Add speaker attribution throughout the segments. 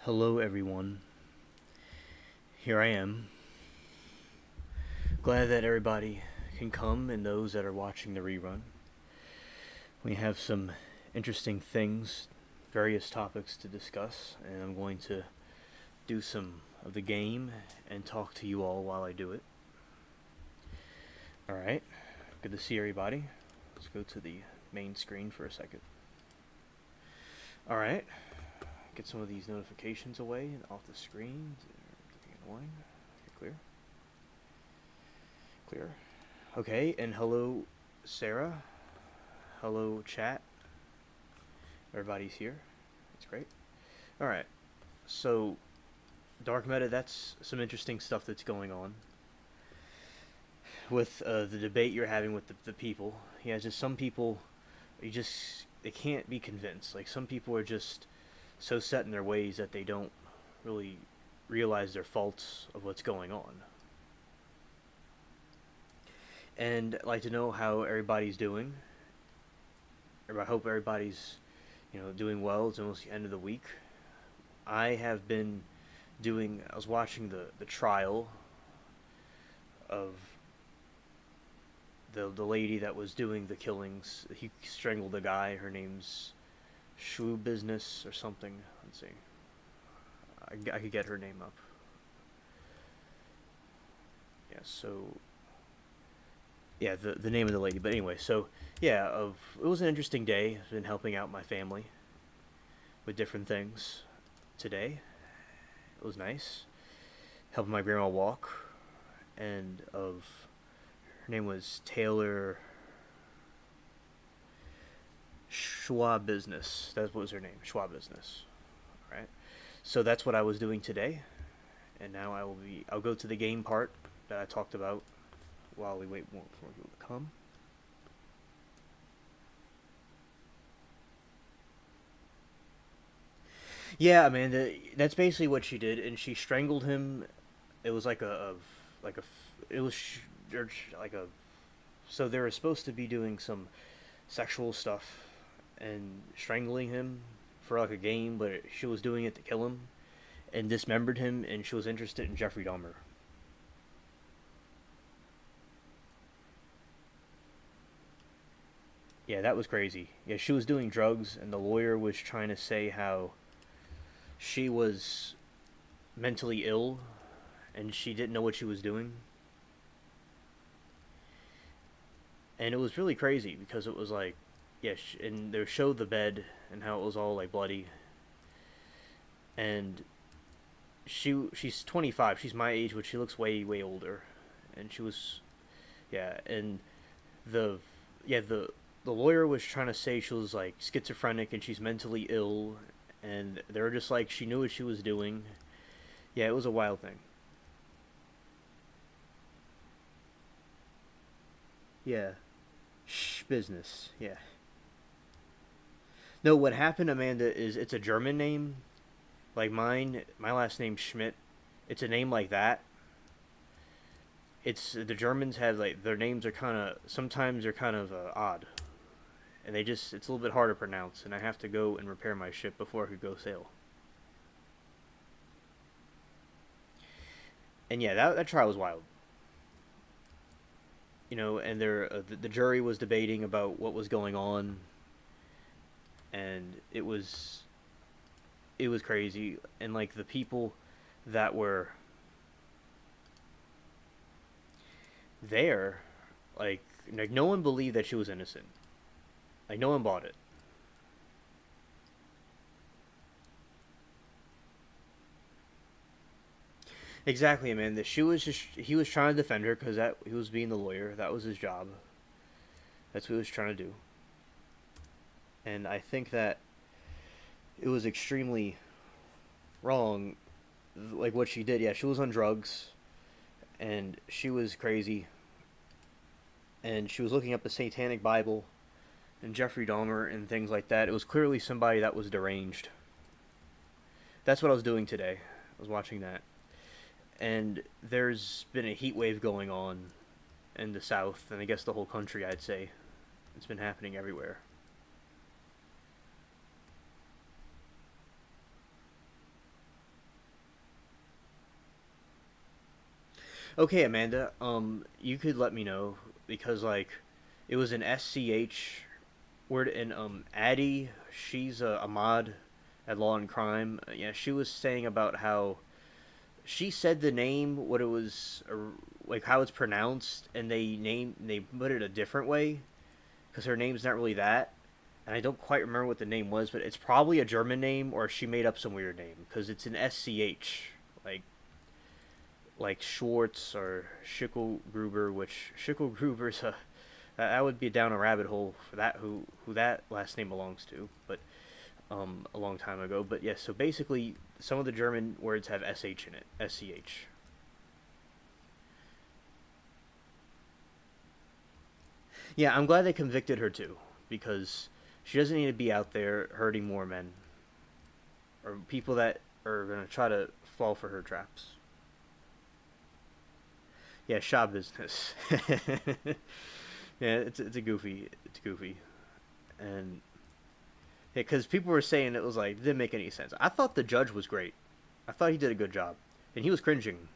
Speaker 1: Hello, everyone. Here I am. Glad that everybody can come and those that are watching the rerun. We have some interesting things, various topics to discuss, and I'm going to do some of the game and talk to you all while I do it. Alright, good to see everybody. Let's go to the main screen for a second. Alright, get some of these notifications away and off the screen. Getting annoying. Okay, clear. Okay, and hello, Sarah. Hello, chat. Everybody's here. That's great. Alright, so dark meta, that's some interesting stuff that's going on with the debate you're having with the people. Yeah, just some people, they can't be convinced. Like, some people are just so set in their ways that they don't really realize their faults of what's going on. And I'd like to know how everybody's doing. I hope everybody's, doing well. It's almost the end of the week. I was watching the trial of the lady that was doing the killings. He strangled a guy. Her name's Shrew Business or something. Let's see. I could get her name up. Yeah, so yeah, the name of the lady. But anyway, so yeah, it was an interesting day. I've been helping out my family with different things today. It was nice. Helping my grandma walk, and her name was Taylor Schwab Business. That was her name, Schwab Business. All right. So that's what I was doing today, and now I'll go to the game part that I talked about while we wait more for people to come. Yeah, Amanda, that's basically what she did, and she strangled him. It was like it was like a. So they were supposed to be doing some sexual stuff and strangling him for like a game, but she was doing it to kill him and dismembered him, and she was interested in Jeffrey Dahmer. Yeah, that was crazy. Yeah, she was doing drugs, and the lawyer was trying to say how she was mentally ill and she didn't know what she was doing. And it was really crazy because it was like, yeah, and they showed the bed and how it was all like bloody. And she's 25. She's my age, but she looks way older. And she was, yeah, and the yeah the lawyer was trying to say she was like schizophrenic and she's mentally ill, and they were just like she knew what she was doing. Yeah, it was a wild thing. Yeah, business. Yeah. No, what happened, Amanda, is it's a German name, like mine. My last name's Schmidt. It's a name like that. It's the Germans have like their names are kind of sometimes they're kind of odd, and it's a little bit hard to pronounce, and I have to go and repair my ship before I could go sail. And yeah, that trial was wild. And the jury was debating about what was going on, and it was crazy, and like the people that were there, like no one believed that she was innocent. Like no one bought it. Exactly, man. That he was trying to defend her because that he was being the lawyer. That was his job. That's what he was trying to do. And I think that it was extremely wrong, like what she did. Yeah, she was on drugs, and she was crazy, and she was looking up the Satanic Bible and Jeffrey Dahmer and things like that. It was clearly somebody that was deranged. That's what I was doing today. I was watching that. And there's been a heat wave going on in the South, and I guess the whole country, I'd say. It's been happening everywhere. Okay, Amanda. You could let me know because like, it was an SCH word, and Addie, she's a mod at Law and Crime. Yeah, she was saying about how she said the name, what it was, like how it's pronounced, and they put it a different way because her name's not really that. And I don't quite remember what the name was, but it's probably a German name, or she made up some weird name because it's an SCH, like Schwartz or Schickelgruber, which Schickelgruber's a that would be down a rabbit hole for that who that last name belongs to, but a long time ago. But yes, so basically some of the German words have sh in it, sch. Yeah, I'm glad they convicted her too, because she doesn't need to be out there hurting more men or people that are gonna try to fall for her traps. Yeah, Shaw business. Yeah, it's goofy, and yeah, because people were saying it was like it didn't make any sense. I thought the judge was great. I thought he did a good job, and he was cringing.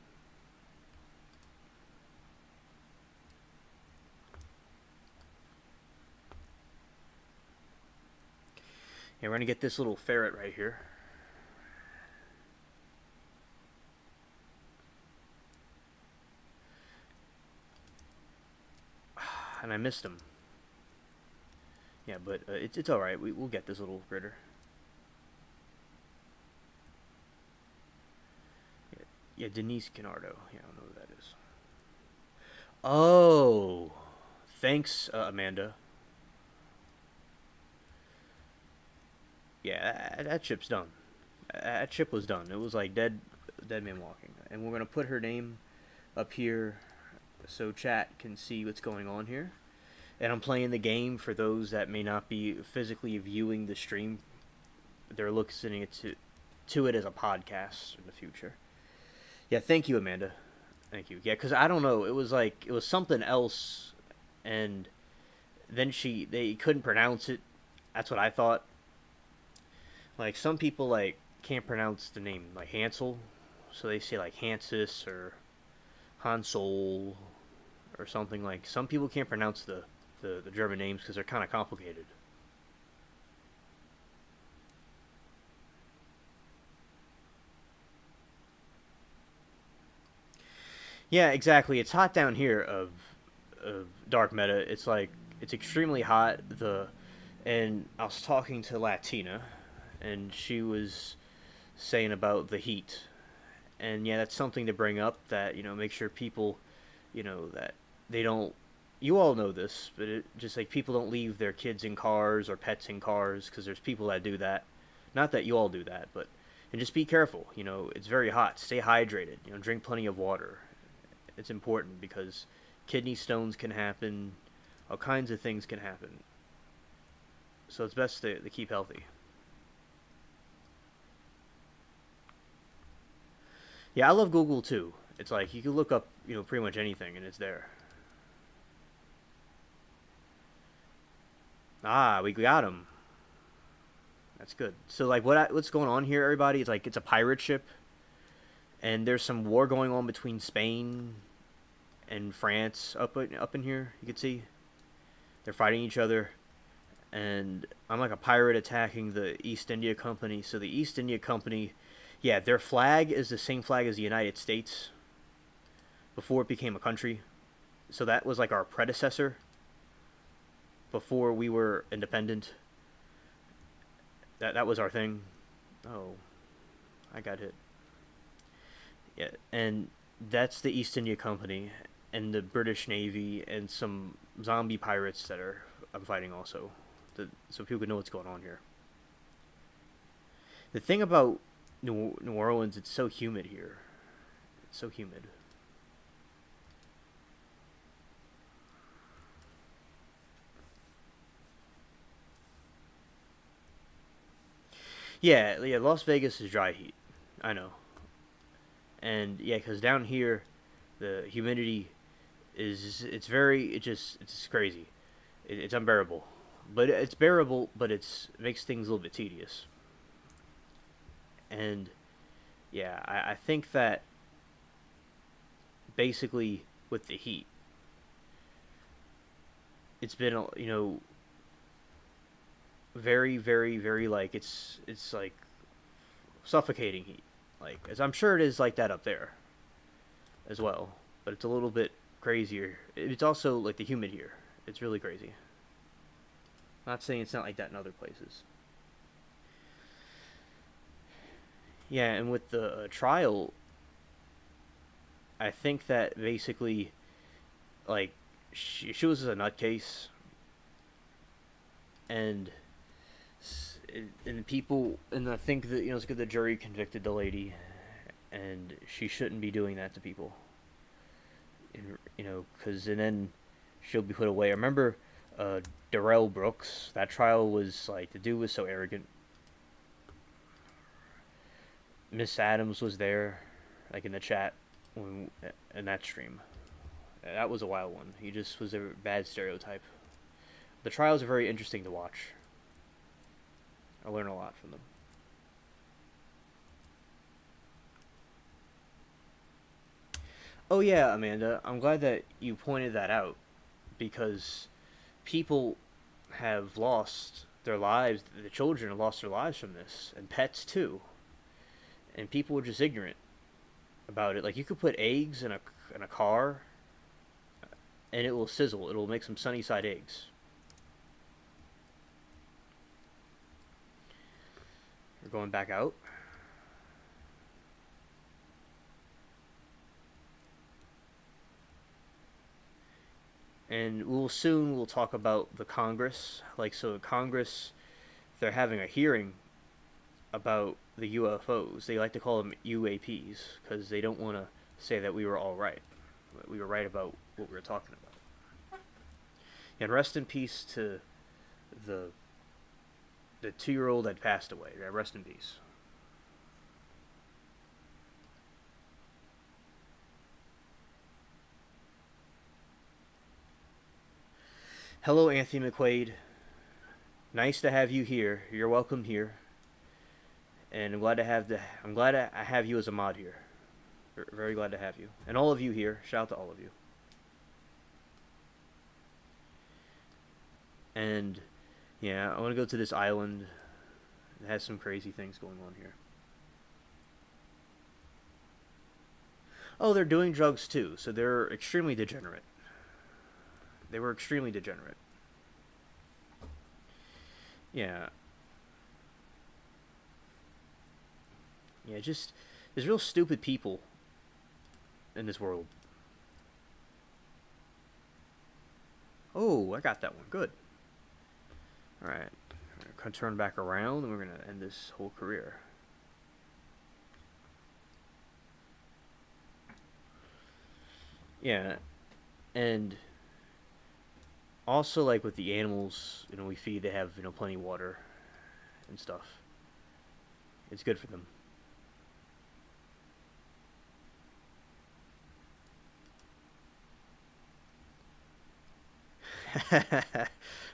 Speaker 1: Yeah, we're gonna get this little ferret right here, and I missed him. Yeah, but it's all right. We'll get this little critter. Yeah, yeah, Denise Canardo. Yeah, I don't know who that is. Oh, thanks, Amanda. Yeah, that chip's done. That chip was done. It was like dead man walking. And we're gonna put her name up here so chat can see what's going on here. And I'm playing the game for those that may not be physically viewing the stream. They're listening to it as a podcast in the future. Yeah, thank you, Amanda. Thank you. Yeah, because I don't know. It was like it was something else, and then they couldn't pronounce it. That's what I thought. Like some people like can't pronounce the name like Hansel, so they say like Hansis or Hansol or something. Like some people can't pronounce the German names because they're kind of complicated. Yeah, exactly. It's hot down here of dark meta. It's like it's extremely hot. And I was talking to Latina, and she was saying about the heat, and yeah, that's something to bring up. That make sure people, that they don't. You all know this, but just like people don't leave their kids in cars or pets in cars because there's people that do that. Not that you all do that, but and just be careful. It's very hot. Stay hydrated. Drink plenty of water. It's important because kidney stones can happen. All kinds of things can happen. So it's best to keep healthy. Yeah, I love Google too. It's like you can look up, pretty much anything and it's there. Ah, we got him. That's good. So like what's going on here, everybody? It's like it's a pirate ship, and there's some war going on between Spain and France up in here. You can see they're fighting each other, and I'm like a pirate attacking the East India Company. So the East India Company, yeah, their flag is the same flag as the United States before it became a country. So that was like our predecessor before we were independent. That was our thing. Oh, I got hit. Yeah, and that's the East India Company and the British Navy and some zombie pirates that are I'm fighting also, so people can know what's going on here. The thing about New Orleans, it's so humid here. It's so humid. Yeah, yeah. Las Vegas is dry heat. I know, and yeah, because down here, the humidity is it's crazy. It's unbearable, but it's bearable. But it makes things a little bit tedious. And yeah, I think that basically with the heat, it's been, very, very, very, like, it's like suffocating heat. Like, as I'm sure it is like that up there as well, but it's a little bit crazier. It's also like the humid here. It's really crazy. Not saying it's not like that in other places. Yeah, and with the trial, I think that basically, like, she was a nutcase, and people, and I think that, it's good the jury convicted the lady, and she shouldn't be doing that to people. And, because and then she'll be put away. I remember Darrell Brooks. That trial was like, the dude was so arrogant. Miss Adams was there, like in the chat, in that stream. That was a wild one. He just was a bad stereotype. The trials are very interesting to watch. I learn a lot from them. Oh yeah, Amanda, I'm glad that you pointed that out, because people have lost their lives. The children have lost their lives from this, and pets too. And people are just ignorant about it. Like, you could put eggs in a car, and it will sizzle. It'll make some sunny side eggs. We're going back out. And we'll talk about the Congress. Like, so Congress, they're having a hearing about the UFOs. They like to call them UAPs because they don't want to say that we were all right. We were right about what we were talking about. And rest in peace to the 2-year-old that passed away. Rest in peace. Hello, Anthony McQuaid. Nice to have you here. You're welcome here. And I'm glad I have you as a mod here. Very glad to have you. And all of you here. Shout out to all of you. And yeah, I want to go to this island. It has some crazy things going on here. Oh, they're doing drugs too, so they're extremely degenerate. They were extremely degenerate. Yeah. Yeah, just, there's real stupid people in this world. Oh, I got that one. Good. Alright. We're going to turn back around, and we're going to end this whole career. Yeah. And also, like, with the animals, we feed, they have, plenty of water and stuff. It's good for them.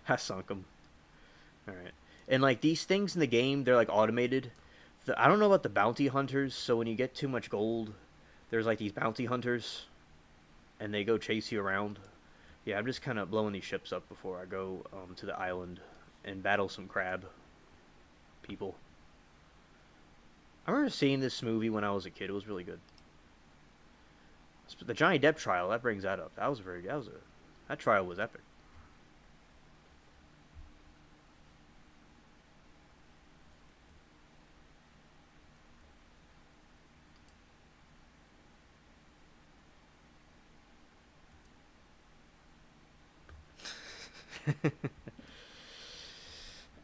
Speaker 1: I sunk them. Alright. And, like, these things in the game, they're, like, automated. I don't know about the bounty hunters, so when you get too much gold, there's, like, these bounty hunters, and they go chase you around. Yeah, I'm just kind of blowing these ships up before I go to the island and battle some crab people. I remember seeing this movie when I was a kid. It was really good. The Johnny Depp trial, that brings that up. That trial was epic.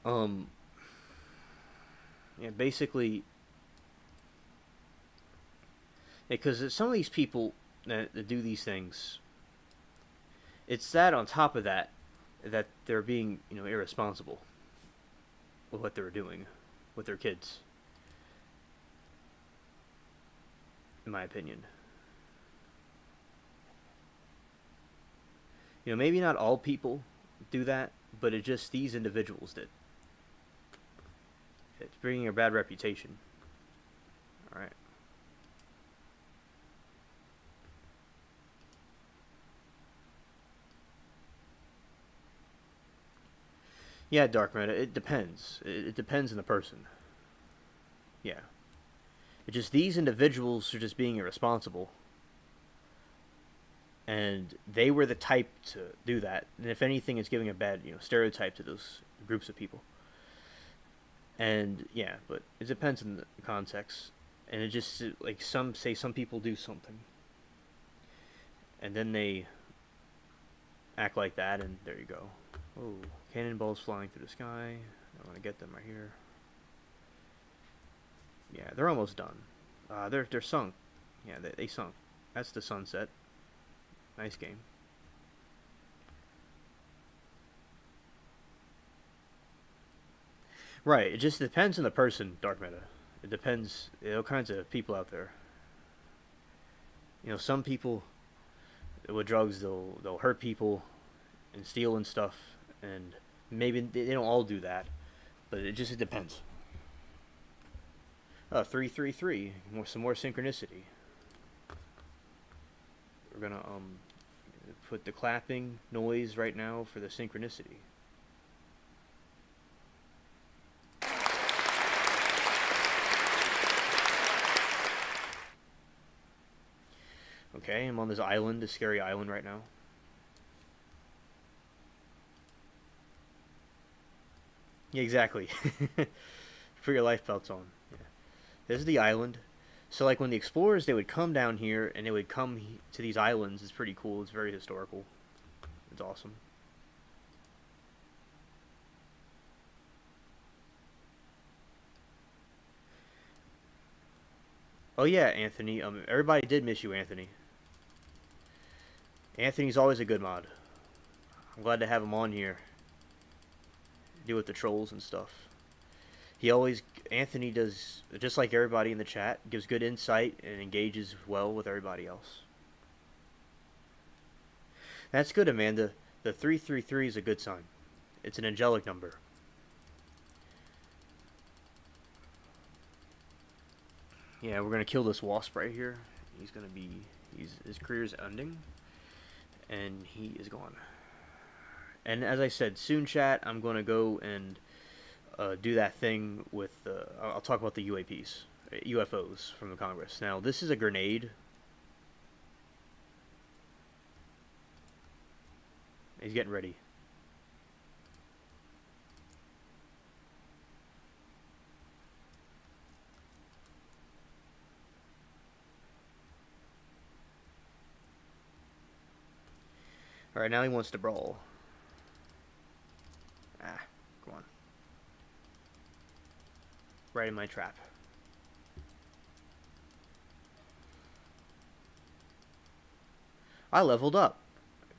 Speaker 1: um yeah, basically, because some of these people that do these things, it's that on top of that they're being, irresponsible with what they're doing with their kids, in my opinion. Maybe not all people do that, but it just, these individuals did. It's bringing a bad reputation. Alright. Yeah, dark matter. It depends. It depends on the person. Yeah. It's just these individuals are just being irresponsible, and they were the type to do that. And if anything, it's giving a bad, stereotype to those groups of people. And yeah, but it depends on the context. And it just like some people do something, and then they act like that, and there you go. Oh, cannonballs flying through the sky. I want to get them right here. Yeah, they're almost done. They're sunk. Yeah, they sunk. That's the sunset. Nice game. Right. It just depends on the person. Dark meta. It depends. All kinds of people out there. Some people with drugs they'll hurt people and steal and stuff, and maybe they don't all do that, but it depends. 333. Some more synchronicity. We're gonna put the clapping noise right now for the synchronicity. Okay, I'm on this island, this scary island right now. Yeah, exactly. Put your life belts on. Yeah. This is the island. So, like, when the explorers, they would come down here, and they would come to these islands. It's pretty cool. It's very historical. It's awesome. Oh, yeah, Anthony. Everybody did miss you, Anthony. Anthony's always a good mod. I'm glad to have him on here. Deal with the trolls and stuff. Anthony does, just like everybody in the chat, gives good insight and engages well with everybody else. That's good, Amanda. The 333 is a good sign. It's an angelic number. Yeah, we're gonna kill this wasp right here. His career's ending, and he is gone. And as I said, soon, chat, I'm gonna go and do that thing with. I'll talk about the UFOs from the Congress. Now, this is a grenade. He's getting ready. Alright, now he wants to brawl. Ah, come on. Right in my trap. I leveled up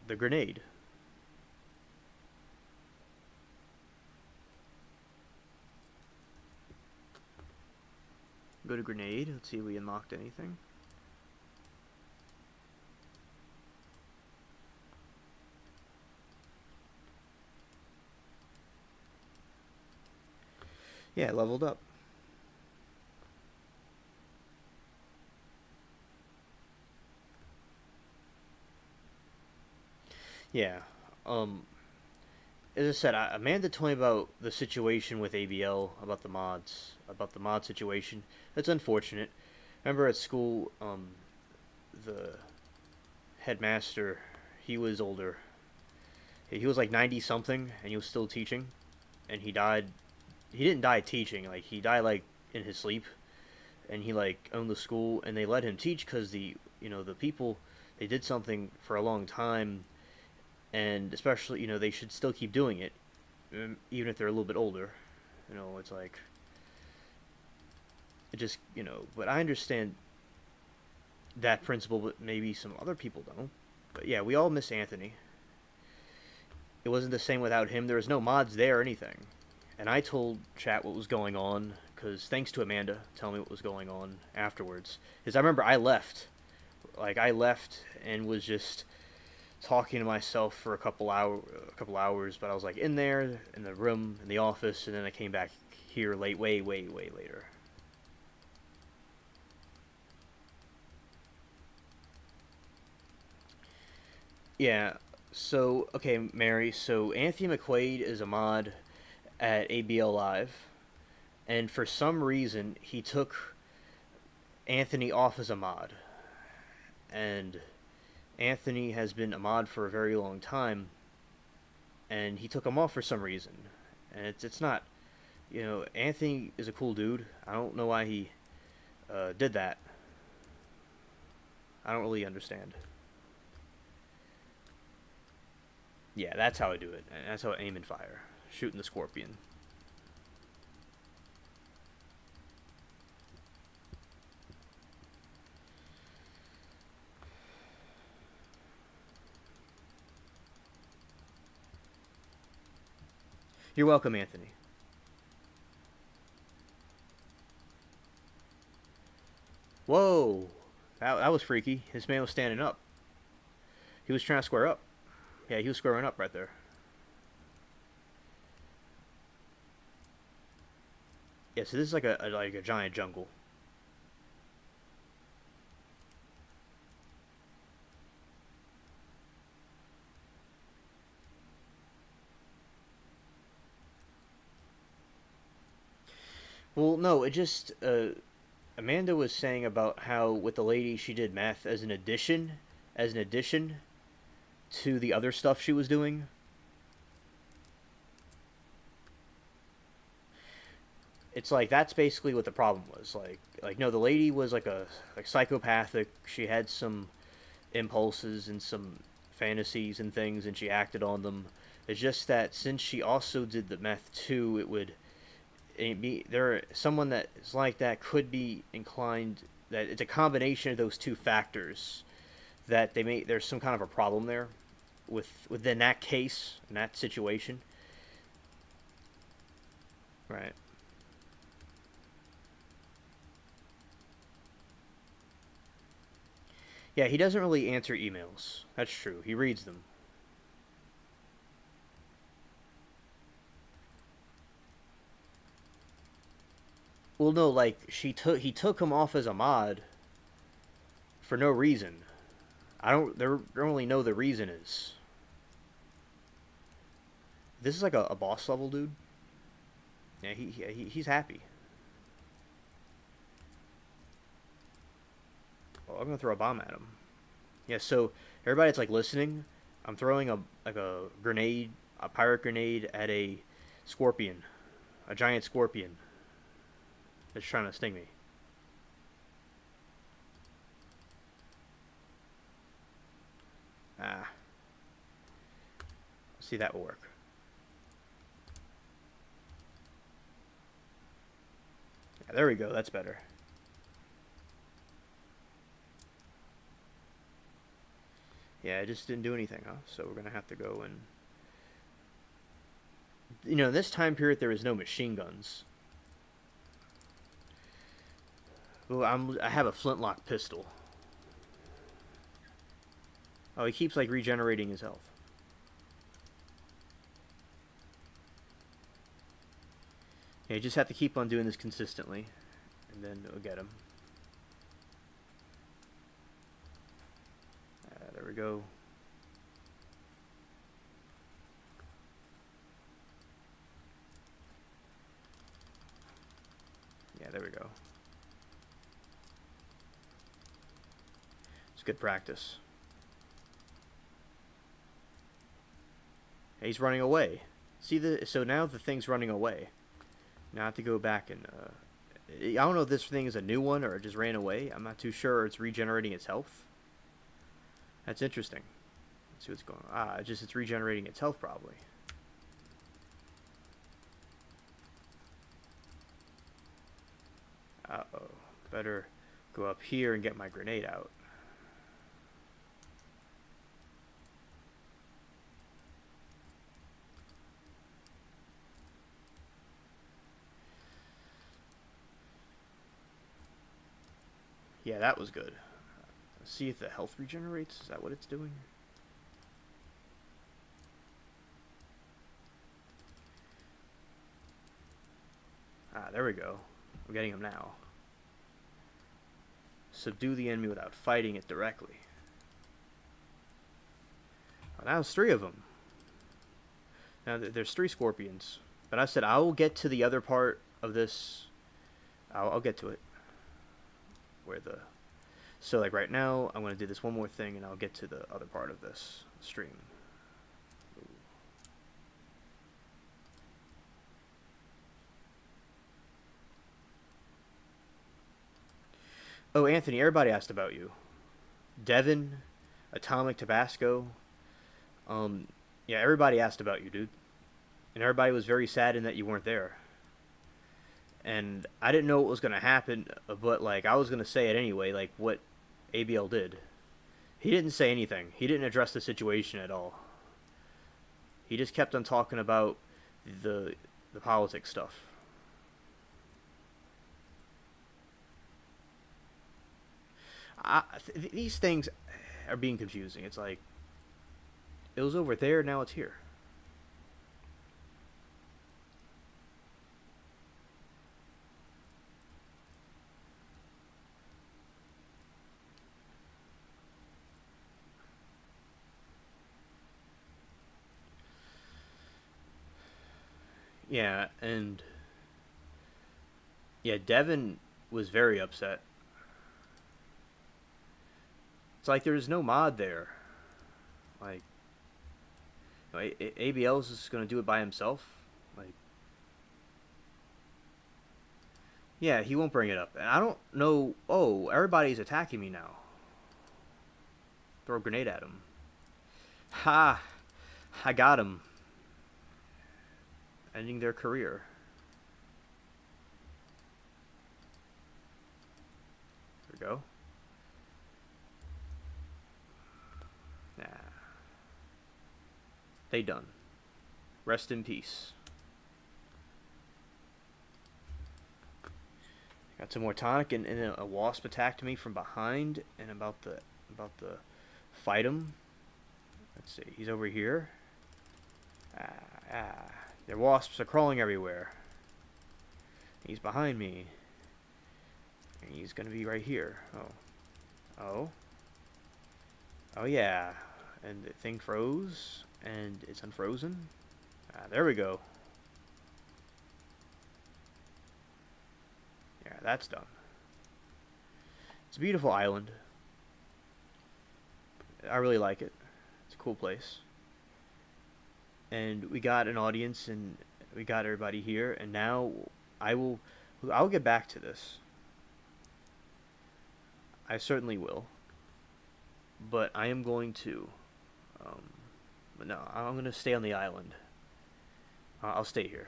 Speaker 1: the grenade. Go to grenade. Let's see if we unlocked anything. Yeah, leveled up. Yeah. As I said, Amanda told me about the situation with ABL, about the mod situation. That's unfortunate. Remember at school, the headmaster, he was older. He was like 90 something, and he was still teaching, and he died. He didn't die teaching, like he died like in his sleep, and he like owned the school, and they let him teach because the people, they did something for a long time, and especially they should still keep doing it, even if they're a little bit older. It's like it just But I understand that principle, but maybe some other people don't. But yeah, we all miss Anthony. It wasn't the same without him. There was no mods there or anything. And I told chat what was going on, because thanks to Amanda telling me what was going on afterwards. Because I remember I left. Like, I left and was just talking to myself for a couple hours, but I was like in there, in the room, in the office, and then I came back here late, way later. Yeah, so, okay, Mary, so Anthony McQuaid is a mod. at ABL Live, and for some reason he took Anthony off as a mod, and Anthony has been a mod for a very long time, and he took him off for some reason, and it's not, Anthony is a cool dude. I don't know why he did that. I don't really understand. Yeah, that's how I do it. And that's how I aim and fire. Shooting the scorpion. You're welcome, Anthony. Whoa! That was freaky. This man was standing up. He was trying to square up. Yeah, he was squaring up right there. Yeah, so this is like a giant jungle. Well, no, it just Amanda was saying about how with the lady she did meth as an addition to the other stuff she was doing. It's like that's basically what the problem was. Like no, the lady was like psychopathic. She had some impulses and some fantasies and things, and she acted on them. It's just that since she also did the meth too, it be there. Someone that is like that could be inclined that it's a combination of those two factors that there's some kind of a problem there within that case in that situation. Right. Yeah, he doesn't really answer emails. That's true. He reads them. Well, no, like he took him off as a mod for no reason. I don't really know the reason is. This is like a boss level dude. Yeah, he's happy. Oh, I'm gonna throw a bomb at him. Yeah, so everybody that's like listening, I'm throwing a grenade, a pirate grenade at a scorpion, a giant scorpion that's trying to sting me. Ah, see that will work. Yeah, there we go. That's better. Yeah, it just didn't do anything, huh? So we're gonna have to go and in this time period there was no machine guns. Well, I have a flintlock pistol. Oh, he keeps like regenerating his health. Yeah, you just have to keep on doing this consistently, and then it'll get him. There we go. Yeah, there we go. It's good practice. He's running away. So now the thing's running away. Now I have to go back and I don't know if this thing is a new one or it just ran away. I'm not too sure. It's regenerating its health. That's interesting. Let's see what's going on. It's regenerating its health probably. Uh-oh. Better go up here and get my grenade out. Yeah, that was good. Let's see if the health regenerates. Is that what it's doing? There we go. I'm getting him now. Subdue the enemy without fighting it directly. Oh, now there's 3 of them. Now there's 3 scorpions But I said I will get to the other part of this. I'll get to it. Where the So like right now, I'm gonna do this one more thing, and I'll get to the other part of this stream. Oh, Anthony, everybody asked about you. Devin, Atomic Tabasco. Um, yeah, everybody asked about you, dude, and everybody was very saddened that you weren't there. And I didn't know what was gonna happen, but like I was gonna say it anyway. Like what ABL did. He didn't say anything. He didn't address the situation at all. He just kept on talking about the the politics stuff. These things are being confusing. It's like it was over there, now it's here. Yeah, and yeah, Devin was very upset. It's like there's no mod there. Like ABL's just gonna do it by himself. Like yeah, he won't bring it up. And I don't know. Oh, everybody's attacking me now. Throw a grenade at him. Ha! I got him. Ending their career. There we go. Nah. They done. Rest in peace. Got some more tonic, and a wasp attacked me from behind, and about the fight him. Let's see, he's over here. Their wasps are crawling everywhere. He's behind me. And he's gonna be right here. Oh. Oh yeah. And the thing froze, and it's unfrozen. There we go. Yeah, that's done. It's a beautiful island. I really like it. It's a cool place. And we got an audience, and we got everybody here, and now I'll get back to this. I certainly will. But I am going to but no, I'm going to stay on the island. I'll stay here.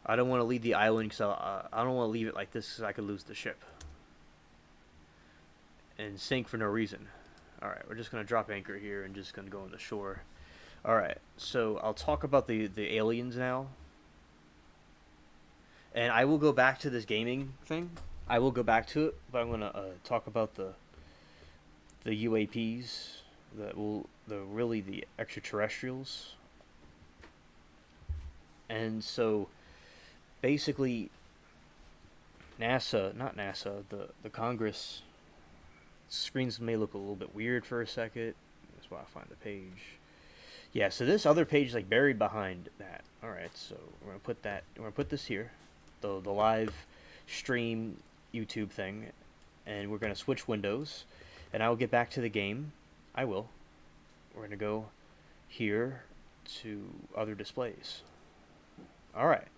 Speaker 1: I don't want to leave the island because I don't want to leave it like this because I could lose the ship. And sink for no reason. Alright, we're just going to drop anchor here and just going to go on the shore. Alright, so I'll talk about the aliens now. And I will go back to this gaming thing. I will go back to it, but I'm going to talk about the UAPs, the extraterrestrials. And so basically not NASA, the Congress screens may look a little bit weird for a second. That's why I find the page. Yeah, so this other page is like buried behind that. Alright, so we're gonna put this here. The live stream YouTube thing, and we're gonna switch windows, and I will get back to the game. I will. We're gonna go here to other displays. Alright.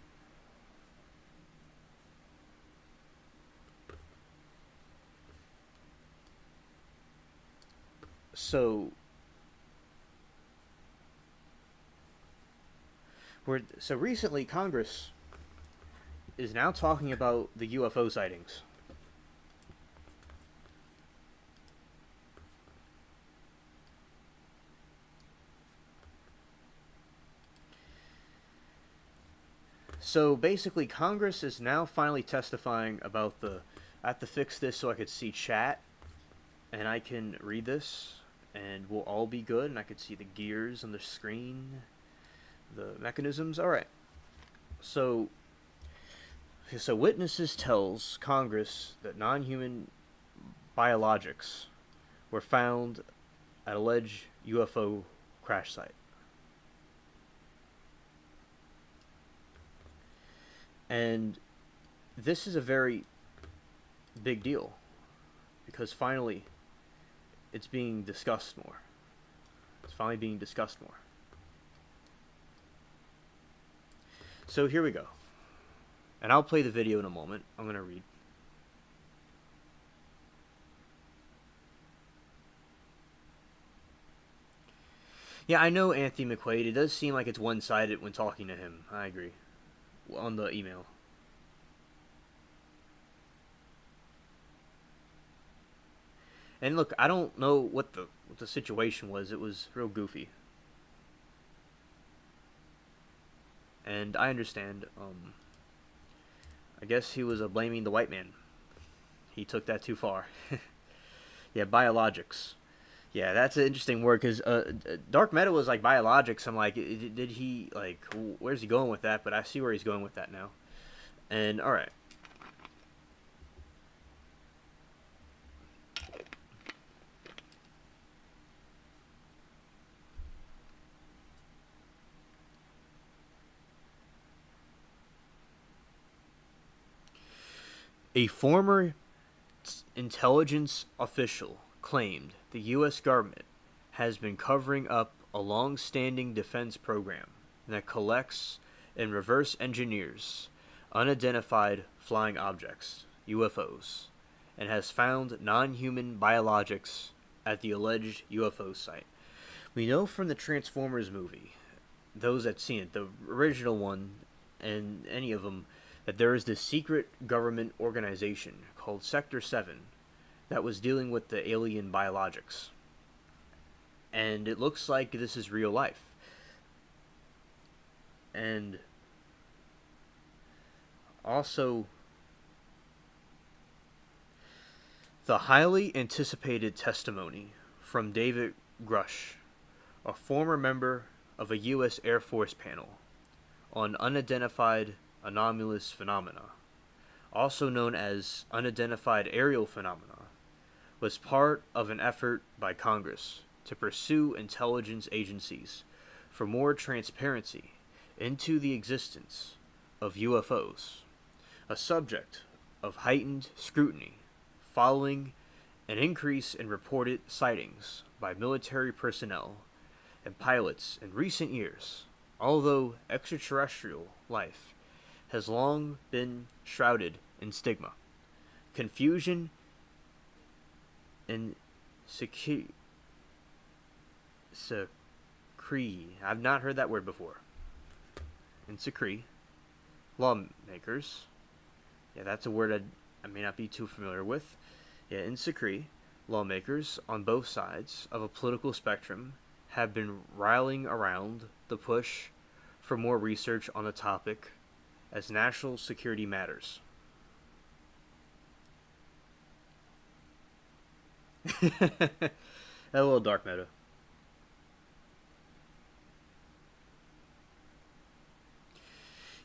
Speaker 1: So recently Congress is now talking about the UFO sightings. So basically Congress is now finally testifying about I have to fix this so I could see chat and I can read this and we'll all be good, and I could see the gears on the screen, the mechanisms. Alright. So witnesses tells Congress that non-human biologics were found at alleged UFO crash site. And this is a very big deal because finally it's being discussed more. It's finally being discussed more. So here we go. And I'll play the video in a moment. I'm going to read. Yeah, I know Anthony McQuaid. It does seem like it's one-sided when talking to him. I agree. On the email. And look, I don't know what the situation was. It was real goofy. And I understand. I guess he was blaming the white man. He took that too far. Yeah, biologics. Yeah, that's an interesting word because Dark Meta was like biologics. I'm like, did he like? Where's he going with that? But I see where he's going with that now. And all right. A former intelligence official claimed the U.S. government has been covering up a long-standing defense program that collects and reverse engineers unidentified flying objects, UFOs, and has found non-human biologics at the alleged UFO site. We know from the Transformers movie, those that seen it, the original one, and any of them, that there is this secret government organization called Sector 7 that was dealing with the alien biologics. And it looks like this is real life. And also, the highly anticipated testimony from David Grush, a former member of a U.S. Air Force panel on unidentified anomalous phenomena, also known as unidentified aerial phenomena, was part of an effort by Congress to pursue intelligence agencies for more transparency into the existence of UFOs, a subject of heightened scrutiny following an increase in reported sightings by military personnel and pilots in recent years, although extraterrestrial life has long been shrouded in stigma, confusion, and I've not heard that word before. And lawmakers. Yeah, that's a word I may not be too familiar with. Yeah, in lawmakers on both sides of a political spectrum have been rallying around the push for more research on the topic as national security matters. A little dark meta.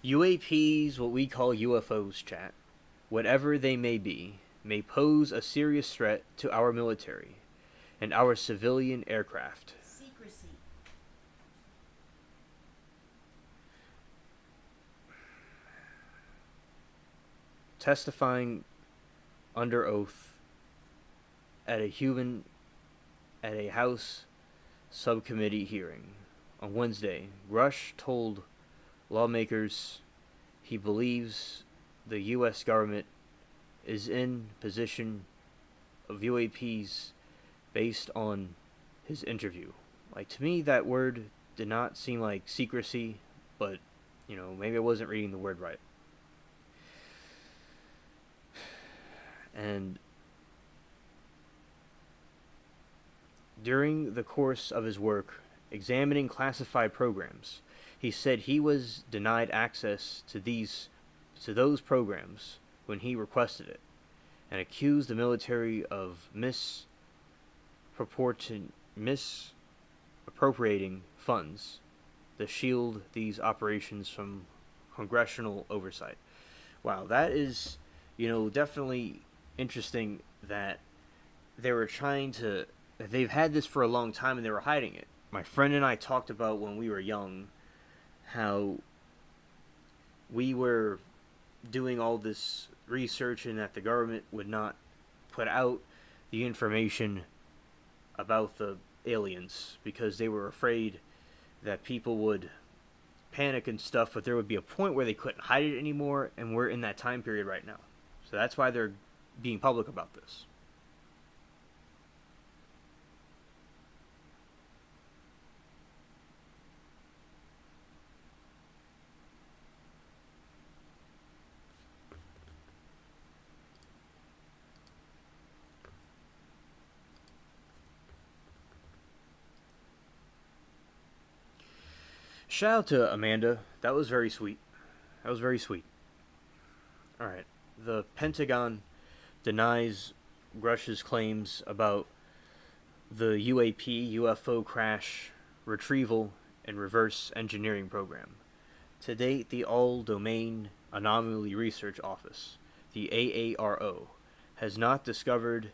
Speaker 1: UAPs, what we call UFOs, chat, whatever they may be, may pose a serious threat to our military and our civilian aircraft.
Speaker 2: Secrecy.
Speaker 1: Testifying under oath at a House subcommittee hearing on Wednesday, Rush told lawmakers he believes the U.S. government is in possession of UAPs based on his interview. Like, to me, that word did not seem like secrecy, but, maybe I wasn't reading the word right. And during the course of his work examining classified programs, he said he was denied access to those programs when he requested it, and accused the military of misappropriating funds to shield these operations from congressional oversight. Wow, that is, definitely interesting that they were they've had this for a long time and they were hiding it. My friend and I talked about when we were young how we were doing all this research and that the government would not put out the information about the aliens because they were afraid that people would panic and stuff, but there would be a point where they couldn't hide it anymore, and we're in that time period right now. So that's why they're being public about this. Shout out to Amanda. That was very sweet. That was very sweet. Alright. The Pentagon denies Russia's claims about the UFO crash retrieval and reverse engineering program. To date, the All Domain Anomaly Research Office, the AARO, has not discovered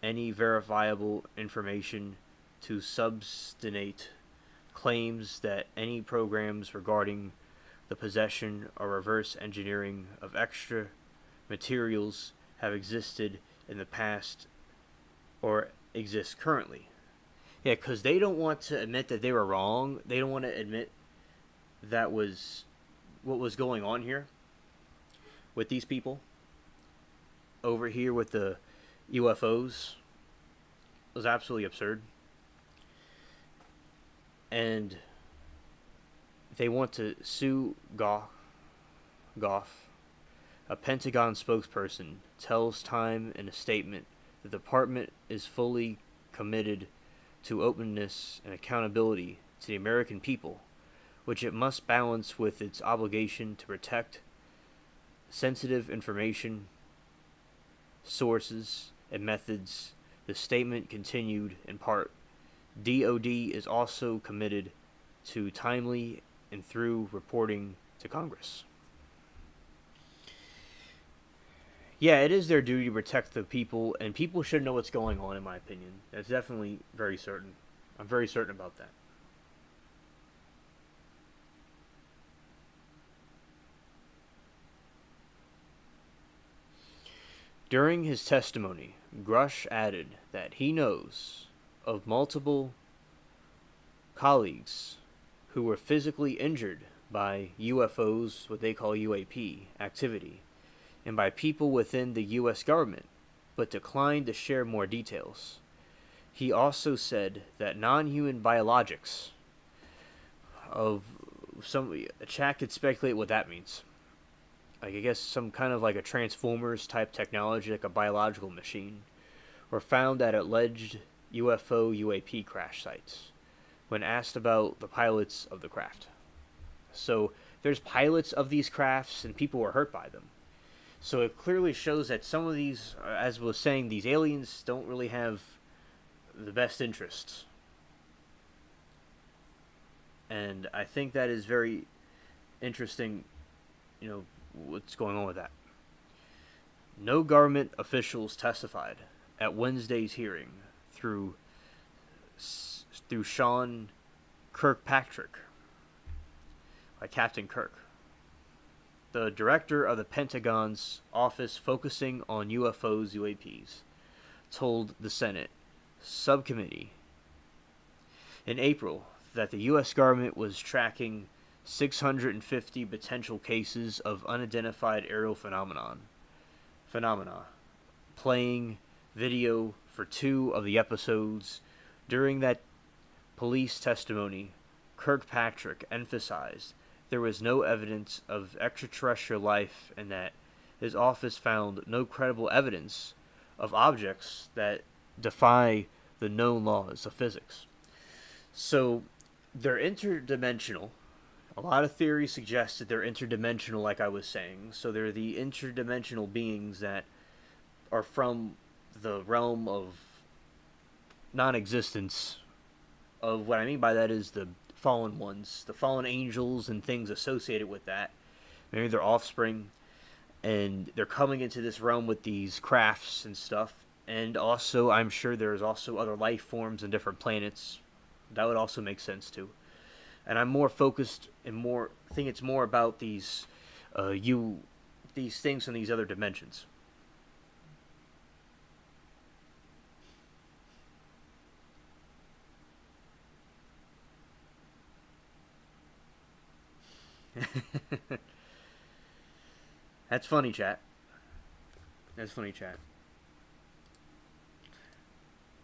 Speaker 1: any verifiable information to substantiate claims that any programs regarding the possession or reverse engineering of extra materials have existed in the past or exist currently. Yeah, because they don't want to admit that they were wrong. They don't want to admit that was what was going on here with these people over here with the UFOs. It was absolutely absurd. And they want to sue Goff. A Pentagon spokesperson tells Time in a statement the department is fully committed to openness and accountability to the American people, which it must balance with its obligation to protect sensitive information, sources, and methods. The statement continued in part. DoD is also committed to timely and thorough reporting to Congress. Yeah, it is their duty to protect the people, and people should know what's going on, in my opinion. That's definitely very certain. I'm very certain about that. During his testimony, Grush added that he knows of multiple colleagues who were physically injured by UFOs, what they call UAP, activity, and by people within the U.S. government, but declined to share more details. He also said that non-human biologics of some... A chat could speculate what that means. Like, I guess some kind of like a Transformers type technology, like a biological machine, were found at alleged UFO UAP crash sites when asked about the pilots of the craft. So there's pilots of these crafts and people were hurt by them. So it clearly shows that some of these, as was saying, these aliens don't really have the best interests. And I think that is very interesting, what's going on with that. No government officials testified at Wednesday's hearing through Sean Kirkpatrick, like Captain Kirk, the director of the Pentagon's office focusing on UFOs, UAPs, told the Senate subcommittee in April that the U.S. government was tracking 650 potential cases of unidentified aerial phenomena, playing video for 2 of the episodes. During that police testimony, Kirkpatrick emphasized there was no evidence of extraterrestrial life and that his office found no credible evidence of objects that defy the known laws of physics. So they're interdimensional. A lot of theories suggest that they're interdimensional, like I was saying. So they're the interdimensional beings that are from the realm of non-existence. Of what I mean by that is the fallen ones, the fallen angels and things associated with that. Maybe their offspring, and they're coming into this realm with these crafts and stuff. And also, I'm sure there's also other life forms on different planets. That would also make sense too. And I'm more focused and think it's more about these these things from these other dimensions. That's funny, chat. That's funny, chat.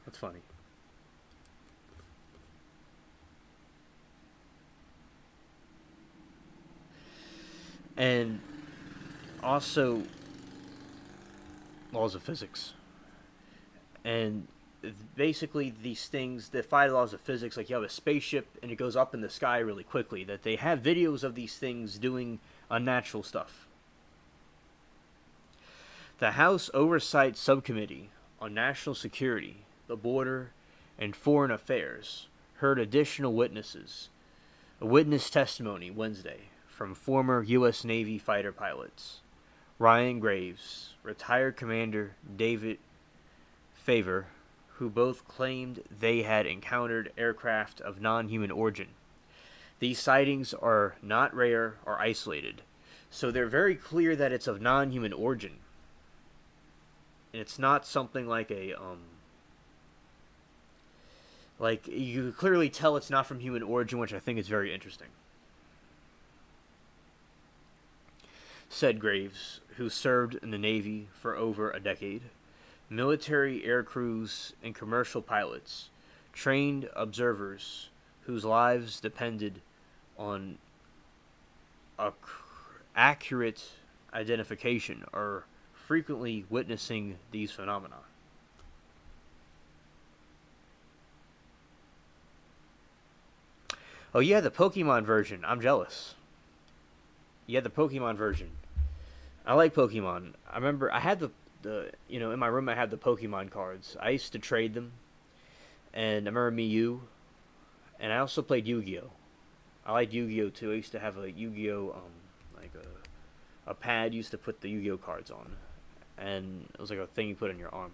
Speaker 1: That's funny. And also laws of physics. And basically these things defy the laws of physics. Like you have a spaceship and it goes up in the sky really quickly. That they have videos of these things doing unnatural stuff. The House Oversight Subcommittee on National Security, the Border, and Foreign Affairs heard additional witnesses. A witness testimony Wednesday from former U.S. Navy fighter pilots Ryan Graves, retired Commander David Favor, who both claimed they had encountered aircraft of non-human origin. These sightings are not rare or isolated, so they're very clear that it's of non-human origin. And it's not something like like you clearly tell it's not from human origin, which I think is very interesting. Said Graves, who served in the Navy for over a decade. Military air crews and commercial pilots, trained observers whose lives depended on accurate identification, are frequently witnessing these phenomena. Oh yeah, the Pokemon version. I'm jealous. Yeah, the Pokemon version. I like Pokemon. I remember I had the in my room I had the Pokemon cards. I used to trade them, and I remember Mew, and I also played Yu-Gi-Oh. I liked Yu-Gi-Oh too. I used to have a Yu-Gi-Oh like a pad used to put the Yu-Gi-Oh cards on, and it was like a thing you put on your arm.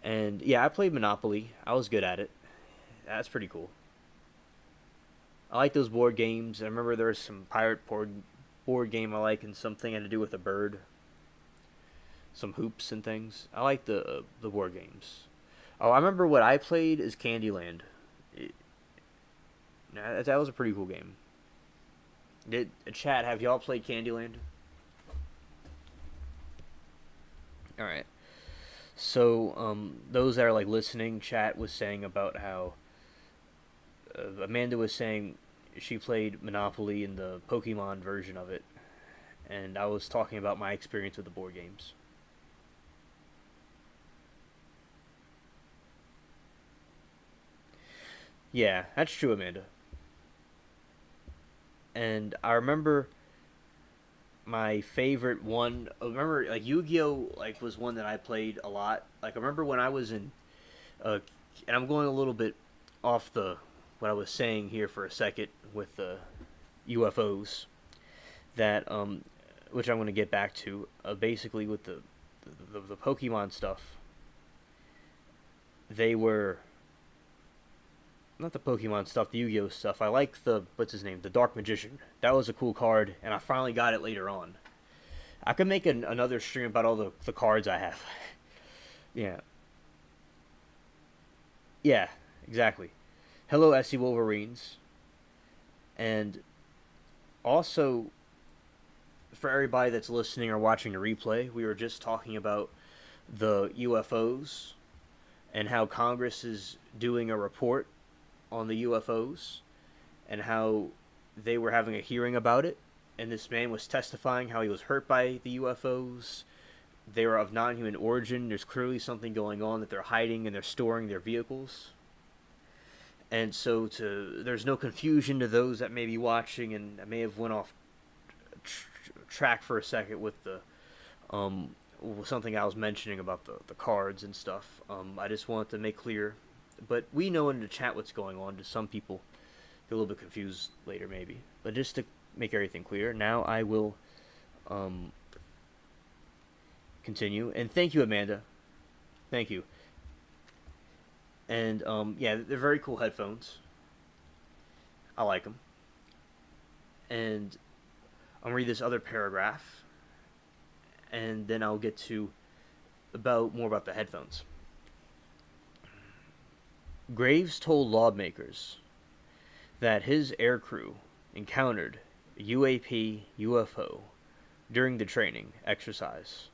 Speaker 1: And yeah, I played Monopoly. I was good at it. That's pretty cool. I like those board games. I remember there was some pirate board game I like, and something had to do with a bird. Some hoops and things. I like the board games. Oh, I remember what I played is Candyland. That was a pretty cool game. Chat, have y'all played Candyland? Alright. So, those that are like listening, chat was saying about how Amanda was saying she played Monopoly in the Pokemon version of it, and I was talking about my experience with the board games. Yeah, that's true, Amanda. And I remember my favorite one. I remember like Yu-Gi-Oh like was one that I played a lot. Like I remember when I was in, and I'm going a little bit off the what I was saying here for a second with the UFOs, that which I'm going to get back to. Basically with the Pokemon stuff, they were not the Pokemon stuff, the Yu-Gi-Oh stuff. I like the what's his name, the Dark Magician. That was a cool card, and I finally got it later on. I could make another stream about all the cards I have. Yeah. Yeah, exactly. Hello, SC Wolverines. And also, for everybody that's listening or watching the replay, we were just talking about the UFOs and how Congress is doing a report on the UFOs and how they were having a hearing about it. And this man was testifying how he was hurt by the UFOs. They were of non-human origin. There's clearly something going on that they're hiding and they're storing their vehicles. And so there's no confusion to those that may be watching, and I may have went off track for a second with the something I was mentioning about the cards and stuff. I just wanted to make clear, but we know in the chat what's going on. To some people, get a little bit confused later maybe, but just to make everything clear, now I will continue. And thank you, Amanda. Thank you. And yeah, they're very cool headphones. I like them. And I'm gonna read this other paragraph. and then I'll get to more about the headphones. Graves told lawmakers that his aircrew encountered a UFO during the training exercise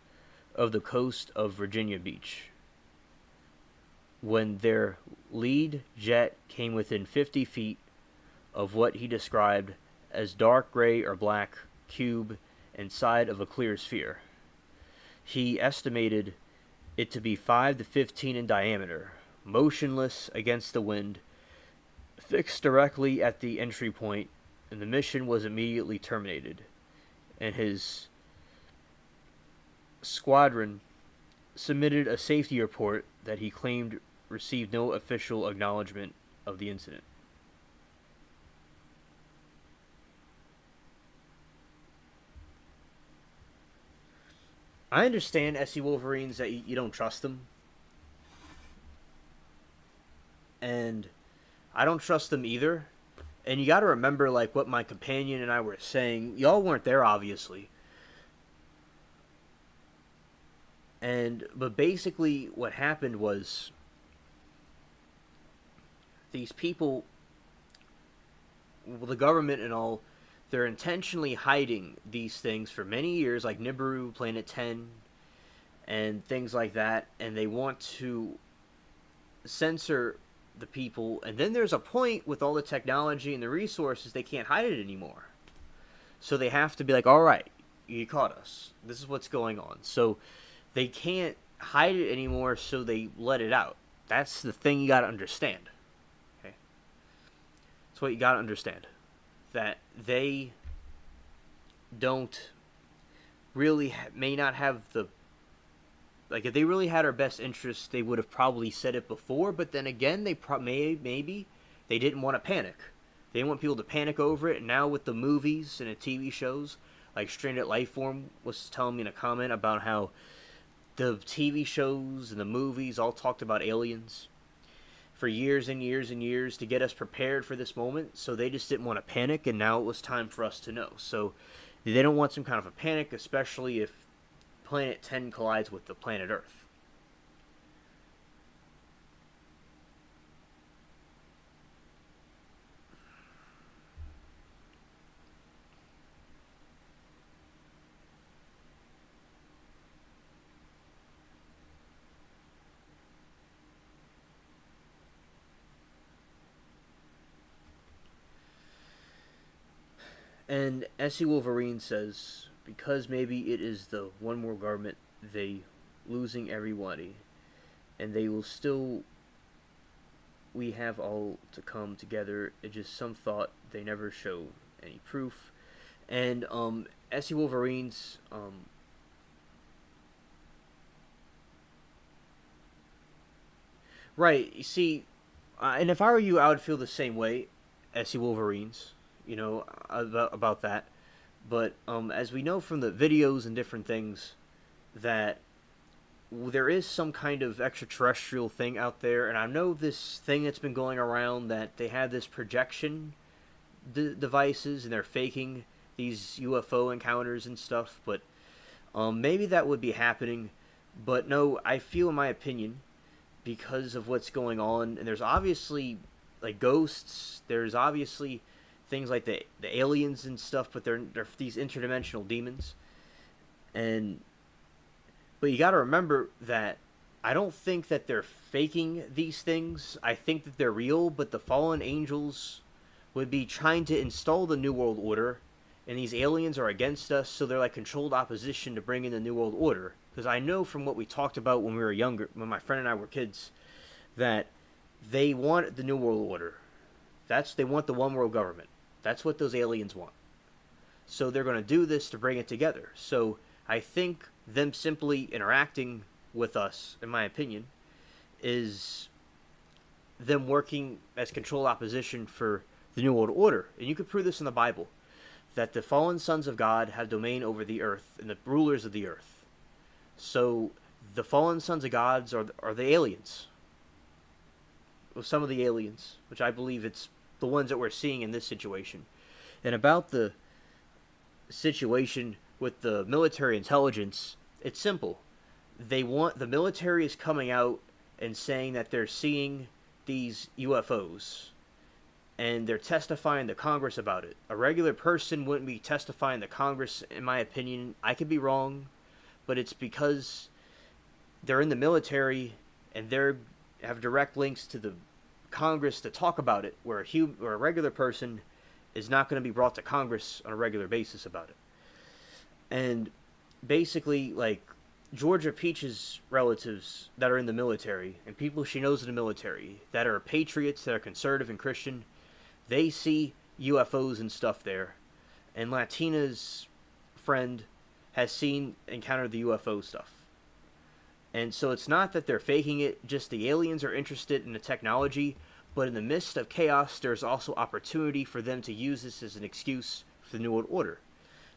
Speaker 1: of the coast of Virginia Beach when their lead jet came within 50 feet of what he described as dark gray or black cube inside of a clear sphere. He estimated it to be 5 to 15 in diameter, motionless against the wind, fixed directly at the entry point, and the mission was immediately terminated, and his squadron submitted a safety report that he claimed received no official acknowledgement of the incident. I understand SC Wolverines that you don't trust them, and I don't trust them either. And you got to remember, like, what my companion and I were saying. Y'all weren't there, obviously. But basically, what happened was these people, well, the government and all, they're intentionally hiding these things for many years, like Nibiru, Planet 10, and things like that. And they want to censor the people, and then there's a point with all the technology and the resources they can't hide it anymore, so they have to be like, all right, you caught us, this is what's going on, so they can't hide it anymore, so they let it out. That's the thing you got to understand. Okay, that's what you got to understand, that they don't really may not have the, like, if they really had our best interests, they would have probably said it before. But then again, they maybe they didn't want to panic. They didn't want people to panic over it. And now with the movies and the TV shows, like Stranded Lifeform was telling me in a comment about how the TV shows and the movies all talked about aliens for years and years and years to get us prepared for this moment. So they just didn't want to panic, and now it was time for us to know. So they don't want some kind of a panic, especially if Planet 10 collides with the planet Earth. And SC Wolverine says, because maybe it is the one world government, they losing everybody, and they will still, we have all to come together. It's just some thought, they never show any proof. And SC Wolverines, right, you see, and if I were you, I would feel the same way, SC Wolverines, about that. But as we know from the videos and different things, that there is some kind of extraterrestrial thing out there, and I know this thing that's been going around, that they have this projection devices, and they're faking these UFO encounters and stuff, but maybe that would be happening. But no, I feel, in my opinion, because of what's going on, and there's obviously, like, ghosts, there's obviously things like the aliens and stuff, but they're these interdimensional demons. But you got to remember that I don't think that they're faking these things. I think that they're real, but the fallen angels would be trying to install the New World Order, and these aliens are against us, so they're like controlled opposition to bring in the New World Order. Because I know from what we talked about when we were younger, when my friend and I were kids, that they want the New World Order. They want the one world government. That's what those aliens want. So they're going to do this to bring it together. So I think them simply interacting with us, in my opinion, is them working as controlled opposition for the New World Order. And you could prove this in the Bible, that the fallen sons of God have domain over the earth and the rulers of the earth. So the fallen sons of gods are the aliens. Well, some of the aliens, which I believe it's the ones that we're seeing in this situation. And about the situation with the military intelligence, It's simple. The military is coming out and saying that they're seeing these UFOs, and they're testifying to Congress about it. A regular person wouldn't be testifying to Congress, in my opinion. I could be wrong, but it's because they're in the military and they have direct links to the Congress to talk about it, where a regular person is not going to be brought to Congress on a regular basis about it. And basically, like, Georgia Peach's relatives that are in the military and people she knows in the military that are patriots, that are conservative and Christian, they see UFOs and stuff there. And Latina's friend has encountered the UFO stuff. And so it's not that they're faking it, just the aliens are interested in the technology, but in the midst of chaos, there's also opportunity for them to use this as an excuse for the New World Order.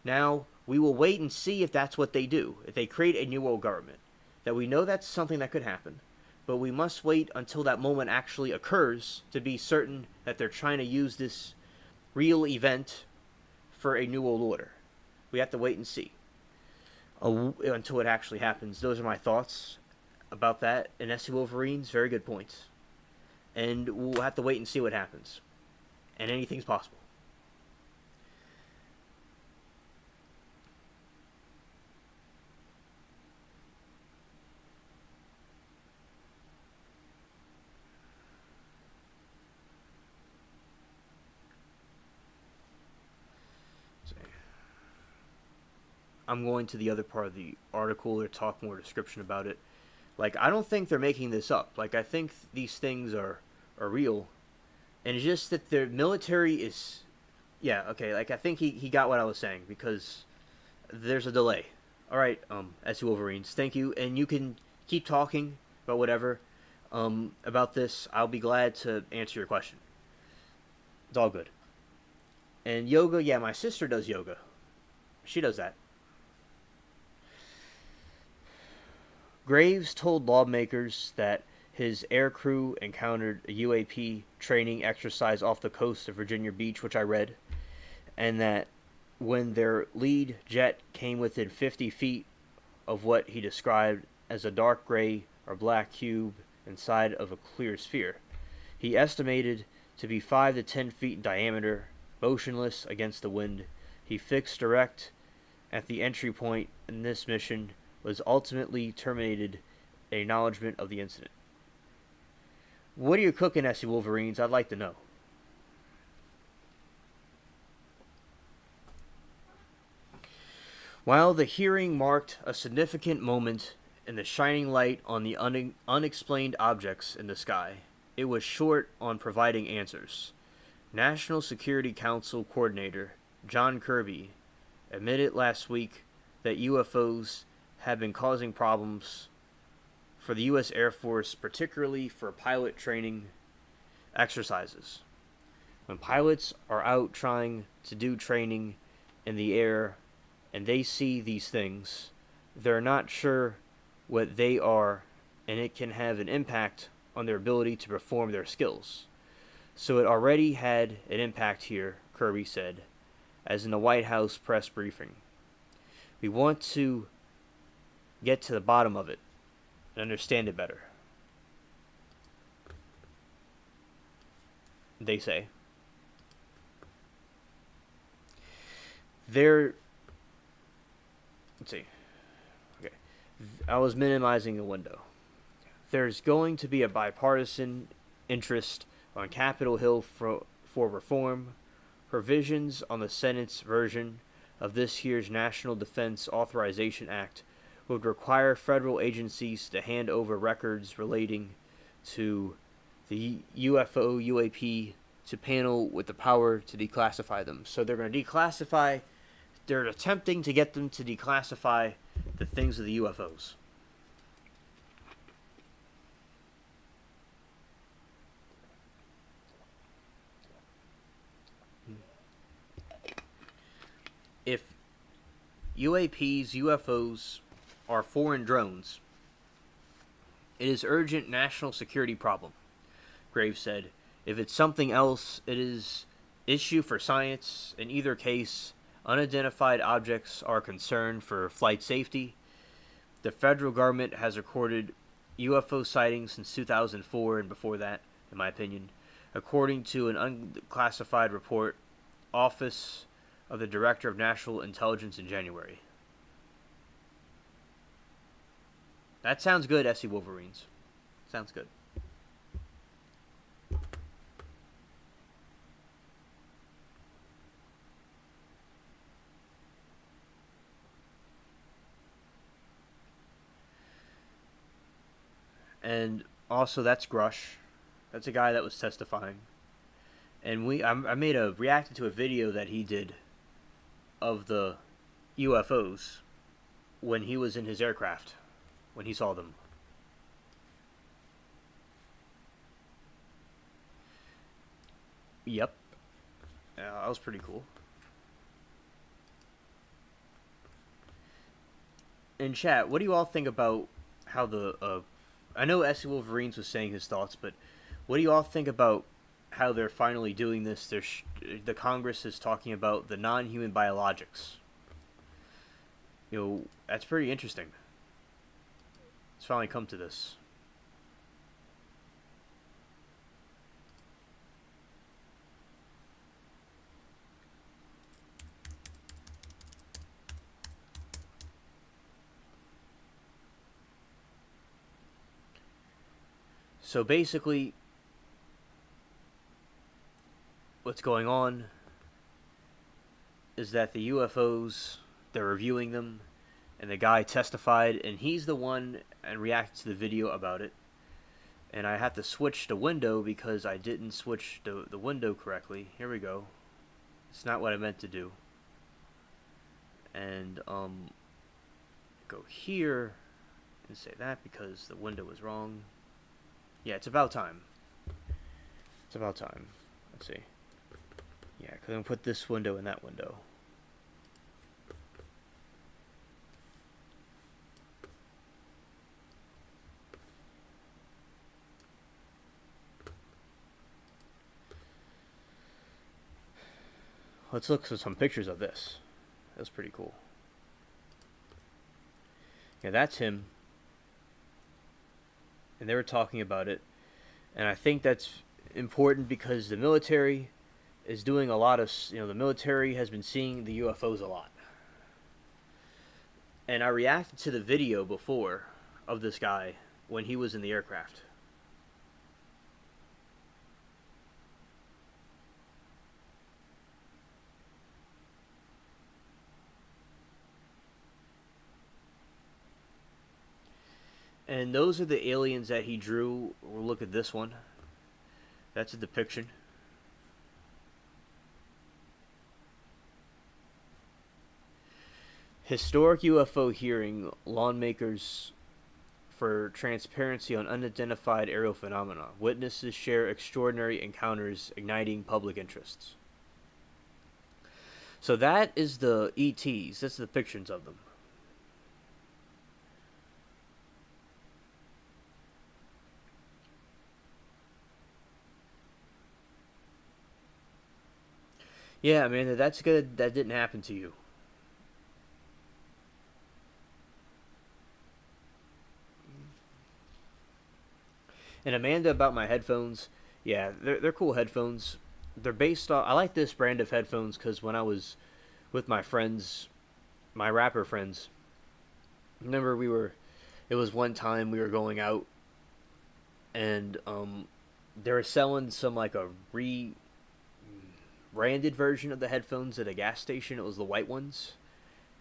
Speaker 1: Now, we will wait and see if that's what they do, if they create a New World Government. That we know that's something that could happen, but we must wait until that moment actually occurs to be certain that they're trying to use this real event for a New World Order. We have to wait and see until it actually happens. Those are my thoughts about that. And SC Wolverines, very good points. And we'll have to wait and see what happens. And anything's possible. I'm going to the other part of the article to talk more description about it. Like, I don't think they're making this up. Like, I think these things are real. And it's just that the military is... Yeah, okay, like, I think he got what I was saying, because there's a delay. Alright, SC Wolverines, thank you. And you can keep talking about whatever about this. I'll be glad to answer your question. It's all good. And yoga, yeah, my sister does yoga. She does that. Graves told lawmakers that his aircrew encountered a UAP training exercise off the coast of Virginia Beach, which I read, and that when their lead jet came within 50 feet of what he described as a dark gray or black cube inside of a clear sphere, he estimated to be 5 to 10 feet in diameter, motionless against the wind. He fixed direct at the entry point, and this mission was ultimately terminated, an acknowledgement of the incident. What are you cooking, SC Wolverines? I'd like to know. While the hearing marked a significant moment in the shining light on the unexplained objects in the sky, it was short on providing answers. National Security Council Coordinator John Kirby admitted last week that UFOs have been causing problems for the U.S. Air Force, particularly for pilot training exercises. When pilots are out trying to do training in the air and they see these things, they're not sure what they are, and it can have an impact on their ability to perform their skills. So it already had an impact here, Kirby said, as in the White House press briefing. We want to get to the bottom of it and understand it better, they say. Let's see. Okay. I was minimizing the window. There's going to be a bipartisan interest on Capitol Hill for reform. Provisions on the Senate's version of this year's National Defense Authorization Act would require federal agencies to hand over records relating to the UFO, UAP to panel with the power to declassify them. So they're going to declassify, they're attempting to get them to declassify the things of the UFOs. If UAPs, UFOs are foreign drones, it is urgent national security problem, Graves said. If it's something else, it is issue for science. In either case, unidentified objects are a concern for flight safety. The federal government has recorded UFO sightings since 2004 and before that, in my opinion. According to an unclassified report, Office of the Director of National Intelligence in January. That sounds good, SC Wolverines. Sounds good. And also, that's Grush. That's a guy that was testifying. And I reacted to a video that he did of the UFOs when he was in his aircraft, when he saw them. Yep. That was pretty cool. In chat, what do you all think about how the I know SC Wolverines was saying his thoughts, but what do you all think about how they're finally doing this? The Congress is talking about the non-human biologics. That's pretty interesting. It's finally come to this. So basically, what's going on is that the UFOs, they're reviewing them, and the guy testified, and he's the one and reacted to the video about it. And I have to switch the window because I didn't switch the window correctly. Here we go. It's not what I meant to do. And go here and say that because the window was wrong. Yeah, it's about time. It's about time. Let's see. Yeah, because I'm going to put this window in that window. Let's look at some pictures of this. That's pretty cool. Yeah, that's him. And they were talking about it. And I think that's important because the military is doing a lot of, the military has been seeing the UFOs a lot. And I reacted to the video before of this guy when he was in the aircraft. And those are the aliens that he drew. We'll look at this one. That's a depiction. Historic UFO hearing, lawmakers for transparency on unidentified aerial phenomena. Witnesses share extraordinary encounters igniting public interests. So that is the ETs. That's the depictions of them. Yeah, man, that's good. That didn't happen to you. And Amanda, about my headphones, yeah, they're cool headphones. They're based off. I like this brand of headphones because when I was with my friends, my rapper friends, remember it was one time we were going out, and they were selling some like a branded version of the headphones at a gas station. It was the white ones,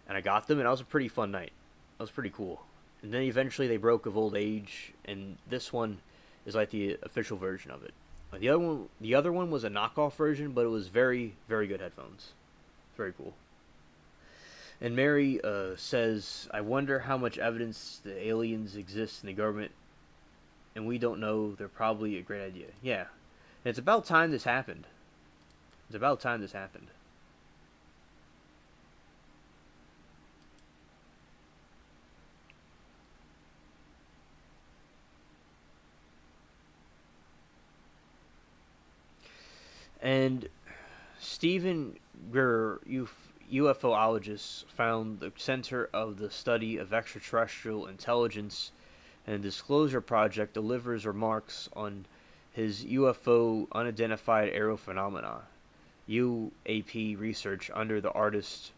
Speaker 1: and I got them, and that was a pretty fun night. That was pretty cool. And then eventually they broke of old age, and this one is like the official version of it. The other one was a knockoff version, but it was very, very good headphones. Very cool. And Mary says, I wonder how much evidence the aliens exist in the government, and we don't know. They're probably a great idea. Yeah. And it's about time this happened. It's about time this happened. And Stephen Greer, UFOologists found the center of the study of extraterrestrial intelligence, and the Disclosure Project delivers remarks on his UFO unidentified aerial phenomena UAP research under the artist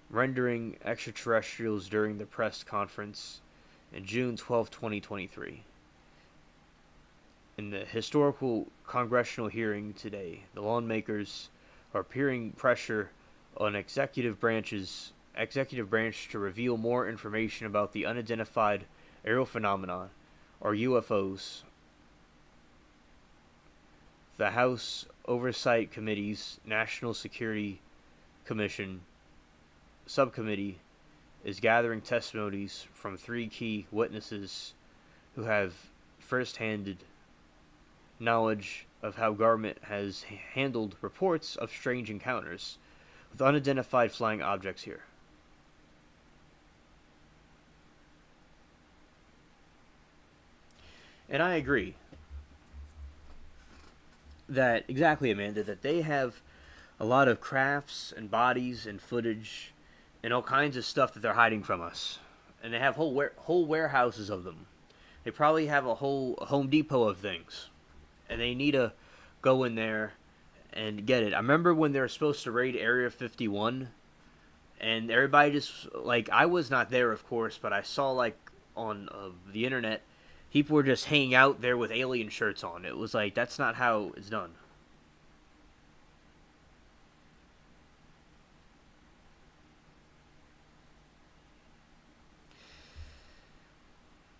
Speaker 1: Rendering Extraterrestrials during the press conference in June 12, 2023. In the historical congressional hearing today, the lawmakers are peering pressure on executive branch to reveal more information about the unidentified aerial phenomena, or UFOs. The House Oversight Committee's National Security Commission subcommittee is gathering testimonies from 3 key witnesses who have first-handed knowledge of how government has handled reports of strange encounters with unidentified flying objects here. And I agree that, exactly, Amanda, that they have a lot of crafts and bodies and footage and all kinds of stuff that they're hiding from us. And they have whole warehouses of them. They probably have a whole Home Depot of things. And they need to go in there and get it. I remember when they were supposed to raid Area 51, and everybody just, like, I was not there, of course, but I saw, like, on the internet, people were just hanging out there with alien shirts on. It was like, that's not how it's done.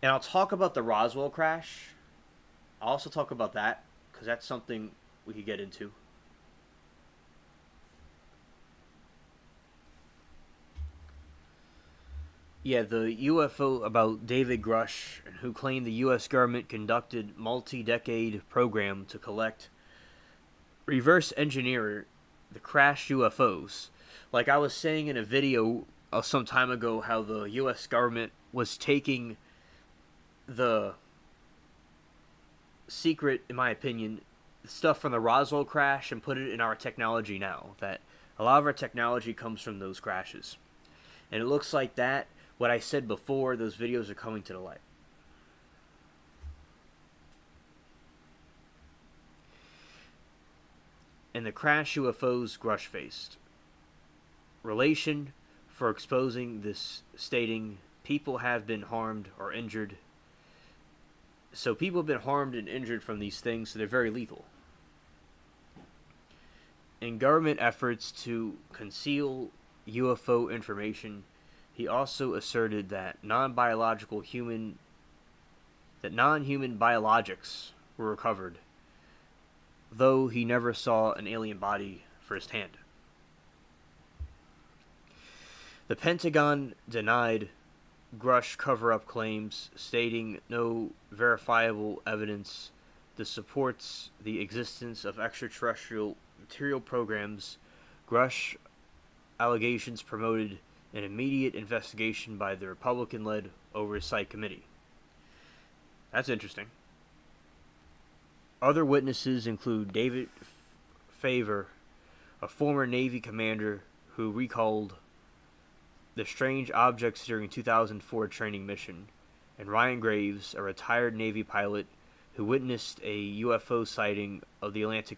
Speaker 1: And I'll talk about the Roswell crash. I'll also talk about that, because that's something we could get into. Yeah, the UFO about David Grush, who claimed the U.S. government conducted multi-decade program to collect, reverse engineer the crashed UFOs. Like I was saying in a video some time ago, how the U.S. government was taking the secret, in my opinion, stuff from the Roswell crash and put it in our technology now. That a lot of our technology comes from those crashes. And it looks like that, what I said before, those videos are coming to the light. And the crash UFOs Grush faced. Relation for exposing this, stating people have been harmed or injured. So people have been harmed and injured from these things, so they're very lethal. In government efforts to conceal UFO information, he also asserted that non-human biologics were recovered, though he never saw an alien body firsthand. The Pentagon denied Grush cover-up claims, stating no verifiable evidence that supports the existence of extraterrestrial material programs. Grush allegations promoted an immediate investigation by the Republican-led Oversight Committee. That's interesting. Other witnesses include David Favor, a former Navy commander who recalled the strange objects during a 2004 training mission, and Ryan Graves, a retired Navy pilot who witnessed a UFO sighting of the Atlantic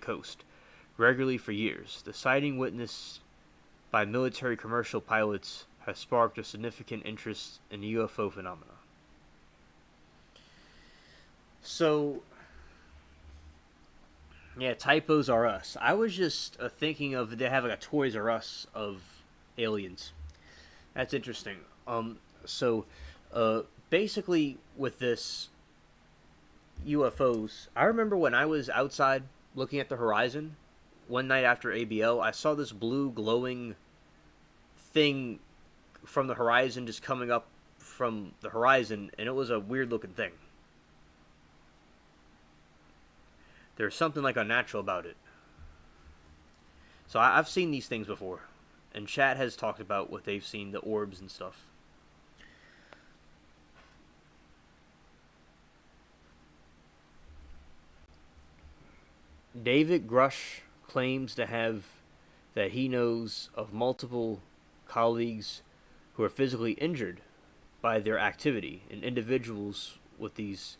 Speaker 1: coast, regularly for years. The sighting witnessed by military commercial pilots has sparked a significant interest in the UFO phenomena. So, yeah, typos are us. I was just thinking of they have like a Toys R Us of aliens. That's interesting. So, basically with this UFOs, I remember when I was outside looking at the horizon one night after ABL, I saw this blue glowing thing from the horizon just coming up from the horizon, and it was a weird looking thing. There's something like unnatural about it. So I've seen these things before, and chat has talked about what they've seen, the orbs and stuff. David Grush claims to have that he knows of multiple colleagues who are physically injured by their activity, and individuals with these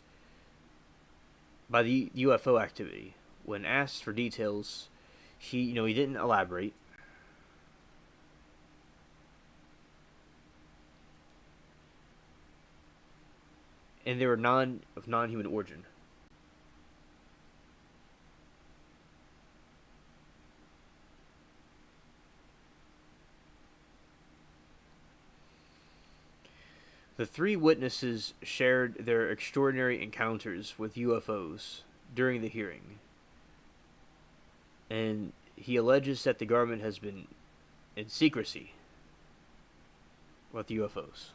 Speaker 1: by the UFO activity. When asked for details, he didn't elaborate. And they were non-human origin. The three witnesses shared their extraordinary encounters with UFOs during the hearing, and he alleges that the government has been in secrecy with UFOs.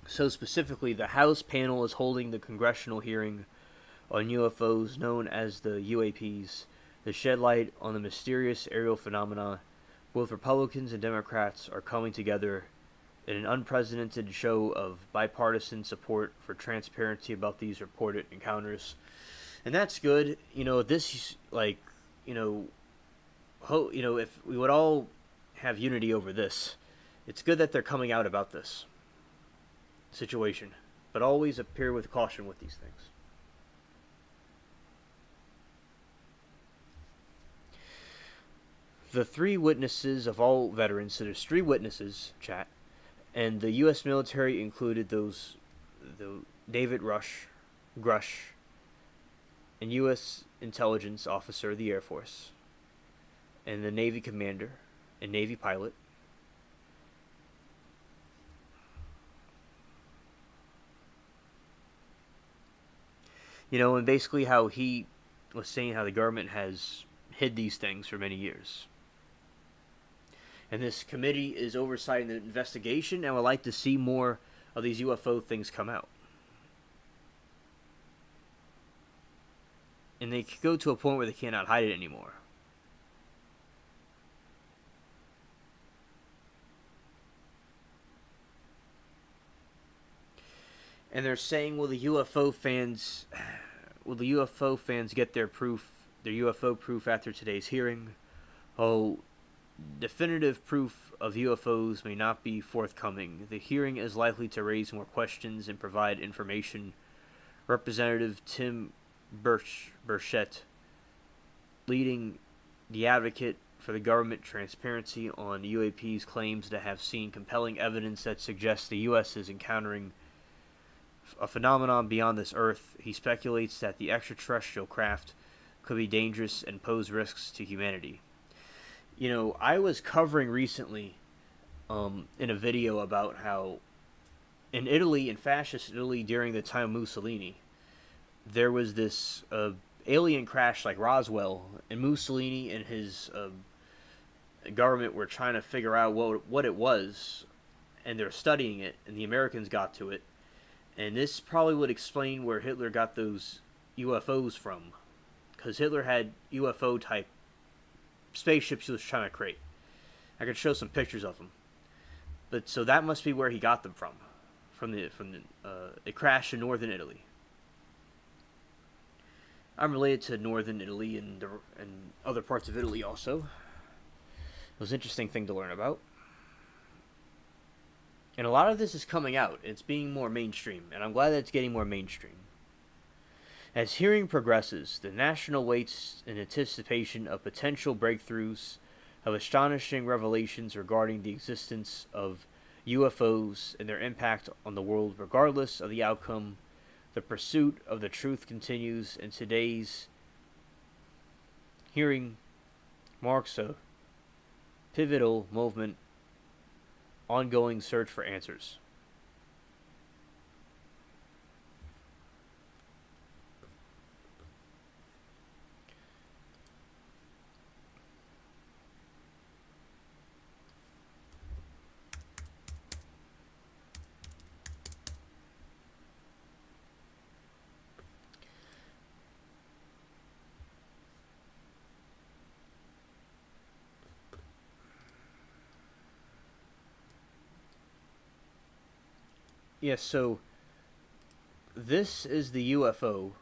Speaker 1: So specifically, the House panel is holding the congressional hearing on UFOs known as the UAPs to shed light on the mysterious aerial phenomena. Both Republicans and Democrats are coming together in an unprecedented show of bipartisan support for transparency about these reported encounters. And that's good. This, like, if we would all have unity over this, it's good that they're coming out about this situation, but always appear with caution with these things. The three witnesses of all veterans, so there's three witnesses, chat, and the U.S. military included the David Grush, and U.S. intelligence officer of the Air Force, and the Navy commander and Navy pilot. And basically how he was saying how the government has hid these things for many years. And this committee is oversighting the investigation and would like to see more of these UFO things come out. And they could go to a point where they cannot hide it anymore. And they're saying, will the UFO fans get their UFO proof after today's hearing? Oh, definitive proof of UFOs may not be forthcoming. The hearing is likely to raise more questions and provide information. Representative Tim Burchett, leading the advocate for the government transparency on UAPs, claims to have seen compelling evidence that suggests the U.S. is encountering a phenomenon beyond this Earth. He speculates that the extraterrestrial craft could be dangerous and pose risks to humanity. I was covering recently in a video about how in Italy, in fascist Italy during the time of Mussolini, there was this alien crash like Roswell, and Mussolini and his government were trying to figure out what it was, and they're studying it, and the Americans got to it. And this probably would explain where Hitler got those UFOs from, because Hitler had UFO type spaceships he was trying to create. I could show some pictures of them, but so that must be where he got them from the it crashed in northern Italy. I'm related to northern Italy and other parts of Italy also. It was an interesting thing to learn about. And a lot of this is coming out. It's being more mainstream, and I'm glad that it's getting more mainstream. As hearing progresses, the nation waits in anticipation of potential breakthroughs of astonishing revelations regarding the existence of UFOs and their impact on the world. Regardless of the outcome, the pursuit of the truth continues, and today's hearing marks a pivotal moment, ongoing search for answers. Yes, so this is the UFO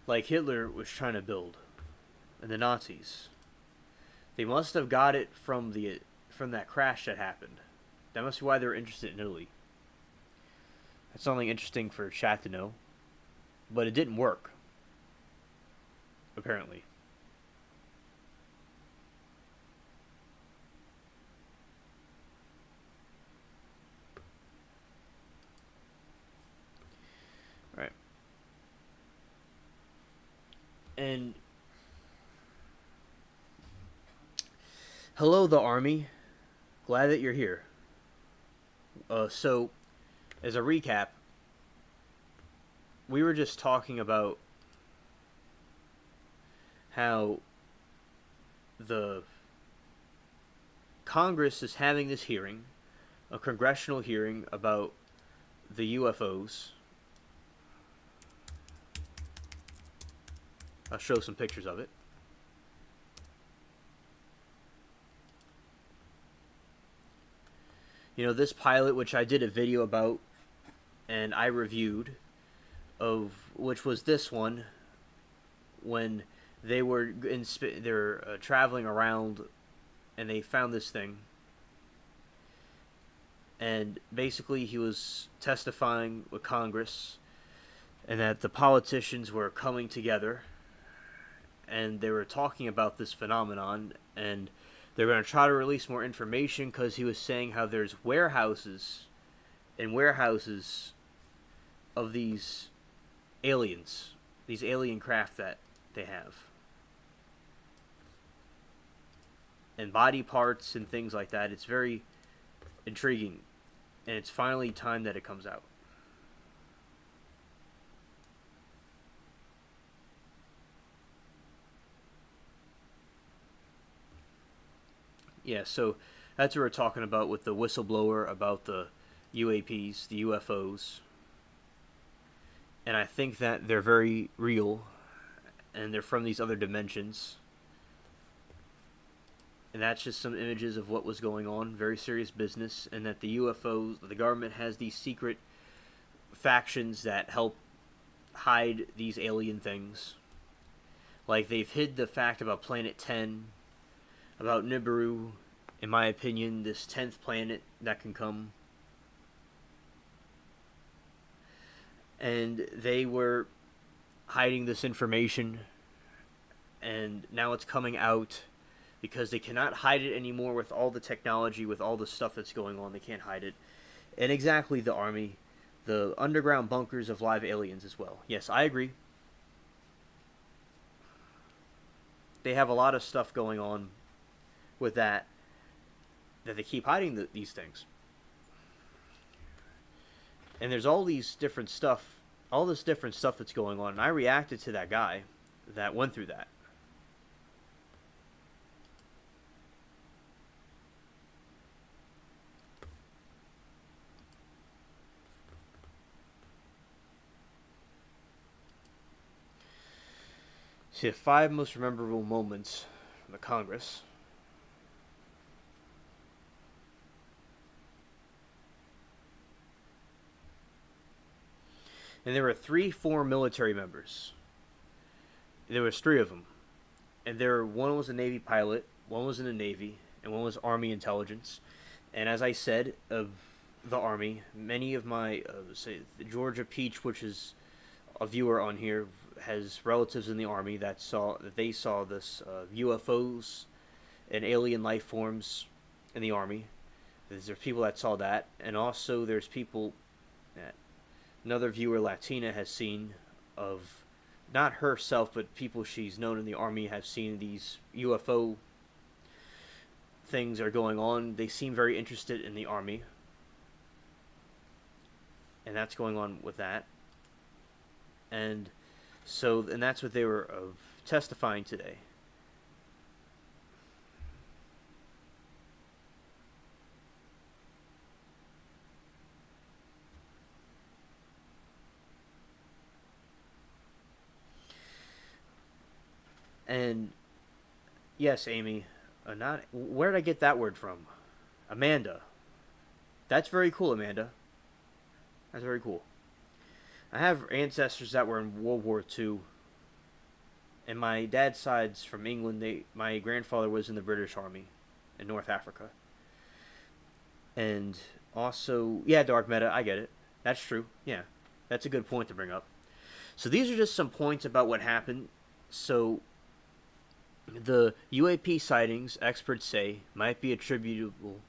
Speaker 1: like Hitler was trying to build, and the Nazis. They must have got it from that crash that happened. That must be why they were interested in Italy. That's something interesting for chat to know. But it didn't work, apparently. Right. And hello, the Army. Glad that you're here. So, as a recap, we were just talking about how the Congress is having this hearing, a congressional hearing about the UFOs. I'll show some pictures of it. You know, this pilot, which I did a video about and I reviewed, of which was this one, when they were they're traveling around and they found this thing, and basically he was testifying with Congress, and that the politicians were coming together and they were talking about this phenomenon, and they're going to try to release more information because he was saying how there's warehouses and warehouses of these aliens, these alien craft that they have, and body parts and things like that. It's very intriguing, and it's finally time that it comes out. Yeah, so that's what we're talking about with the whistleblower about the UAPs, the UFOs. And I think that they're very real, and they're from these other dimensions. And that's just some images of what was going on, very serious business, and that the UFOs, the government has these secret factions that help hide these alien things. Like, they've hid the fact about Planet 10, about Nibiru, in my opinion, this 10th planet that can come. And they were hiding this information, and now it's coming out because they cannot hide it anymore with all the technology, with all the stuff that's going on. They can't hide it. And exactly, the Army, the underground bunkers of live aliens as well. Yes, I agree. They have a lot of stuff going on with that they keep hiding these things. And there's all these different stuff, all this different stuff that's going on. And I reacted to that guy that went through that. See, the 5 most memorable moments from the Congress. And there were 3 former military members. There was 3 of them. And one was a Navy pilot, one was in the Navy, and one was Army intelligence. And as I said, of the Army, many of my, say, Georgia Peach, which is a viewer on here, has relatives in the Army that they saw this UFOs and alien life forms in the Army. There's people that saw that, and also there's people that another viewer, Latina, has seen, of not herself, but people she's known in the Army have seen these UFO things are going on. They seem very interested in the Army, and that's going on with that. And that's what they were testifying today. And yes, Amy, not where did I get that word from? Amanda. That's very cool, Amanda. That's very cool. I have ancestors that were in World War II, and my dad's side's from England. My grandfather was in the British Army in North Africa, and also, yeah, dark meta. I get it. That's true. Yeah, that's a good point to bring up. So these are just some points about what happened. So the UAP sightings, experts say, might be attributable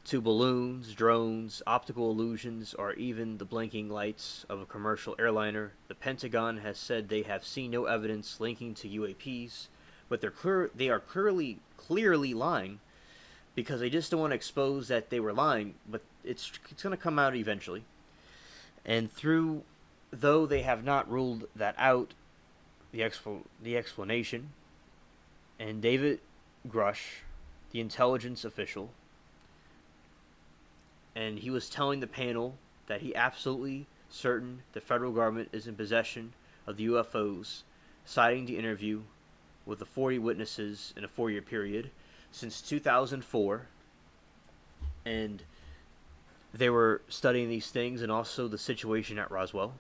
Speaker 1: to balloons, drones, optical illusions, or even the blinking lights of a commercial airliner. The Pentagon has said they have seen no evidence linking to UAPs, but they are clearly lying because they just don't want to expose that they were lying. But it's going to come out eventually. And though they have not ruled that out, the explanation, and David Grush, the intelligence official, and he was telling the panel that he absolutely certain the federal government is in possession of the UFOs, citing the interview with the 40 witnesses in a 4-year period since 2004, and they were studying these things and also the situation at Roswell.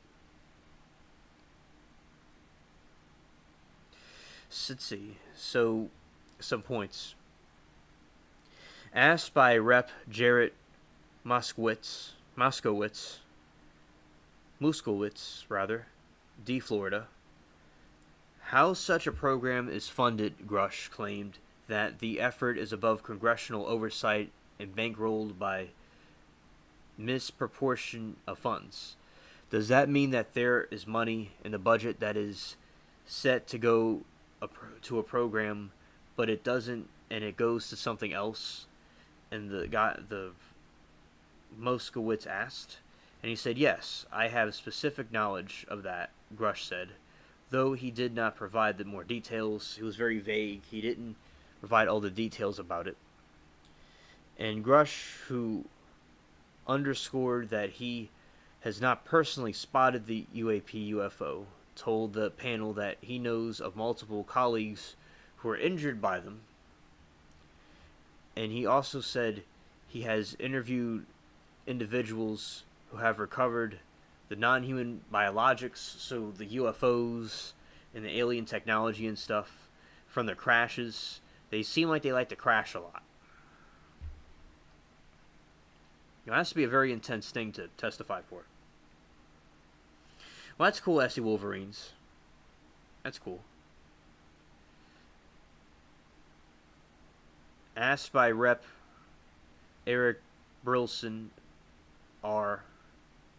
Speaker 1: Let's see. So, some points. Asked by Rep. Jarrett Moskowitz, D. Florida, how such a program is funded, Grush claimed that the effort is above congressional oversight and bankrolled by misproportion of funds. Does that mean that there is money in the budget that is set to go to a program, but it doesn't, and it goes to something else? And the Moskowitz asked, and he said, "Yes, I have specific knowledge of that," Grush said, though he did not provide the more details. He was very vague. He didn't provide all the details about it. And Grush, who underscored that he has not personally spotted the UAP UFO, told the panel that he knows of multiple colleagues who were injured by them. And he also said he has interviewed individuals who have recovered the non-human biologics, so the UFOs and the alien technology and stuff, from their crashes. They seem like they like to crash a lot. It has to be a very intense thing to testify for. Well, that's cool, SC Wolverines. That's cool. Asked by Rep. Eric Burleson, R.,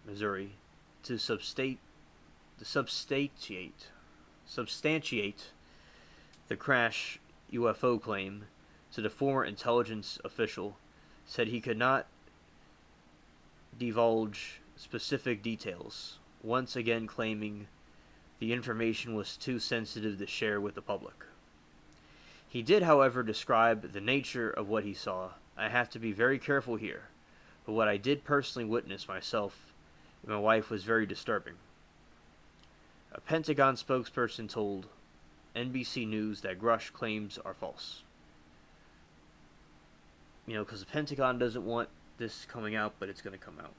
Speaker 1: Missouri, to substantiate the crash UFO claim, to the former intelligence official said he could not divulge specific details, once again claiming the information was too sensitive to share with the public. He did, however, describe the nature of what he saw. I have to be very careful here, but what I did personally witness myself and my wife was very disturbing. A Pentagon spokesperson told NBC News that Grush claims are false. You know, because the Pentagon doesn't want this coming out, but it's going to come out.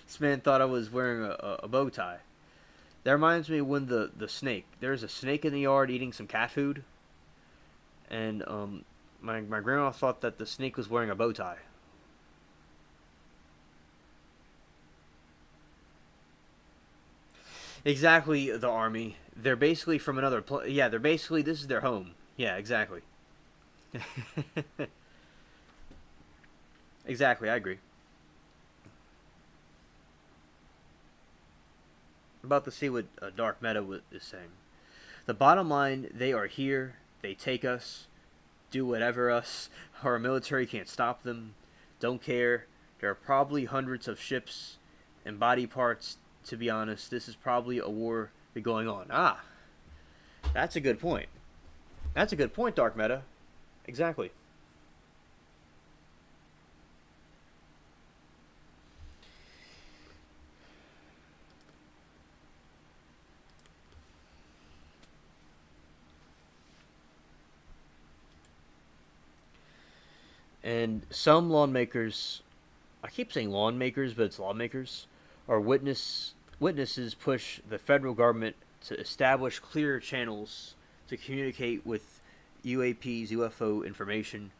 Speaker 1: This man thought I was wearing a bow tie. That reminds me of when the snake. There's a snake in the yard eating some cat food. And my grandma thought that the snake was wearing a bow tie. Exactly, the army. They're basically from another yeah, they're basically, this is their home. Yeah, exactly. Exactly, I agree. I'm about to see what Dark Meta is saying. The bottom line, they are here. They take us. Do whatever us. Our military can't stop them. Don't care. There are probably hundreds of ships and body parts. To be honest, this is probably a war going on. Ah, that's a good point. That's a good point, Dark Meta. Exactly. And some lawmakers, I keep saying lawmakers, but it's lawmakers, are witnesses push the federal government to establish clearer channels to communicate with UAPs, UFO information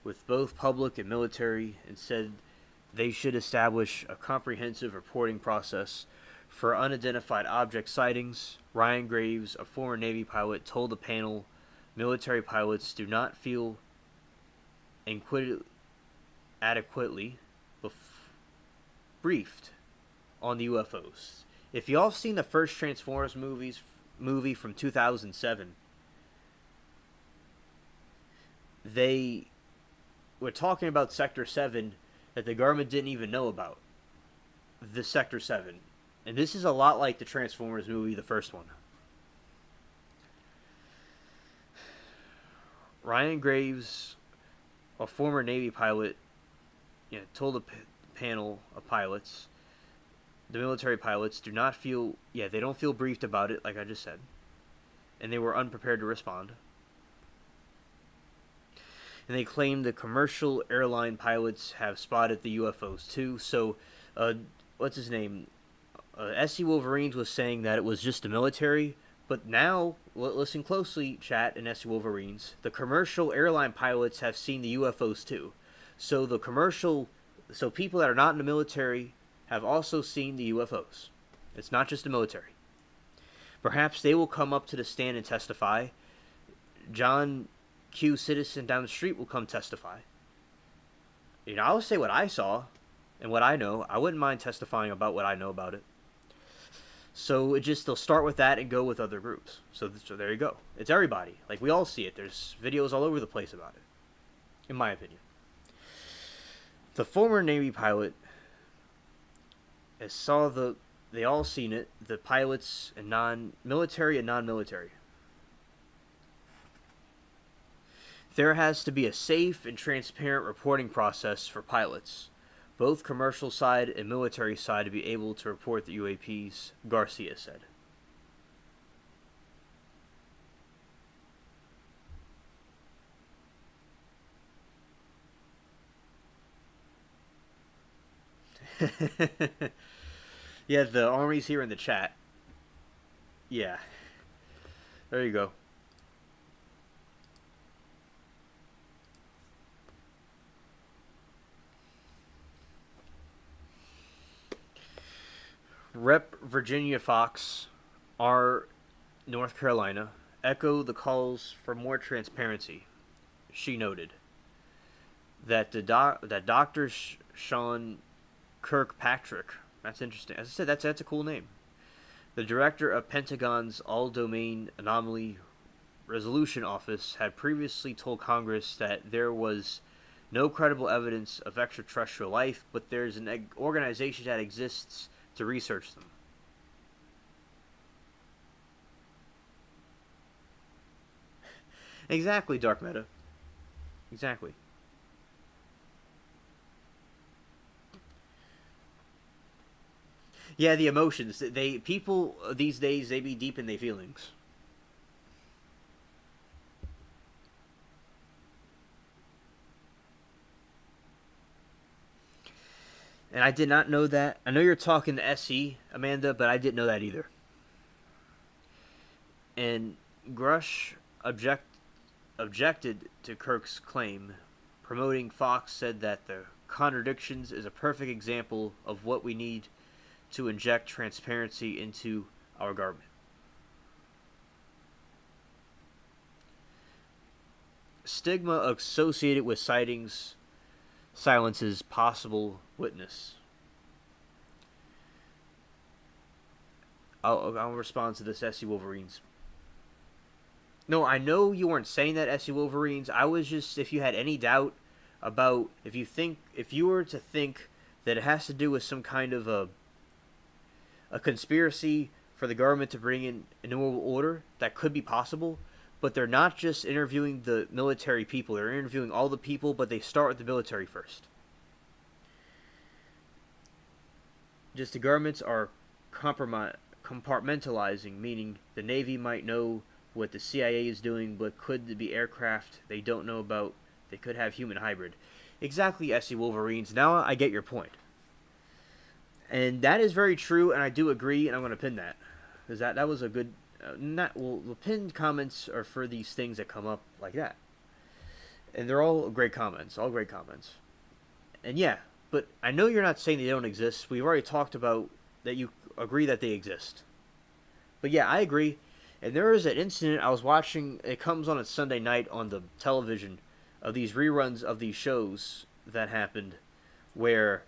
Speaker 1: with both public and military, and said they should establish a comprehensive reporting process for unidentified object sightings. Ryan Graves, a former Navy pilot, told the panel military pilots do not feel adequately briefed on the UFOs. If y'all have seen the first Transformers movie from 2007, they were talking about Sector 7 that the government didn't even know about. The Sector 7. And this is a lot like the Transformers movie, the first one. Ryan Graves, a former Navy pilot, told a panel of pilots, the military pilots do not feel, they don't feel briefed about it, like I just said. And they were unprepared to respond. And they claim the commercial airline pilots have spotted the UFOs too. So, what's his name? SC Wolverines was saying that it was just the military, but now, listen closely, chat and SC Wolverines, the commercial airline pilots have seen the UFOs too. So people that are not in the military have also seen the UFOs. It's not just the military. Perhaps they will come up to the stand and testify. John Q. Citizen down the street will come testify. I'll say what I saw and what I know. I wouldn't mind testifying about what I know about it. So they'll start with that and go with other groups. So there you go. It's everybody. Like, we all see it. There's videos all over the place about it, in my opinion. The former Navy pilot they all seen it, the pilots and non-military and non-military. There has to be a safe and transparent reporting process for pilots, both commercial side and military side, to be able to report the UAPs, Garcia said. Yeah, the Army's here in the chat. Yeah. There you go. Rep. Virginia Fox, R. North Carolina, echoed the calls for more transparency. She noted that that Dr. Sean Kirkpatrick, that's interesting. As I said, that's a cool name. The director of Pentagon's All-Domain Anomaly Resolution Office had previously told Congress that there was no credible evidence of extraterrestrial life, but there's an organization that exists to research them. Exactly, Dark Meta. Exactly. Yeah, the emotions. People these days, they be deep in their feelings. And I did not know that. I know you're talking to SE, Amanda, but I didn't know that either. And Grush objected to Kirk's claim. Promoting Fox said that the contradictions is a perfect example of what we need to inject transparency into our government. Stigma associated with sightings silences possible witness. I'll respond to this, SC Wolverines. No, I know you weren't saying that, SC Wolverines. I was just, if you had any doubt about, if you were to think that it has to do with some kind of a conspiracy for the government to bring in a new world order, that could be possible. but they're not just interviewing the military people. They're interviewing all the people, but they start with the military first. Just the governments are compartmentalizing, meaning the Navy might know what the CIA is doing, but could be aircraft they don't know about. They could have human hybrid. Exactly, SC Wolverines. Now I get your point. And that is very true, and I do agree, and I'm going to pin that. Because that was a good... the pinned comments are for these things that come up like that. And they're all great comments. All great comments. And yeah, but I know you're not saying they don't exist. We've already talked about that you agree that they exist. But yeah, I agree. And there is an incident I was watching. It comes on a Sunday night on the television of these reruns of these shows that happened where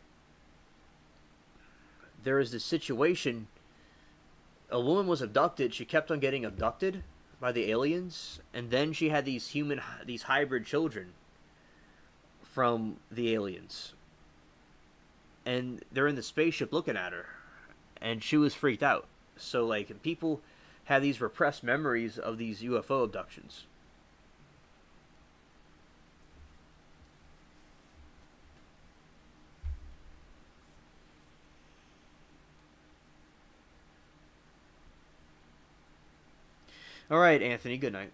Speaker 1: there is this situation. A woman was abducted. She kept on getting abducted by the aliens, and then she had these hybrid children from the aliens, and they're in the spaceship looking at her, and she was freaked out. So like, people have these repressed memories of these UFO abductions. All right, Anthony, good night.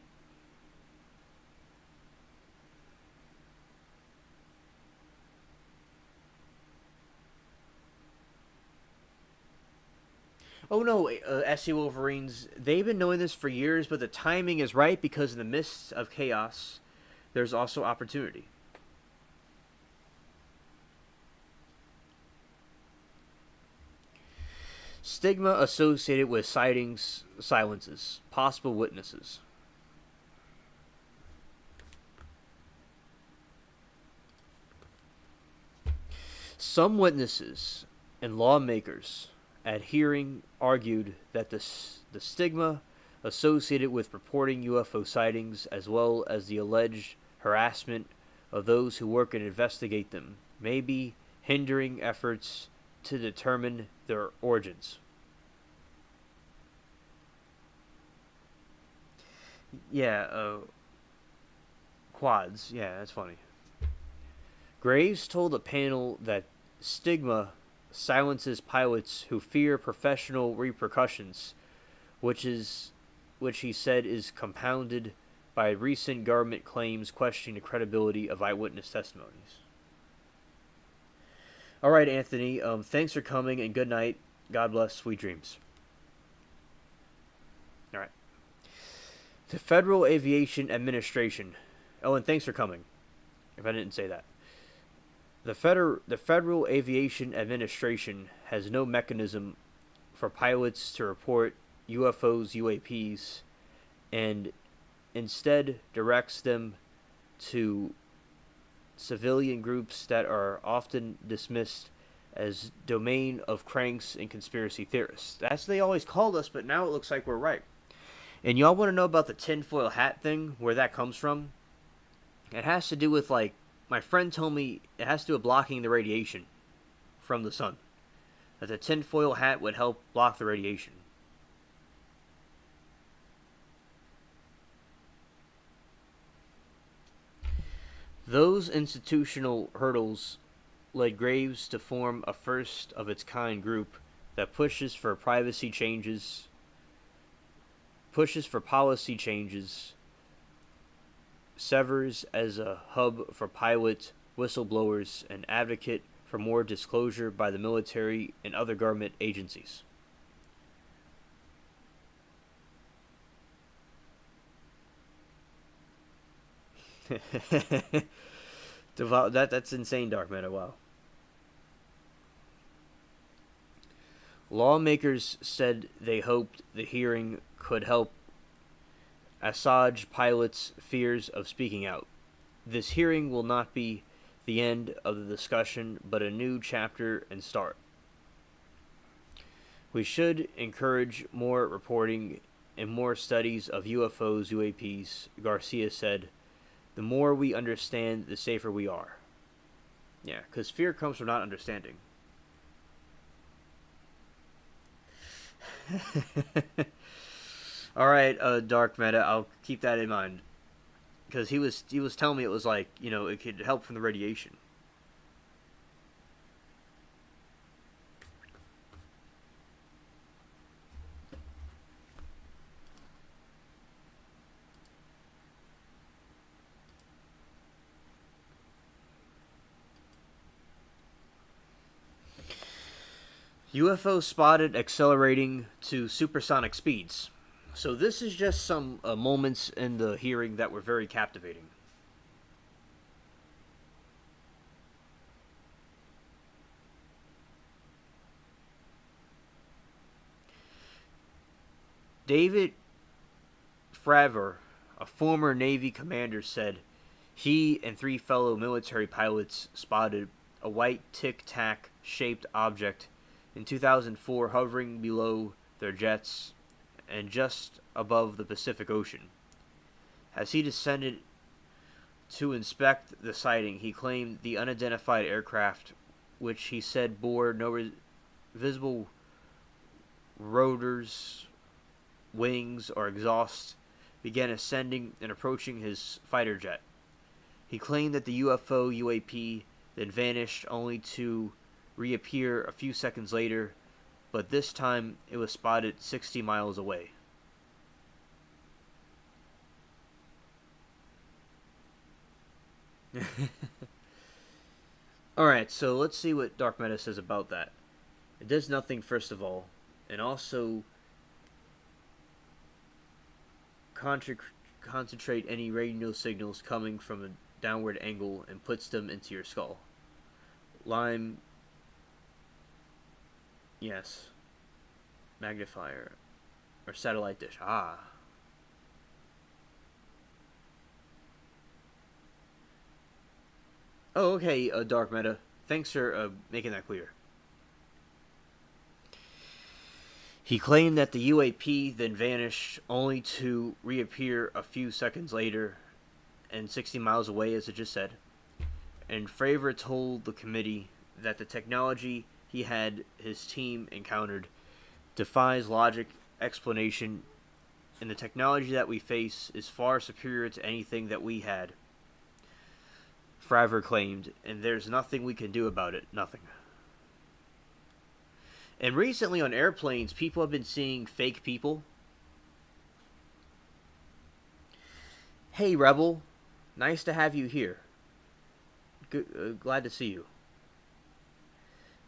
Speaker 1: Oh no, SC Wolverines, they've been knowing this for years, but the timing is right because in the midst of chaos, there's also opportunity. Stigma associated with sightings, silences, possible witnesses. Some witnesses and lawmakers at hearing argued that the stigma associated with reporting UFO sightings, as well as the alleged harassment of those who work and investigate them, may be hindering efforts to determine their origins. Yeah, quads. Yeah, that's funny. Graves told a panel that stigma silences pilots who fear professional repercussions, which he said is compounded by recent government claims questioning the credibility of eyewitness testimonies. All right, Anthony. Thanks for coming, and good night. God bless. Sweet dreams. All right. The Federal Aviation Administration. Oh, and thanks for coming. If I didn't say that. The Federal Aviation Administration has no mechanism for pilots to report UFOs, UAPs, and instead directs them to civilian groups that are often dismissed as domain of cranks and conspiracy theorists. That's what they always called us, but now it looks like we're right. And y'all want to know about the tinfoil hat thing, where that comes from? It has to do with, like, my friend told me it has to do with blocking the radiation from the sun. That the tinfoil hat would help block the radiation. Those institutional hurdles led Graves to form a first-of-its-kind group that pushes for policy changes, serves as a hub for pilot whistleblowers, and advocate for more disclosure by the military and other government agencies. That's insane, Dark Matter. Wow. Lawmakers said they hoped the hearing could help assuage pilots' fears of speaking out. This hearing will not be the end of the discussion, but a new chapter and start. We should encourage more reporting and more studies of UFOs, UAPs, Garcia said. The more we understand, the safer we are. Yeah, because fear comes from not understanding. All right, Dark Meta. I'll keep that in mind because he was telling me it was like it could help from the radiation. UFO spotted accelerating to supersonic speeds. So this is just some moments in the hearing that were very captivating. David Fravor, a former Navy commander, said he and three fellow military pilots spotted a white tic tac shaped object in 2004 hovering below their jets and just above the Pacific Ocean. As he descended to inspect the sighting, he claimed the unidentified aircraft, which he said bore no visible rotors, wings, or exhaust, began ascending and approaching his fighter jet. He claimed that the UFO UAP then vanished only to reappear a few seconds later, but this time it was spotted 60 miles away. Alright, so let's see what Dark Meta says about that. It does nothing, first of all, and also concentrate any radio signals coming from a downward angle and puts them into your skull. Lime, yes. Magnifier, or satellite dish. Ah. Oh, okay, Dark Meta. Thanks for making that clear. He claimed that the UAP then vanished, only to reappear a few seconds later and 60 miles away, as I just said. And Fravor told the committee that the technology he had his team encountered defies logic, explanation, and the technology that we face is far superior to anything that we had, Fravor claimed, and there's nothing we can do about it. Nothing. And recently on airplanes, people have been seeing fake people. Hey, Rebel. Nice to have you here. Glad to see you.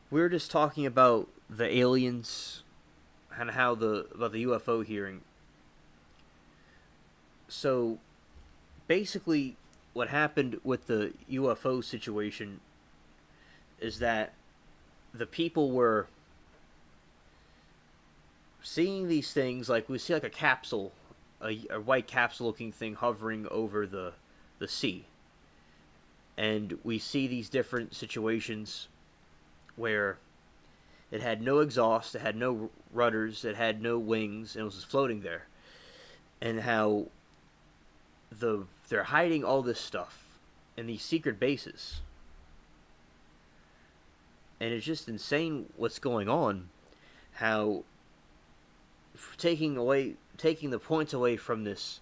Speaker 1: We're just talking about the aliens and about the UFO hearing. So, basically, what happened with the UFO situation is that the people were seeing these things, like we see like a capsule, a white capsule looking thing hovering over the sea. And we see these different situations where it had no exhaust, it had no rudders, it had no wings, and it was just floating there. And how they're hiding all this stuff in these secret bases. And it's just insane what's going on. How taking the points away from this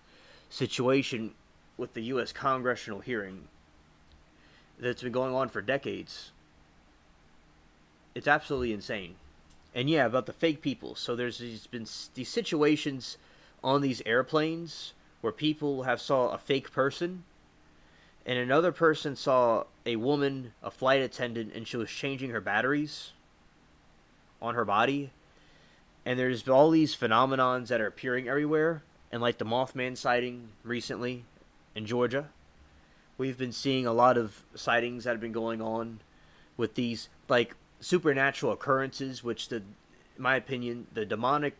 Speaker 1: situation with the U.S. congressional hearing that's been going on for decades. It's absolutely insane. And yeah, about the fake people. So there's been these situations on these airplanes where people have saw a fake person, and another person saw a woman, a flight attendant, and she was changing her batteries on her body. And there's all these phenomenons that are appearing everywhere, and like the Mothman sighting recently in Georgia. We've been seeing a lot of sightings that have been going on with these like supernatural occurrences, which in my opinion, the demonic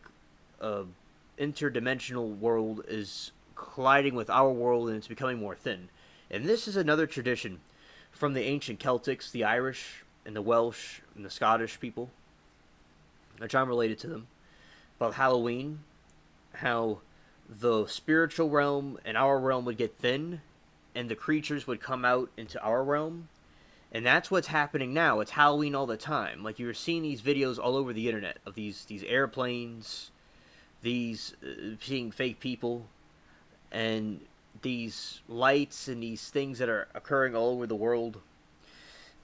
Speaker 1: interdimensional world is colliding with our world, and it's becoming more thin. And this is another tradition from the ancient Celtics, the Irish and the Welsh and the Scottish people, which I'm related to them, about Halloween, how the spiritual realm and our realm would get thin, and the creatures would come out into our realm. And that's what's happening now. It's Halloween all the time. Like, you're seeing these videos all over the internet of these airplanes, these seeing fake people and these lights and these things that are occurring all over the world.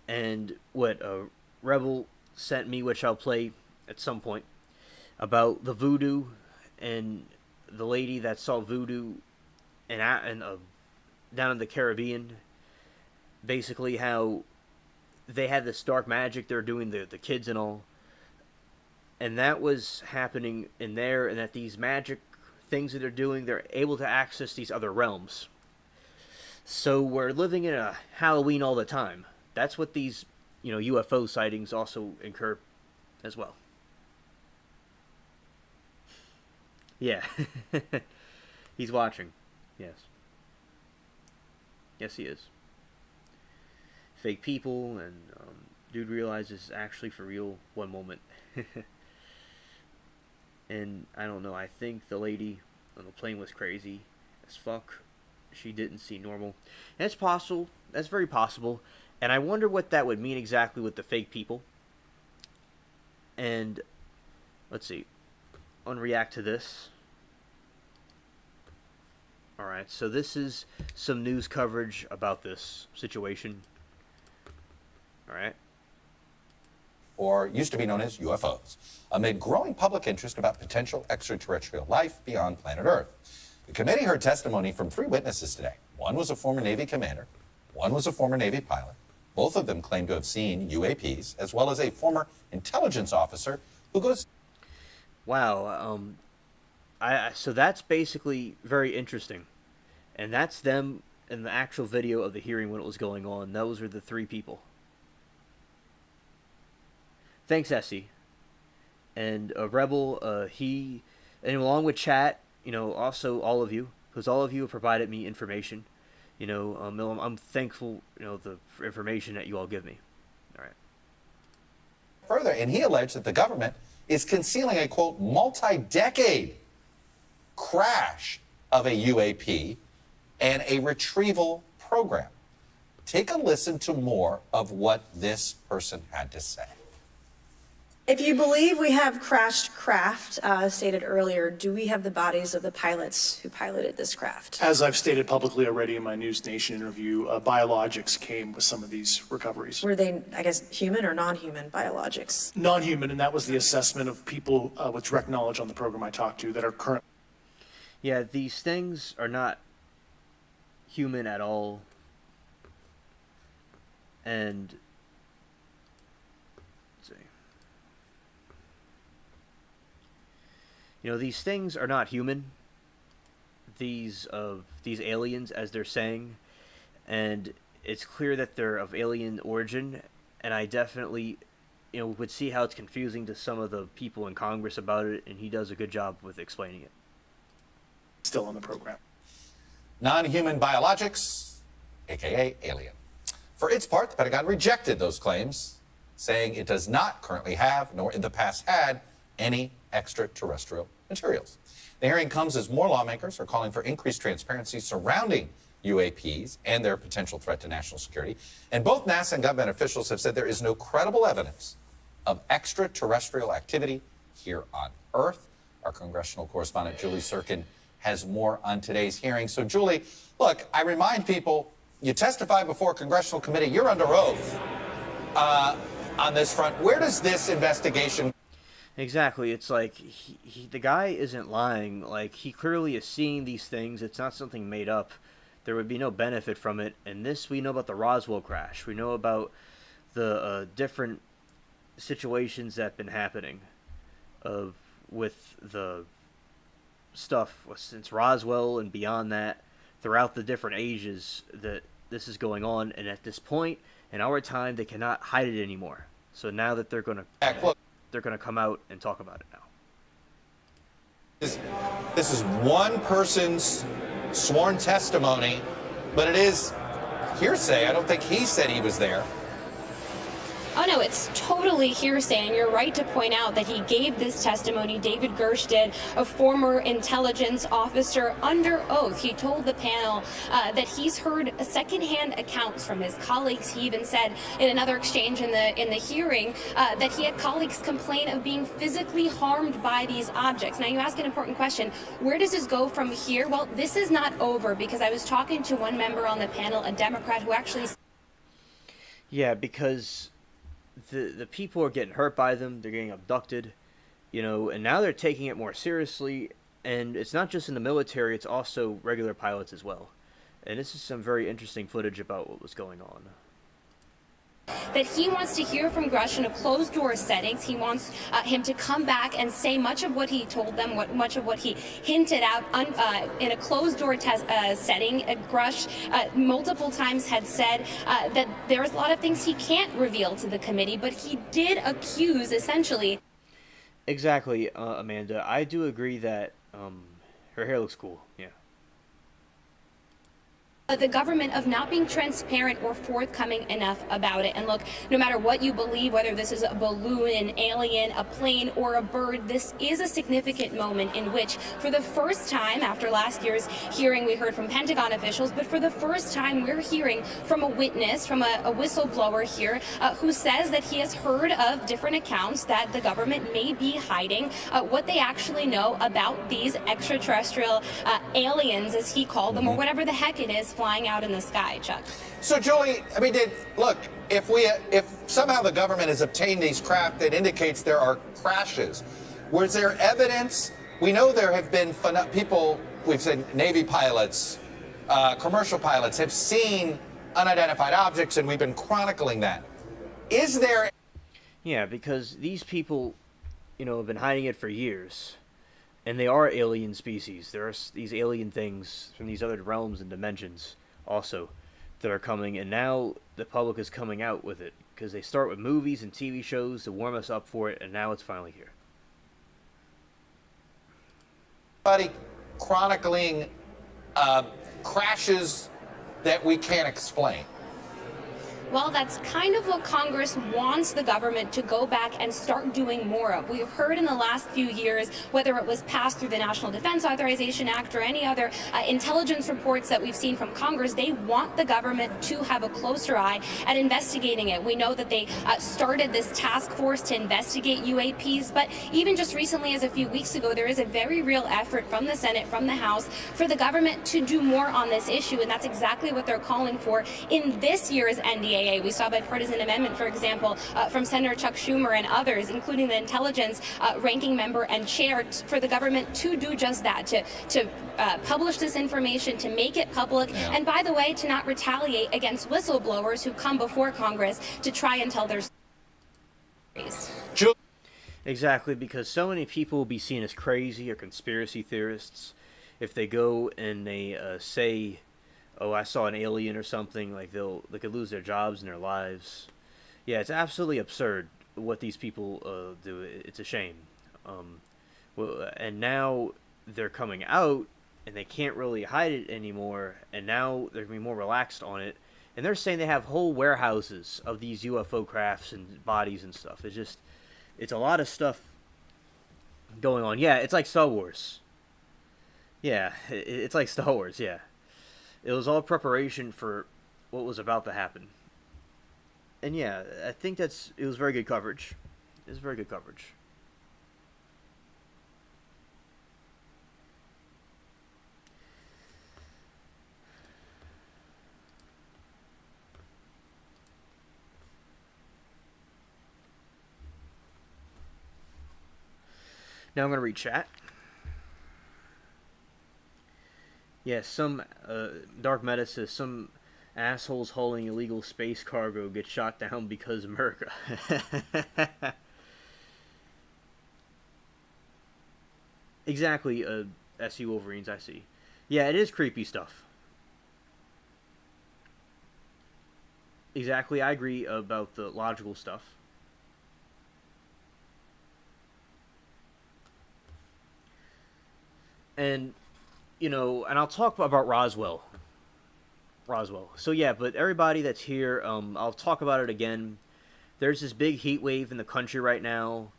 Speaker 1: And what a Rebel sent me, which I'll play at some point, about the voodoo and the lady that saw voodoo and down in the Caribbean. Basically, how they had this dark magic they're doing, the kids and all, and that was happening in there, and that these magic things that they're doing, they're able to access these other realms. So we're living in a Halloween all the time. That's what these, UFO sightings also incur as well. Yeah. He's watching. Yes. Yes, he is. Fake people, and dude realizes it's actually for real one moment. And I don't know, I think the lady on the plane was crazy as fuck. She didn't see normal. And it's possible. That's very possible. And I wonder what that would mean exactly with the fake people. And let's see. I'm gonna react to this. Alright, so this is some news coverage about this situation. Alright.
Speaker 2: Or used to be known as UFOs, amid growing public interest about potential extraterrestrial life beyond planet Earth. The committee heard testimony from 3 witnesses today. One was a former Navy commander, one was a former Navy pilot. Both of them claim to have seen UAPs, as well as a former intelligence officer who goes...
Speaker 1: Wow, so that's basically very interesting. And that's them in the actual video of the hearing when it was going on. Those were the 3 people. Thanks, Essie. And Rebel, and along with chat, also all of you, because all of you have provided me information. I'm thankful, the information that you all give me. All right.
Speaker 2: Further, and he alleged that the government is concealing a, quote, multi-decade crash of a UAP and a retrieval program. Take a listen to more of what this person had to say.
Speaker 3: If you believe we have crashed craft, stated earlier, do we have the bodies of the pilots who piloted this craft?
Speaker 4: As I've stated publicly already in my News Nation interview, biologics came with some of these recoveries.
Speaker 3: Were they, I guess, human or non-human biologics?
Speaker 4: Non-human, and that was the assessment of people with direct knowledge on the program I talked to that are current.
Speaker 1: Yeah, these things are not human at all. And these things are not human. These aliens, as they're saying, and it's clear that they're of alien origin. And I definitely, would see how it's confusing to some of the people in Congress about it, and he does a good job with explaining it.
Speaker 4: Still on the program.
Speaker 2: Non-human biologics, aka alien. For its part, the Pentagon rejected those claims, saying it does not currently have, nor in the past had, any extraterrestrial materials. The hearing comes as more lawmakers are calling for increased transparency surrounding UAPs and their potential threat to national security. And both NASA and government officials have said there is no credible evidence of extraterrestrial activity here on Earth. Our congressional correspondent, Julie Sirkin, has more on today's hearing. So, Julie, look, I remind people, you testify before a congressional committee, you're under oath on this front. Where does this investigation...
Speaker 1: Exactly. It's like the guy isn't lying. Like, he clearly is seeing these things. It's not something made up. There would be no benefit from it. And this, we know about the Roswell crash. We know about the different situations that have been happening with the stuff since Roswell and beyond that, throughout the different ages that this is going on. And at this point, in our time, they cannot hide it anymore. So now that they're going to come out and talk about it now.
Speaker 2: This is one person's sworn testimony, but it is hearsay. I don't think he said he was there.
Speaker 5: Oh, no, it's totally hearsay, and you're right to point out that he gave this testimony. David Gersh did, a former intelligence officer, under oath. He told the panel that he's heard secondhand accounts from his colleagues. He even said in another exchange in the hearing that he had colleagues complain of being physically harmed by these objects. Now, you ask an important question. Where does this go from here? Well, this is not over, because I was talking to one member on the panel, a Democrat, who actually...
Speaker 1: Yeah, because the people are getting hurt by them, they're getting abducted, you know, and now they're taking it more seriously, and it's not just in the military, it's also regular pilots as well. And this is some very interesting footage about what was going on.
Speaker 5: That he wants to hear from Grush in a closed-door settings. He wants him to come back and say much of what he told them, much of what he hinted out in a closed-door setting. Grush multiple times had said that there's a lot of things he can't reveal to the committee, but he did accuse, essentially.
Speaker 1: Exactly, Amanda. I do agree that her hair looks cool, yeah.
Speaker 5: The government of not being transparent or forthcoming enough about it. And look, no matter what you believe, whether this is a balloon, an alien, a plane, or a bird, this is a significant moment in which, for the first time, after last year's hearing, we heard from Pentagon officials, but for the first time, we're hearing from a witness, from a whistleblower here, who says that he has heard of different accounts that the government may be hiding what they actually know about these extraterrestrial aliens, as he called them, or whatever the heck it is, flying out in the sky, Chuck.
Speaker 2: So, Julie, I mean, look, if somehow the government has obtained these craft that indicates there are crashes, was there evidence? We know there have been people, we've said Navy pilots, commercial pilots have seen unidentified objects, and we've been chronicling that. Is there...
Speaker 1: Yeah, because these people, you know, have been hiding it for years. And they are alien species. There are these alien things from these other realms and dimensions also that are coming, and now the public is coming out with it because they start with movies and TV shows to warm us up for it, and now it's finally here.
Speaker 2: Chronicling crashes that we can't explain.
Speaker 5: Well, that's kind of what Congress wants the government to go back and start doing more of. We've heard in the last few years, whether it was passed through the National Defense Authorization Act or any other intelligence reports that we've seen from Congress, they want the government to have a closer eye at investigating it. We know that they started this task force to investigate UAPs, but even just recently, as a few weeks ago, there is a very real effort from the Senate, from the House, for the government to do more on this issue, and that's exactly what they're calling for in this year's NDAA. We saw bipartisan amendment, for example, from Senator Chuck Schumer and others, including the intelligence ranking member and chair, for the government to do just that, to publish this information, to make it public, and by the way, to not retaliate against whistleblowers who come before Congress to try and tell their stories.
Speaker 1: Exactly, because so many people will be seen as crazy or conspiracy theorists if they go and they say, oh, I saw an alien or something. Like they could lose their jobs and their lives. Yeah, it's absolutely absurd what these people do. It's a shame. And now they're coming out, and they can't really hide it anymore. And now they're gonna be more relaxed on it. And they're saying they have whole warehouses of these UFO crafts and bodies and stuff. It's a lot of stuff going on. Yeah, it's like Star Wars. Yeah, it's like Star Wars. Yeah. It was all preparation for what was about to happen. And yeah, I think it was very good coverage. It was very good coverage. Now I'm going to read chat. Yeah, some Dark Meta says some assholes hauling illegal space cargo get shot down because America. Exactly, SU Wolverines, I see. Yeah, it is creepy stuff. Exactly, I agree about the logical stuff. And you know, and I'll talk about Roswell. So yeah, but everybody that's here, I'll talk about it again. there's this big heat wave in the country right now.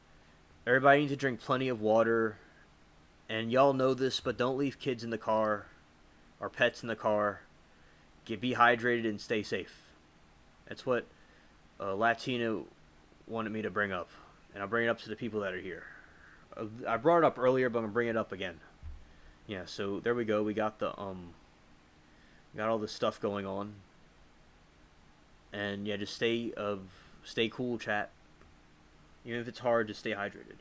Speaker 1: Everybody needs to drink plenty of water. And y'all know this, but don't leave kids in the car or pets in the car. Be hydrated and stay safe. That's what Latina wanted me to bring up. And I'll bring it up to the people that are here. I brought it up earlier, but I'm going to bring it up again. Yeah, so there we go. We got the got all this stuff going on. And yeah, just stay cool, chat. Even if it's hard, just stay hydrated.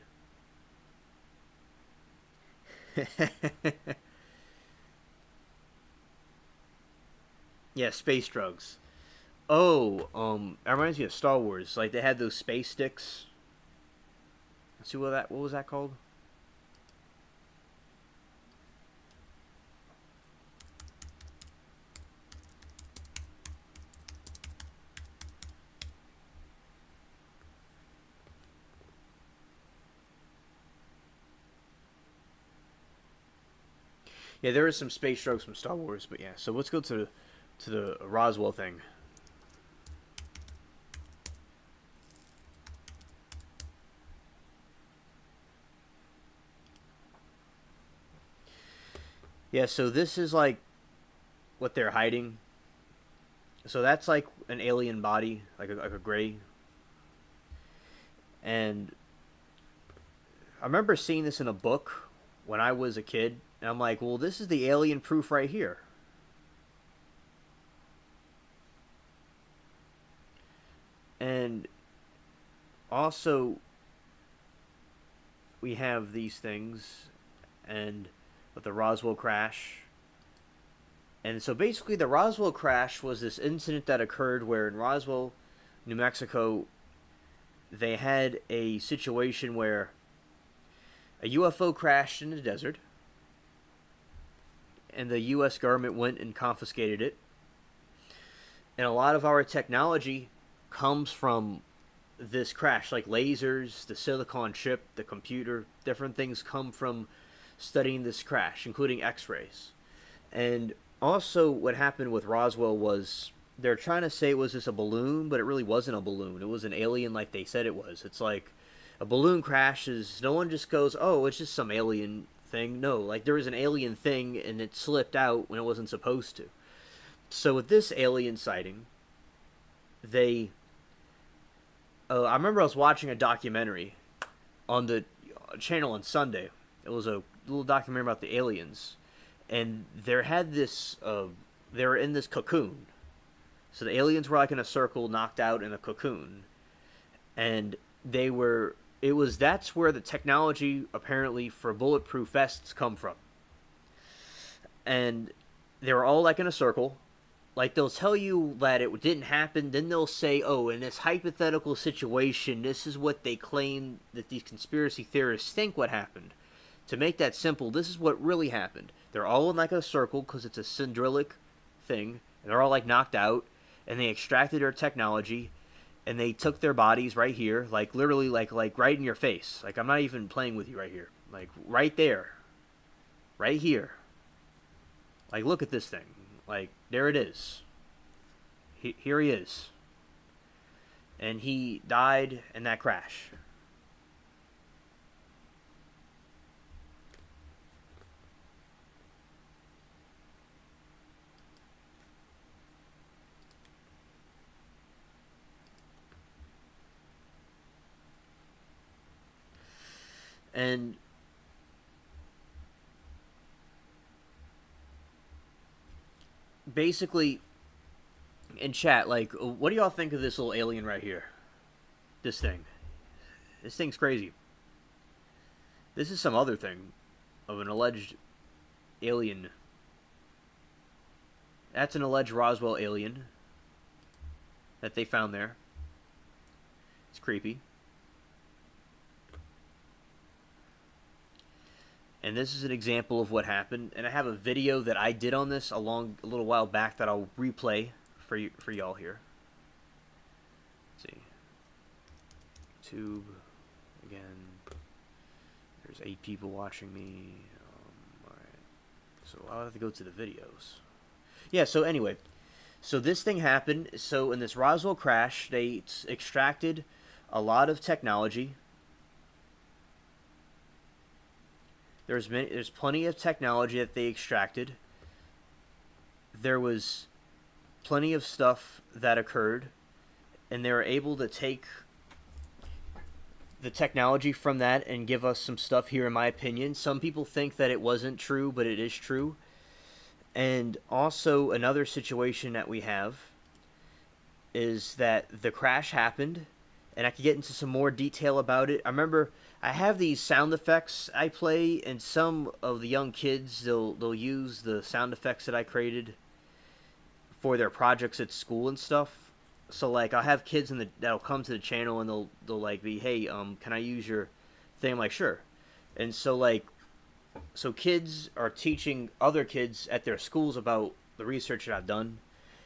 Speaker 1: Yeah, space drugs. Oh, that reminds me of Star Wars. Like, they had those space sticks. Let's see what was that called? Yeah, there is some space drugs from Star Wars, but yeah. So let's go to the Roswell thing. Yeah, so this is like what they're hiding. So that's like an alien body, like a gray. And I remember seeing this in a book when I was a kid, and I'm like, well, this is the alien proof right here. And also, we have these things, and with the Roswell crash. And so basically, the Roswell crash was this incident that occurred where in Roswell, New Mexico, they had a situation where a UFO crashed in the desert, and the U.S. government went and confiscated it. And a lot of our technology comes from this crash, like lasers, the silicon chip, the computer, different things come from studying this crash, including X-rays. And also what happened with Roswell was they're trying to say it was just a balloon, but it really wasn't a balloon. It was an alien like they said it was. It's like a balloon crashes, no one just goes, oh, it's just some alien thing. No, like there was an alien thing and it slipped out when it wasn't supposed to. So with this alien sighting, I remember I was watching a documentary on the channel on Sunday. It was a little documentary about the aliens. And there had this, they were in this cocoon. So the aliens were like in a circle, knocked out in a cocoon. And that's where the technology, apparently, for bulletproof vests come from. And they were all like in a circle. Like, they'll tell you that it didn't happen, then they'll say, oh, in this hypothetical situation, this is what they claim that these conspiracy theorists think what happened. To make that simple, this is what really happened. They're all in like a circle, because it's a cylindrical thing, and they're all like knocked out, and they extracted their technology, and they took their bodies right here, like literally like right in your face. Like, I'm not even playing with you right here. Like, right there. Right here. Like, look at this thing. Like, there it is. Here he is. And he died in that crash. And basically, in chat, like, what do y'all think of this little alien right here? This thing. This thing's crazy. This is some other thing of an alleged alien. That's an alleged Roswell alien that they found there. It's creepy. And this is an example of what happened. And I have a video that I did on this a little while back that I'll replay for y'all here. Let's see. YouTube. Again. There's 8 people watching me. Alright. So I'll have to go to the videos. Yeah, so anyway. So this thing happened. So in this Roswell crash, they extracted a lot of technology. There's plenty of technology that they extracted. There was plenty of stuff that occurred, and they were able to take the technology from that and give us some stuff here, in my opinion. Some people think that it wasn't true, but it is true. And also another situation that we have is that the crash happened, and I could get into some more detail about it. I remember I have these sound effects I play, and some of the young kids, they'll use the sound effects that I created for their projects at school and stuff. So like I'll have kids that'll come to the channel and they'll like be, hey, can I use your thing? I'm like, sure. And so like, so kids are teaching other kids at their schools about the research that I've done,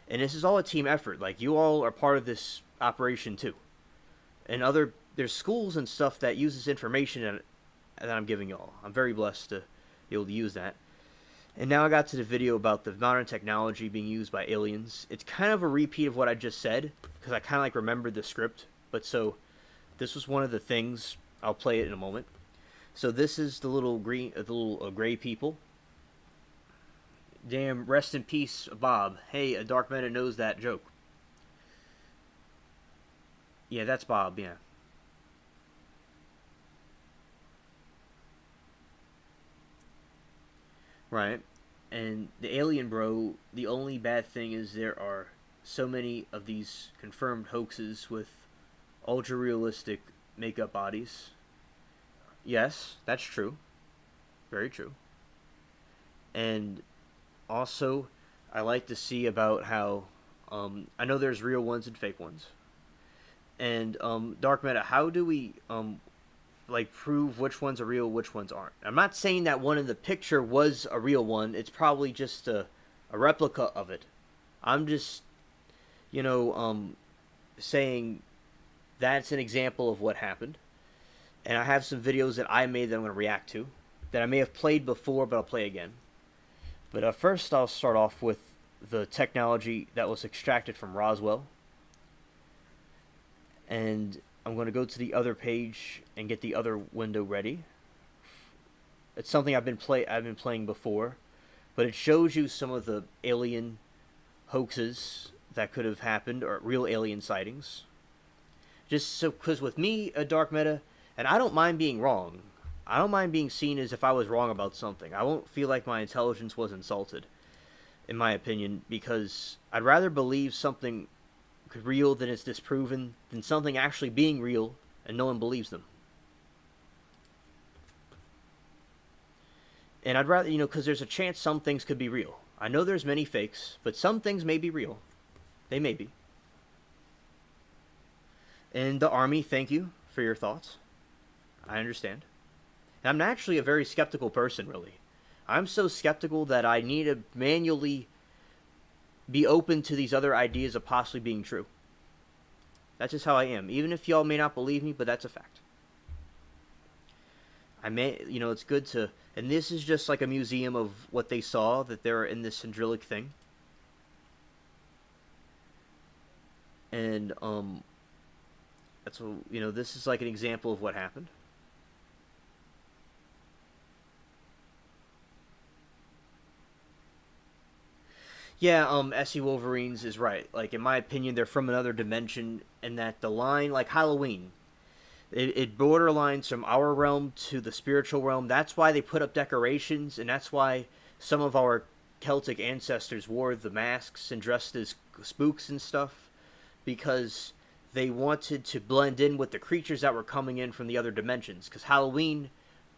Speaker 1: and this is all a team effort. Like you all are part of this operation too, and there's schools and stuff that uses information that I'm giving y'all. I'm very blessed to be able to use that. And now I got to the video about the modern technology being used by aliens. It's kind of a repeat of what I just said, because I kind of like remembered the script. But so, this was one of the things. I'll play it in a moment. So this is the little gray people. Damn, rest in peace, Bob. Hey, a Dark Meta knows that joke. Yeah, that's Bob, yeah. Right. And the alien bro, the only bad thing is there are so many of these confirmed hoaxes with ultra realistic makeup bodies. Yes, that's true. Very true. And also, I like to see about how I know there's real ones and fake ones. And Dark Meta, how do we like prove which ones are real, which ones aren't? I'm not saying that one in the picture was a real one. It's probably just a replica of it. I'm just, saying that's an example of what happened. And I have some videos that I made that I'm going to react to, that I may have played before, but I'll play again. But first, I'll start off with the technology that was extracted from Roswell. And I'm going to go to the other page and get the other window ready. It's something I've been playing before, but it shows you some of the alien hoaxes that could have happened, or real alien sightings. Just so, because with me, a Dark Meta, and I don't mind being wrong. I don't mind being seen as if I was wrong about something. I won't feel like my intelligence was insulted, in my opinion, because I'd rather believe something real than it's disproven than something actually being real and no one believes them. And I'd rather, because there's a chance some things could be real. I know there's many fakes, but some things may be real. They may be. And the Army, thank you for your thoughts. I understand. And I'm actually a very skeptical person, really. I'm so skeptical that I need to manually be open to these other ideas of possibly being true. That's just how I am. Even if y'all may not believe me, but that's a fact. It's good to, and this is just like a museum of what they saw, that they're in this syndrilic thing. And, that's what, this is like an example of what happened. Yeah, SE Wolverines is right. Like, in my opinion, they're from another dimension, and that the line, like Halloween, it borderlines from our realm to the spiritual realm. That's why they put up decorations, and that's why some of our Celtic ancestors wore the masks and dressed as spooks and stuff, because they wanted to blend in with the creatures that were coming in from the other dimensions. Because Halloween,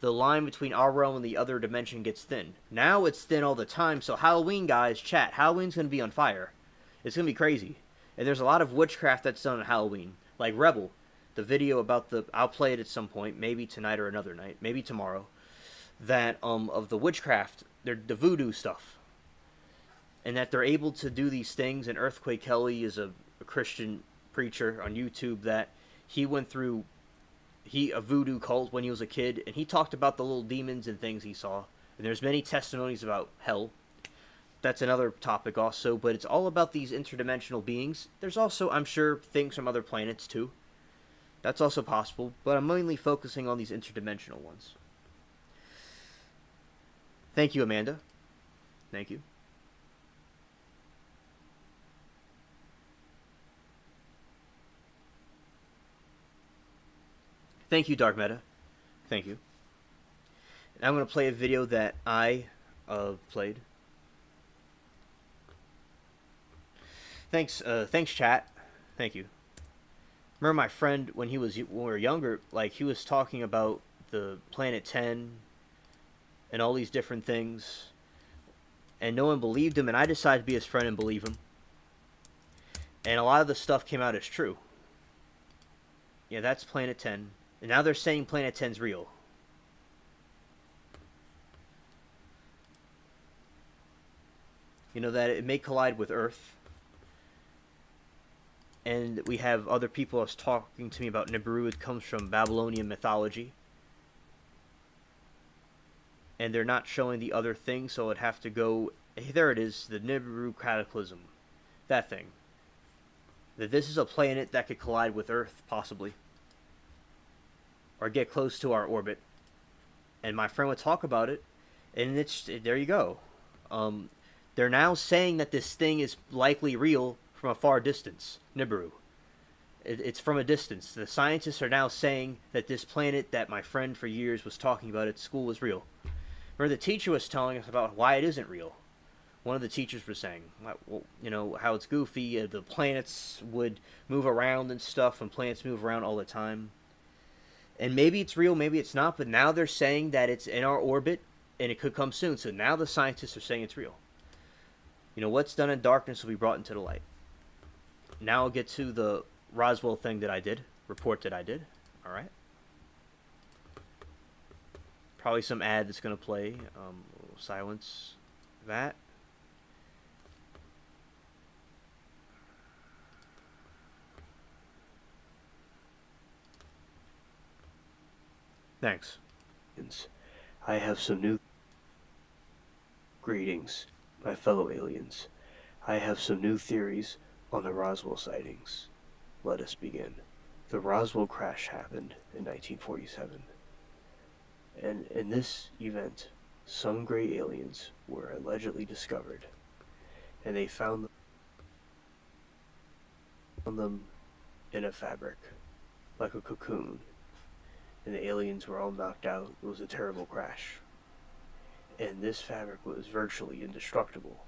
Speaker 1: the line between our realm and the other dimension gets thin. Now it's thin all the time, so Halloween, guys, chat, Halloween's going to be on fire. It's going to be crazy. And there's a lot of witchcraft that's done on Halloween. Like Rebel, the video about I'll play it at some point, maybe tonight or another night, maybe tomorrow, that, of the witchcraft, the voodoo stuff. And that they're able to do these things, and Earthquake Kelly is a Christian preacher on YouTube that he went through a voodoo cult when he was a kid, and he talked about the little demons and things he saw. And there's many testimonies about hell. that's another topic also, but it's all about these interdimensional beings. There's also, I'm sure, things from other planets too. That's also possible, but I'm mainly focusing on these interdimensional ones. Thank you, Amanda. Thank you. Thank you, Dark Meta. Thank you. And I'm going to play a video that I played. Thanks, chat. Thank you. Remember my friend when when we were younger, like he was talking about the Planet 10 and all these different things, and no one believed him, and I decided to be his friend and believe him. And a lot of the stuff came out as true. Yeah, that's Planet 10. And now they're saying Planet 10's real. You know, that it may collide with Earth. And we have other people talking to me about Nibiru. It comes from Babylonian mythology. And they're not showing the other thing, so it'd have to go... Hey, there it is, the Nibiru Cataclysm. That thing. That this is a planet that could collide with Earth, possibly. Or get close to our orbit. And my friend would talk about it, and there you go. They're now saying that this thing is likely real from a far distance, Nibiru. It's from a distance. The scientists are now saying that this planet that my friend for years was talking about at school was real. Remember, the teacher was telling us about why it isn't real. One of the teachers was saying, well, you know, how it's goofy. The planets would move around and stuff, and planets move around all the time. And maybe it's real, maybe it's not, but now they're saying that it's in our orbit, and it could come soon. So now the scientists are saying it's real. You know, what's done in darkness will be brought into the light. Now I'll get to the Roswell thing that I did, report that I did. All right. Probably some ad that's going to play. We'll silence that. Thanks. I have some new... Greetings, my fellow aliens. I have some new theories on the Roswell sightings. Let us begin. The Roswell crash happened in 1947. And in this event, some gray aliens were allegedly discovered. And they found them in a fabric, like a cocoon. And the aliens were all knocked out. It was a terrible crash. And this fabric was virtually indestructible.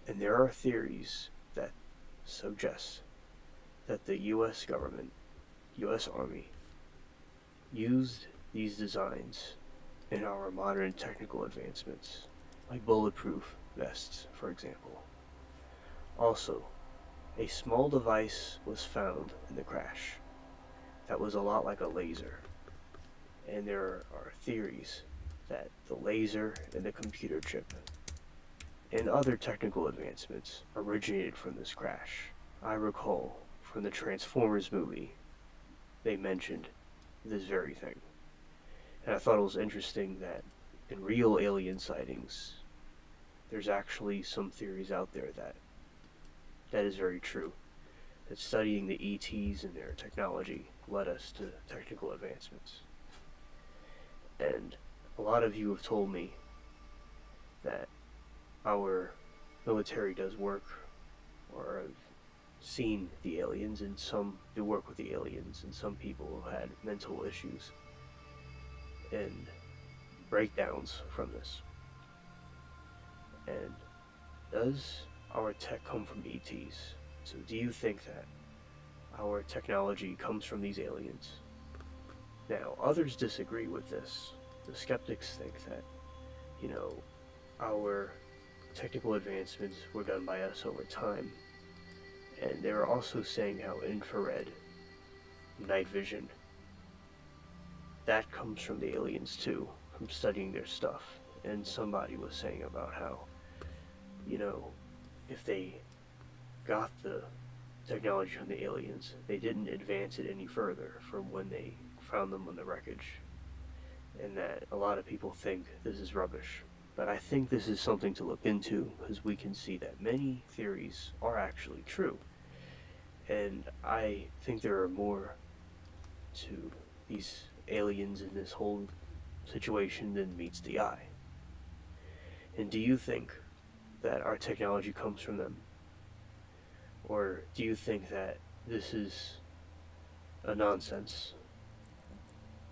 Speaker 1: And there are theories that suggest that the U.S. government, U.S. Army, used these designs in our modern technical advancements, like bulletproof vests, for example. Also, a small device was found in the crash that was a lot like a laser. And there are theories that the laser and the computer chip and other technical advancements originated from this crash. I recall from the Transformers movie, they mentioned this very thing. And I thought it was interesting that in real alien sightings, there's actually some theories out there that is very true. That studying the ETs and their technology led us to technical advancements. And a lot of you have told me that our military does work, or have seen the aliens, and some do work with the aliens, and some people have had mental issues and breakdowns from this. And does our tech come from ETs? So do you think that our technology comes from these aliens? Now, others disagree with this. The skeptics think that, you know, our technical advancements were done by us over time. And they're also saying how infrared, night vision, that comes from the aliens too, from studying their stuff. And somebody was saying about how, you know, if they got the technology from the aliens, they didn't advance it any further from when they found them on the wreckage. And that a lot of people think this is rubbish. But I think this is something to look into, because we can see that many theories are actually true. And I think there are more to these aliens in this whole situation than meets the eye. And do you think that our technology comes from them? Or do you think that this is a nonsense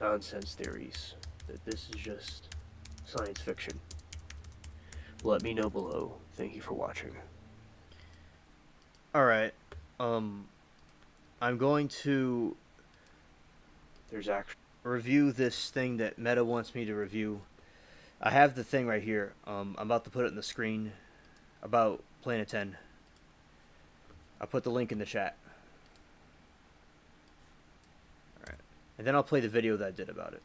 Speaker 1: theories, that this is just science fiction? Let me know below. Thank you for watching. Alright, I'm going to review this thing that Meta wants me to review. I have the thing right here. I'm about to put it in the screen about Planet 10. I'll put the link in the chat. Alright. And then I'll play the video that I did about it.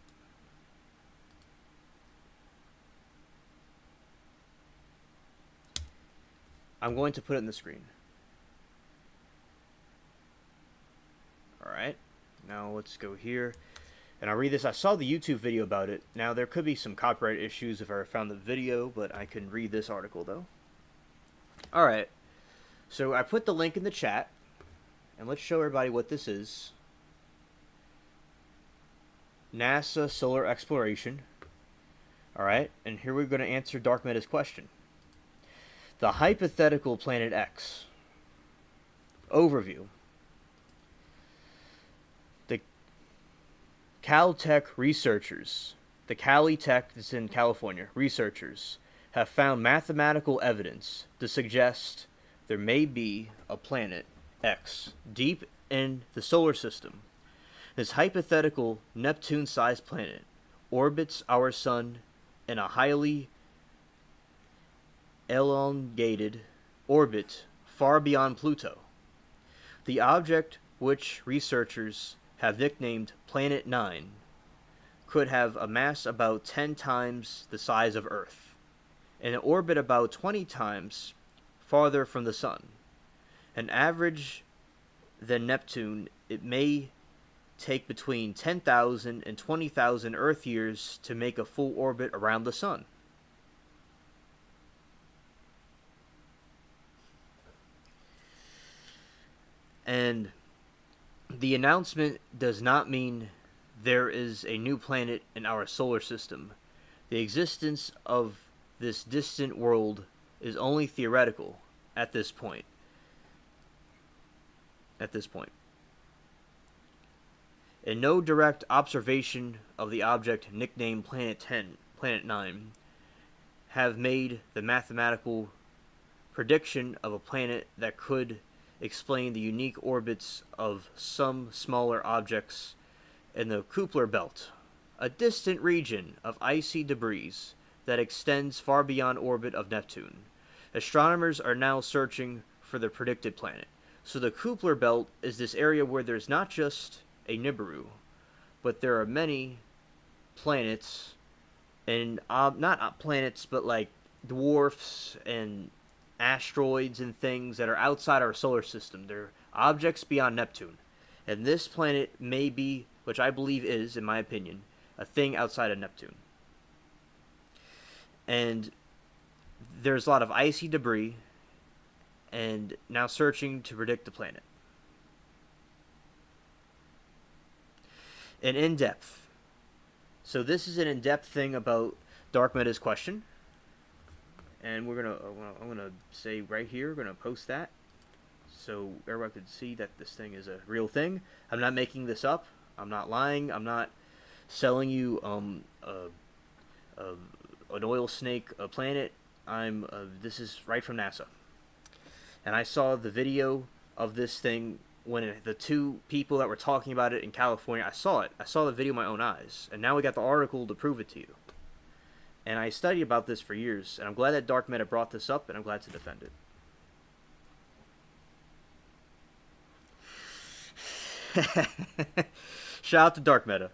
Speaker 1: I'm going to put it in the screen. Alright. Now let's go here. And I'll read this. I saw the YouTube video about it. Now there could be some copyright issues if I found the video, but I can read this article though. Alright. So I put the link in the chat. And let's show everybody what this is. NASA Solar Exploration. Alright. And here we're going to answer Dark Meta's question. The hypothetical Planet X. Overview. The Caltech researchers, the Caltech that's in California, researchers have found mathematical evidence to suggest there may be a planet X deep in the solar system. This hypothetical Neptune-sized planet orbits our sun in a highly elongated orbit far beyond Pluto. The object, which researchers have nicknamed Planet 9, could have a mass about 10 times the size of Earth, and an orbit about 20 times farther from the Sun. An average than Neptune, it may take between 10,000 and 20,000 Earth years to make a full orbit around the Sun. And the announcement does not mean there is a new planet in our solar system. The existence of this distant world is only theoretical at this point. And no direct observation of the object nicknamed Planet 9, have made the mathematical prediction of a planet that could explain the unique orbits of some smaller objects in the Kuiper Belt, a distant region of icy debris that extends far beyond orbit of Neptune. Astronomers are now searching for the predicted planet. So the Kuiper Belt is this area where there's not just a Nibiru, but there are many planets, and not planets, but like dwarfs and asteroids and things that are outside our solar system. They're objects beyond Neptune. And this planet may be, which I believe is, in my opinion, a thing outside of Neptune. And there's a lot of icy debris, and now searching to predict the planet. And in-depth. So this is an in-depth thing about Dark Meta's question. And I'm gonna say right here, we're gonna post that so everyone can see that this thing is a real thing. I'm not making this up. I'm not lying. I'm not selling you an oil snake, a planet. This is right from NASA. And I saw the video of this thing when the two people that were talking about it in California. I saw it. I saw the video with my own eyes, and now we got the article to prove it to you. And I studied about this for years, and I'm glad that Dark Meta brought this up, and I'm glad to defend it. Shout out to Dark Meta.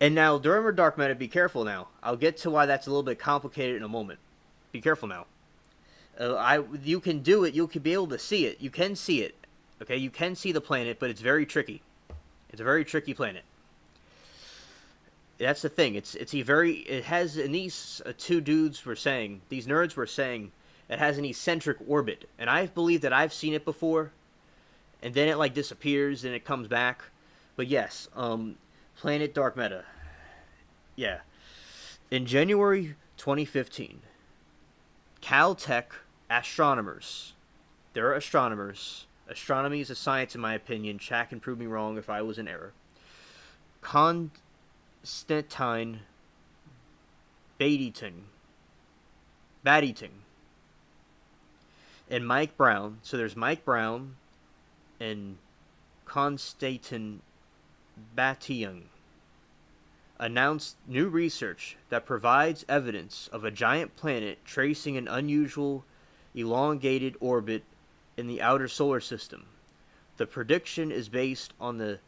Speaker 1: And now, during Dark Meta, be careful now. I'll get to why that's a little bit complicated in a moment. Be careful now. You can do it. You can be able to see it. You can see it. Okay, you can see the planet, but it's very tricky. It's a very tricky planet. That's the thing. It has, and these two dudes were saying, these nerds were saying, it has an eccentric orbit, and I believe that I've seen it before, and then it like disappears and it comes back. But yes, Planet Dark Matter. Yeah. In January 2015, Caltech astronomers, they're astronomers. Astronomy is a science, in my opinion. Chat can prove me wrong if I was in error. Constantine Baddington, and Mike Brown. So there's Mike Brown and Constantine Battyoung announced new research that provides evidence of a giant planet tracing an unusual, elongated orbit in the outer solar system. The prediction is based on the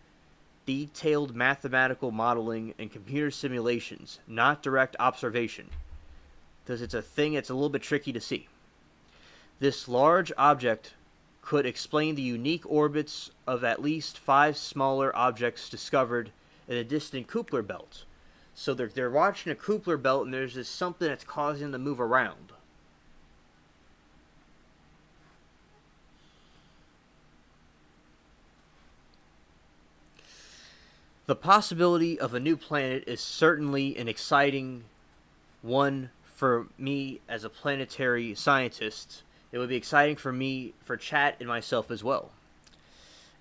Speaker 1: detailed mathematical modeling and computer simulations, not direct observation, because it's a thing that's a little bit tricky to see. This large object could explain the unique orbits of at least 5 smaller objects discovered in a distant Kuiper belt. So they're watching a Kuiper belt, and there's this something that's causing them to move around. The possibility of a new planet is certainly an exciting one for me as a planetary scientist. It would be exciting for me, for chat, and myself as well.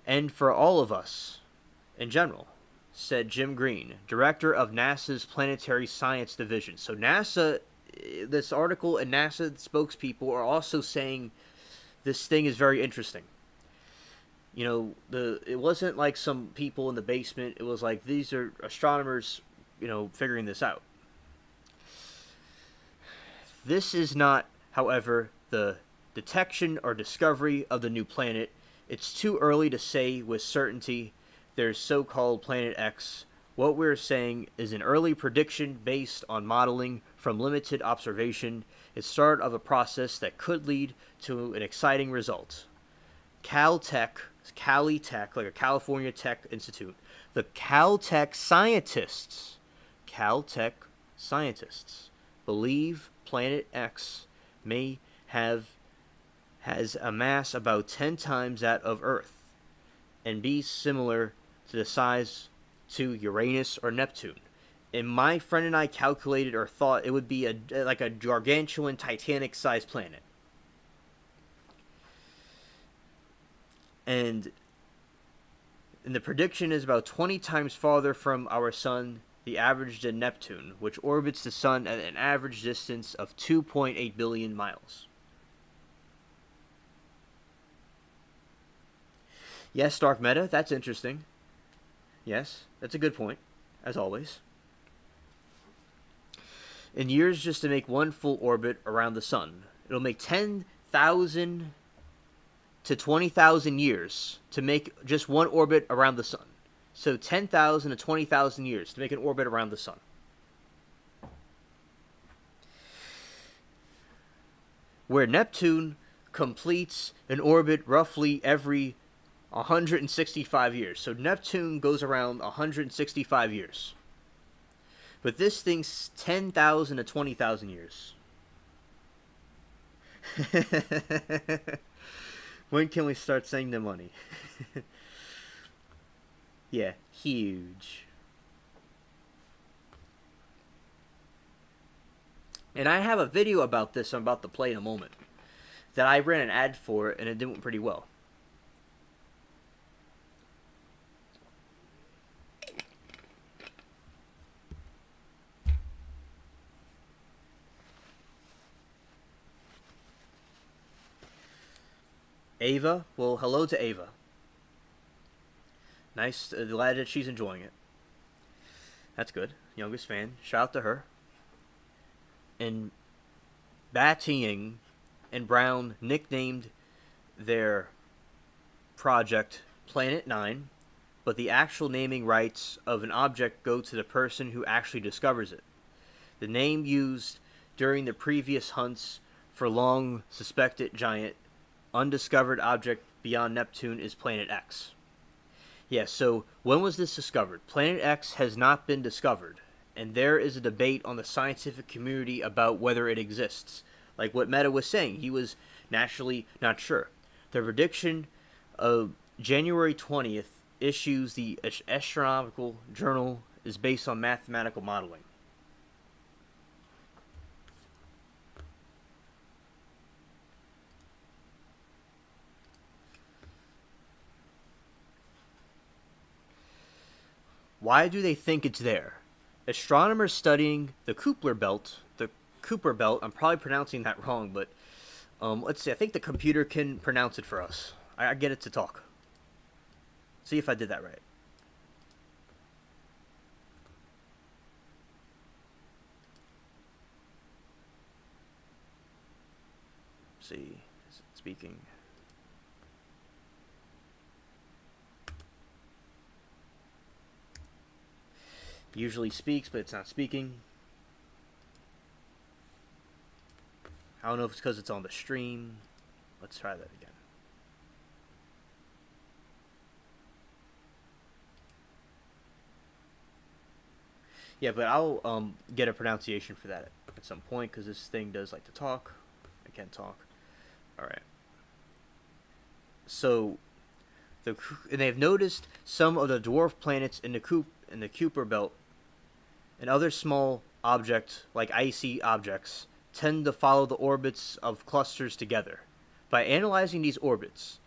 Speaker 1: And for all of us in general, said Jim Green, director of NASA's Planetary Science Division. So NASA, this article and NASA spokespeople are also saying this thing is very interesting. You know, it wasn't like some people in the basement. It was like these are astronomers, figuring this out. This is not, however, the detection or discovery of the new planet. It's too early to say with certainty there's so-called Planet X. What we're saying is an early prediction based on modeling from limited observation. It's start of a process that could lead to an exciting result. Caltech, like a California Tech Institute, the Caltech scientists believe Planet X has a mass about 10 times that of Earth and be similar to the size to Uranus or Neptune. And my friend and I calculated or thought it would be like a gargantuan Titanic-sized planet. And the prediction is about 20 times farther from our sun, the average to Neptune, which orbits the sun at an average distance of 2.8 billion miles. Yes, Dark Meta, that's interesting. Yes, that's a good point, as always. In years just to make one full orbit around the sun. It'll make 10,000 to 20,000 years to make just one orbit around the sun. So 10,000 to 20,000 years to make an orbit around the sun. Where Neptune completes an orbit roughly every 165 years. So Neptune goes around 165 years. But this thing's 10,000 to 20,000 years. When can we start saying the money? Yeah, huge. And I have a video about this I'm about to play in a moment. That I ran an ad for, and it did pretty well. Ava, well, hello to Ava. Nice, glad that she's enjoying it. That's good. Youngest fan. Shout out to her. And Battyoung and Brown nicknamed their project Planet 9, but the actual naming rights of an object go to the person who actually discovers it. The name used during the previous hunts for long suspected giant undiscovered object beyond Neptune is Planet X. Yeah, so when was this discovered? Planet X has not been discovered. and there is a debate on the scientific community about whether it exists. Like what Meta was saying, he was naturally not sure. The prediction of January 20th issues the astronomical journal is based on mathematical modeling. Why do they think it's there? Astronomers studying the Kuiper belt, I'm probably pronouncing that wrong, but let's see, I think the computer can pronounce it for us. I get it to talk. See if I did that right. See, is it speaking? Usually speaks, but it's not speaking. I don't know if it's because it's on the stream. Let's try that again. Yeah, but I'll get a pronunciation for that at some point, because this thing does like to talk. I can't talk. All right. So, and they've noticed some of the dwarf planets in the Kuiper belt and other small objects, like icy objects, tend to follow the orbits of clusters together. By analyzing these orbits,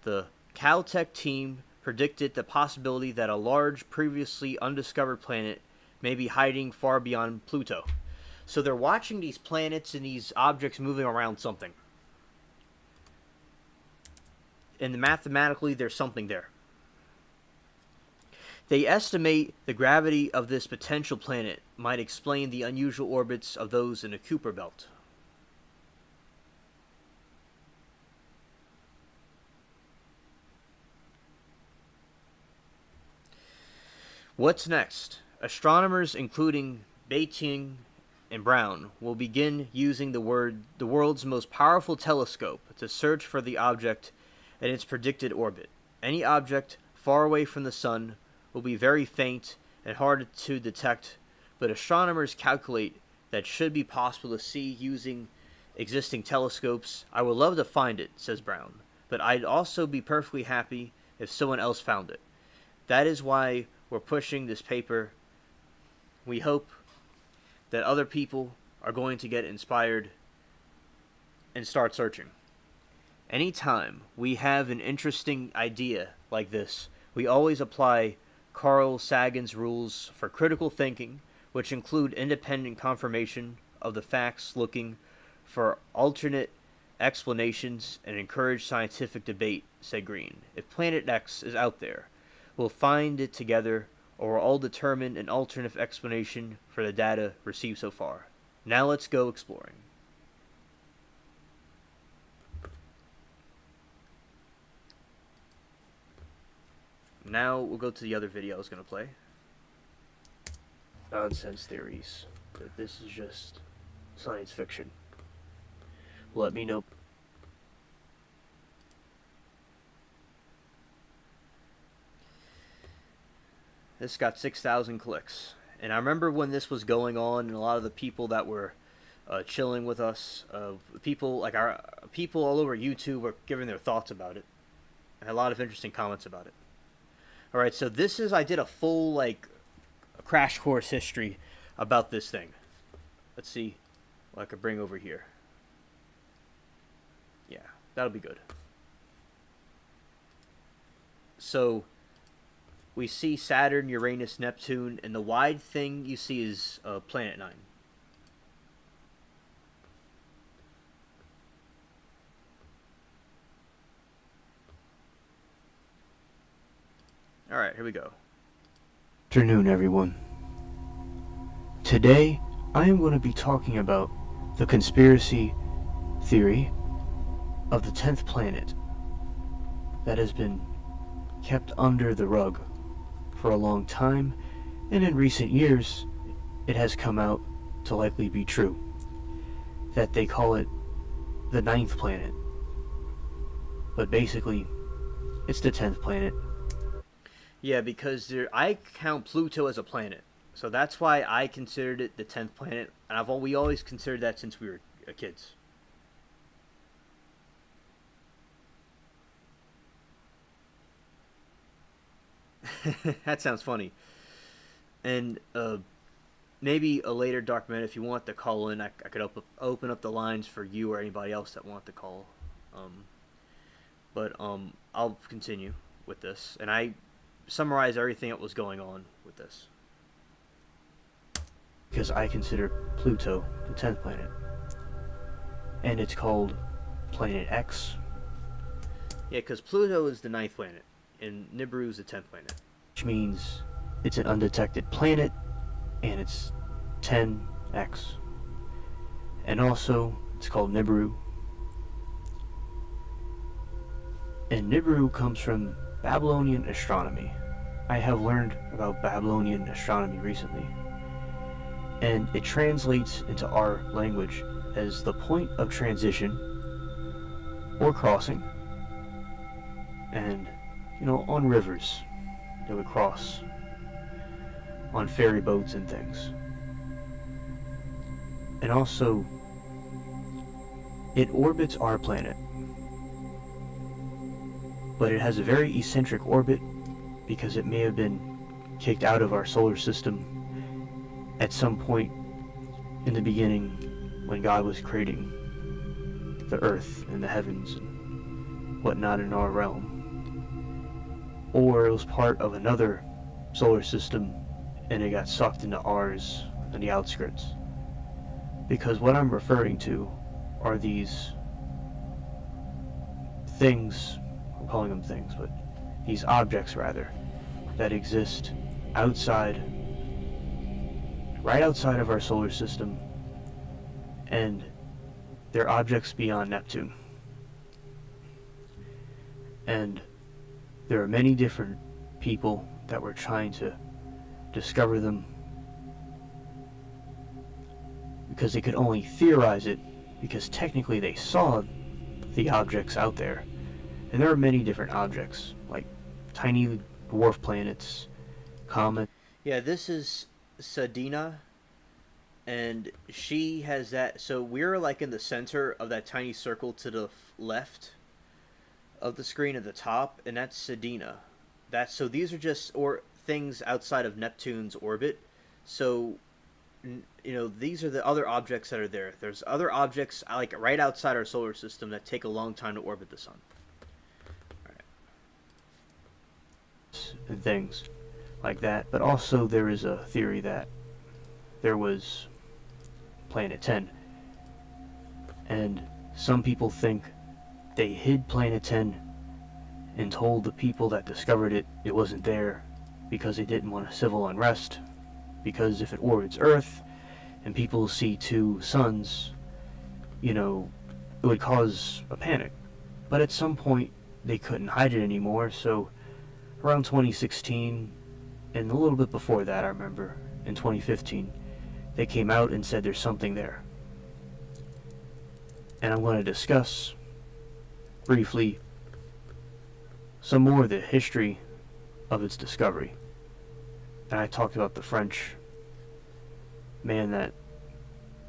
Speaker 1: the Caltech team predicted the possibility that a large, previously undiscovered planet may be hiding far beyond Pluto. So they're watching these planets and these objects moving around something. And mathematically, there's something there. They estimate the gravity of this potential planet might explain the unusual orbits of those in the Kuiper belt. What's next? Astronomers, including Beijing and Brown, will begin using the world's most powerful telescope to search for the object and its predicted orbit. Any object far away from the sun will be very faint and hard to detect, but astronomers calculate that should be possible to see using existing telescopes. I would love to find it, says Brown, but I'd also be perfectly happy if someone else found it. That is why we're pushing this paper. We hope that other people are going to get inspired and start searching. Anytime we have an interesting idea like this, we always apply Carl Sagan's rules for critical thinking, which include independent confirmation of the facts, looking for alternate explanations, and encourage scientific debate, said Green. If Planet X is out there, we'll find it together, or we'll all determine an alternative explanation for the data received so far. Now let's go exploring. Now we'll go to the other video I was going to play. Nonsense theories. That this is just science fiction. Let me know. This got 6,000 clicks. And I remember when this was going on, and a lot of the people that were chilling with us, people like our people all over YouTube were giving their thoughts about it. I had a lot of interesting comments about it. Alright, so this is, I did a full, like, crash course history about this thing. Let's see what I could bring over here. Yeah, that'll be good. So, we see Saturn, Uranus, Neptune, and the wide thing you see is Planet 9. Alright, here we go. Afternoon, everyone. Today, I am going to be talking about the conspiracy theory of the 10th planet that has been kept under the rug for a long time, and in recent years, it has come out to likely be true. That they call it the 9th planet. But basically, it's the 10th planet. Yeah, because I count Pluto as a planet. So that's why I considered it the 10th planet, and we always considered that since we were kids. That sounds funny. And maybe a later Dark Minute, if you want to call in, I could open up the lines for you or anybody else that want to call. But I'll continue with this, and I summarize everything that was going on with this. Because I consider Pluto the 10th planet. And it's called Planet X. Yeah, because Pluto is the 9th planet, and Nibiru is the 10th planet. Which means it's an undetected planet, and it's 10X. And also, it's called Nibiru. And Nibiru comes from Babylonian astronomy. I have learned about Babylonian astronomy recently. And it translates into our language as the point of transition or crossing. And, on rivers that would cross, on ferry boats and things. And also, it orbits our planet. But it has a very eccentric orbit because it may have been kicked out of our solar system at some point in the beginning when God was creating the earth and the heavens and whatnot in our realm. Or it was part of another solar system and it got sucked into ours on the outskirts. Because what I'm referring to are these things, I'm calling them things, but these objects rather, that exist outside, right outside of our solar system, and they're objects beyond Neptune. And there are many different people that were trying to discover them because they could only theorize it because technically they saw the objects out there. And there are many different objects, like tiny dwarf planets, comets. Yeah, this is Sedina, and she has that. So we're like in the center of that tiny circle to the left of the screen at the top, and that's Sedina. So these are just things outside of Neptune's orbit. So these are the other objects that are there. There's other objects like right outside our solar system that take a long time to orbit the sun. And things like that. But also there is a theory that there was Planet 10. And some people think they hid Planet 10 and told the people that discovered it wasn't there because they didn't want a civil unrest. Because if it orbits Earth and people see two suns, it would cause a panic. But at some point they couldn't hide it anymore, so around 2016, and a little bit before that, I remember, in 2015, they came out and said there's something there. And I'm going to discuss, briefly, some more of the history of its discovery. And I talked about the French man that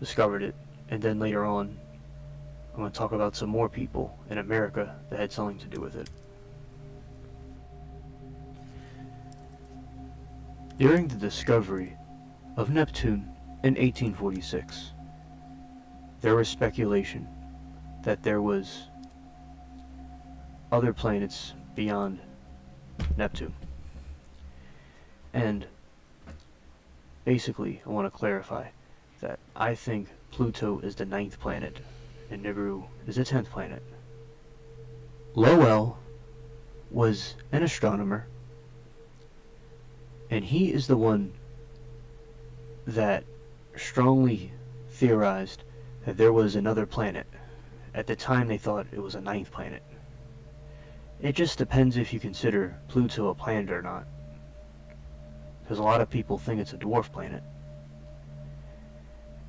Speaker 1: discovered it, and then later on, I'm going to talk about some more people in America that had something to do with it. During the discovery of Neptune in 1846, there was speculation that there was other planets beyond Neptune. And basically, I want to clarify that I think Pluto is the 9th planet and Nibiru is the 10th planet. Lowell was an astronomer, and he is the one that strongly theorized that there was another planet. At the time they thought it was a 9th planet. It just depends if you consider Pluto a planet or not. Because a lot of people think it's a dwarf planet.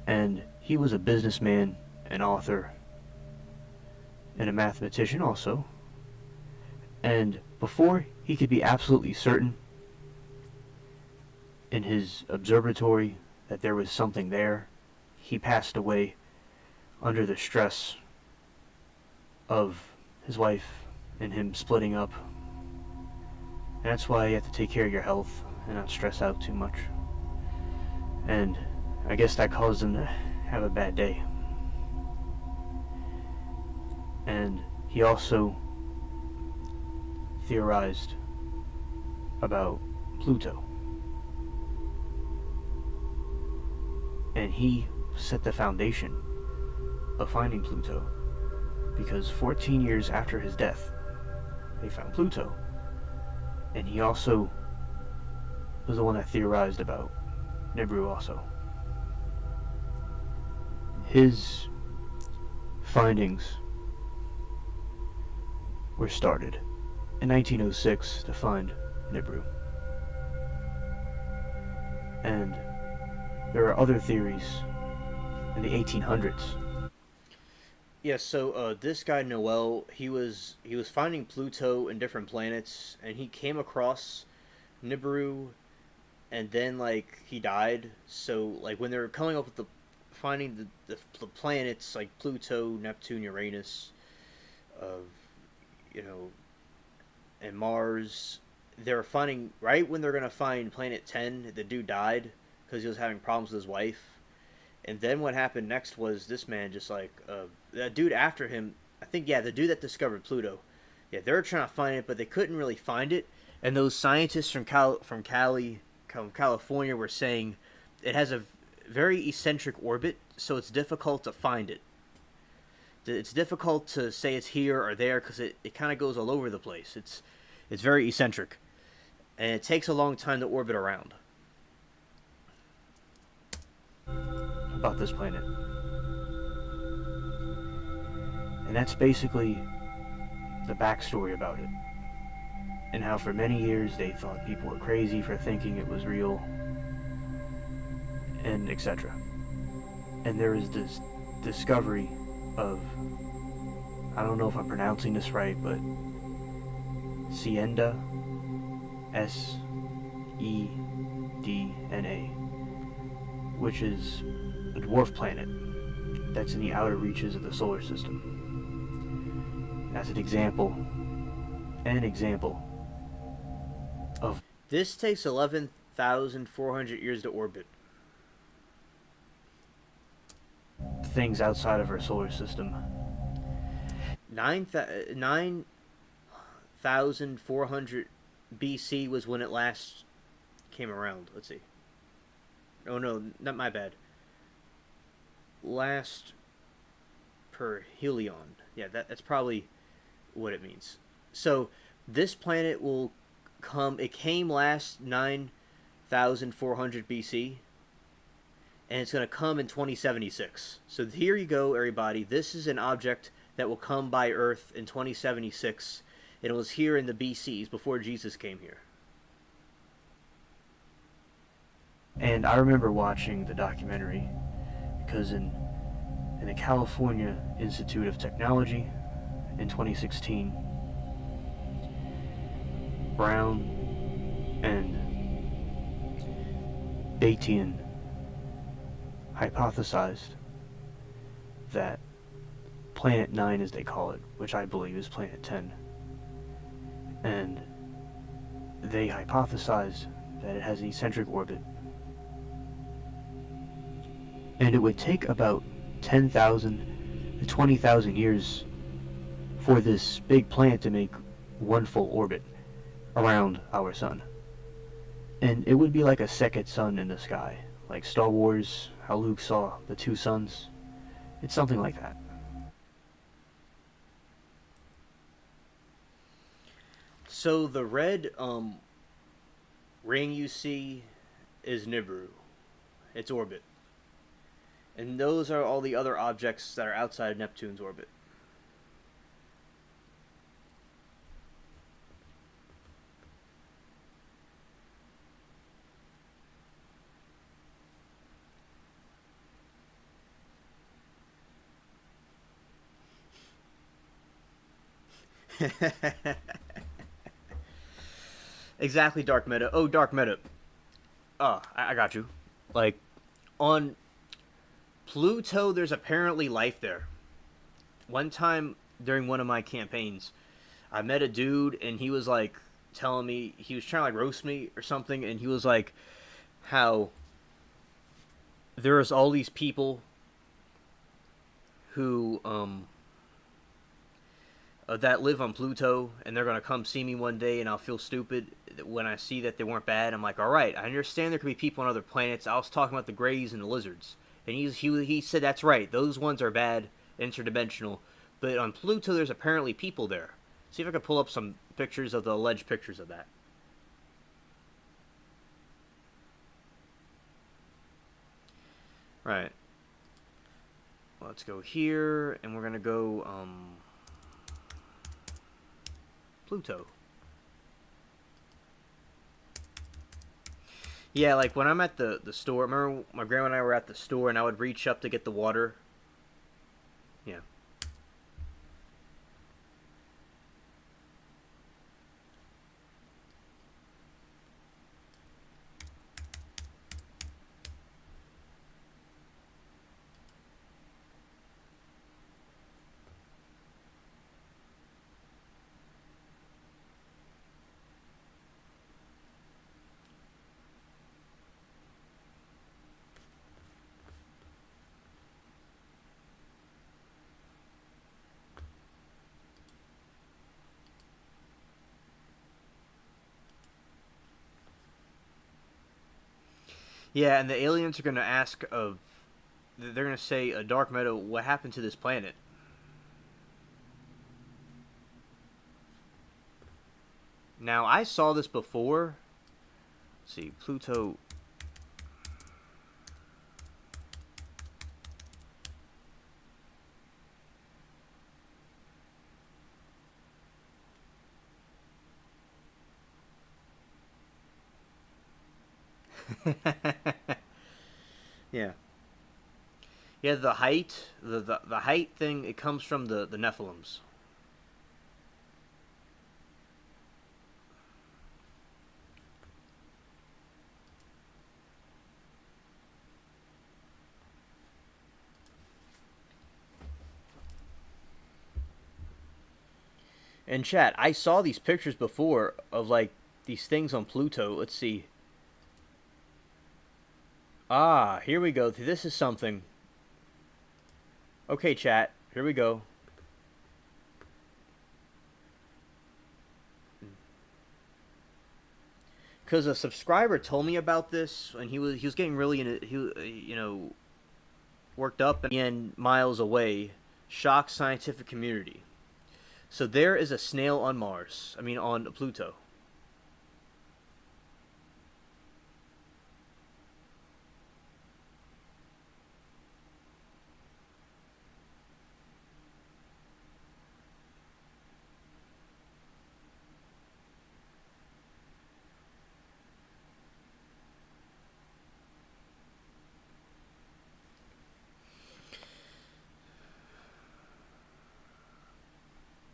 Speaker 1: And he was a businessman, an author, and a mathematician also. And before he could be absolutely certain in his observatory that there was something there. He passed away under the stress of his wife and him splitting up. And that's why you have to take care of your health and not stress out too much. And I guess that caused him to have a bad day. And he also theorized about Pluto. And he set the foundation of finding Pluto, because 14 years after his death, they found Pluto. And he also was the one that theorized about Nibiru also. His findings were started in 1906 to find Nibiru. And there are other theories in the 1800s. Yeah, so this guy Noel, he was finding Pluto and different planets, and he came across Nibiru, and then like he died. So like when they were coming up with finding the planets like Pluto, Neptune, Uranus, you know, and Mars, they were finding right when they're gonna find Planet 10. The dude died because he was having problems with his wife. And then what happened next was this man just like that dude after him. I think the dude that discovered Pluto. Yeah, they were trying to find it, but they couldn't really find it. And those scientists from California were saying it has a very eccentric orbit, so it's difficult to find it. It's difficult to say it's here or there because it kind of goes all over the place. It's very eccentric, and it takes a long time to orbit around. About this planet. And that's basically the backstory about it. And how for many years they thought people were crazy for thinking it was real, and etc. And there is this discovery of, I don't know if I'm pronouncing this right, but Sienda, Sedna, which is a dwarf planet that's in the outer reaches of the solar system. As an example of this takes 11,400 years to orbit. Things outside of our solar system. 9,400 BC was when it last came around. Let's see. Oh no, not my bad. Last perihelion. Yeah, that's probably what it means. So this planet will come. It came last 9,400 BC, and it's going to come in 2076. So here you go, everybody. This is an object that will come by Earth in 2076, and it was here in the BCs before Jesus came here. And I remember watching the documentary because in the California Institute of Technology in 2016, Brown and Batian hypothesized that Planet 9, as they call it, which I believe is Planet 10, and they hypothesized that it has an eccentric orbit, and it would take about 10,000 to 20,000 years for this big planet to make one full orbit around our sun. And it would be like a second sun in the sky, like Star Wars, how Luke saw the two suns. It's something like that. So the red ring you see is Nibiru, its orbit. And those are all the other objects that are outside of Neptune's orbit. Exactly, Dark Meta. Oh, Dark Meta. I got you. Like, on Pluto, there's apparently life there. One time during one of my campaigns, I met a dude, and he was like telling me, he was trying to like roast me or something, and he was like how there's all these people who that live on Pluto, and they're gonna come see me one day, and I'll feel stupid when I see that they weren't bad. I'm like, all right, I understand there could be people on other planets. I was talking about the Greys and the lizards, and he said that's right. Those ones are bad, interdimensional, but on Pluto there's apparently people there. See if I can pull up some pictures of the alleged pictures of that. Right. Let's go here, and we're gonna go Pluto. Yeah, like when I'm at the store. Remember my grandma and I were at the store, and I would reach up to get the water. Yeah. Yeah, and the aliens are gonna ask of. They're gonna say, Dark Meadow, what happened to this planet? Now, I saw this before. Let's see, Pluto. Yeah. Yeah, the height, the height thing, it comes from the Nephilims. And chat, I saw these pictures before of like these things on Pluto. Let's see. Ah, here we go. This is something. Okay, chat. Here we go. Because a subscriber told me about this, and he was getting really worked up and miles away. Shocked scientific community. So there is a snail on Mars. I mean, on Pluto.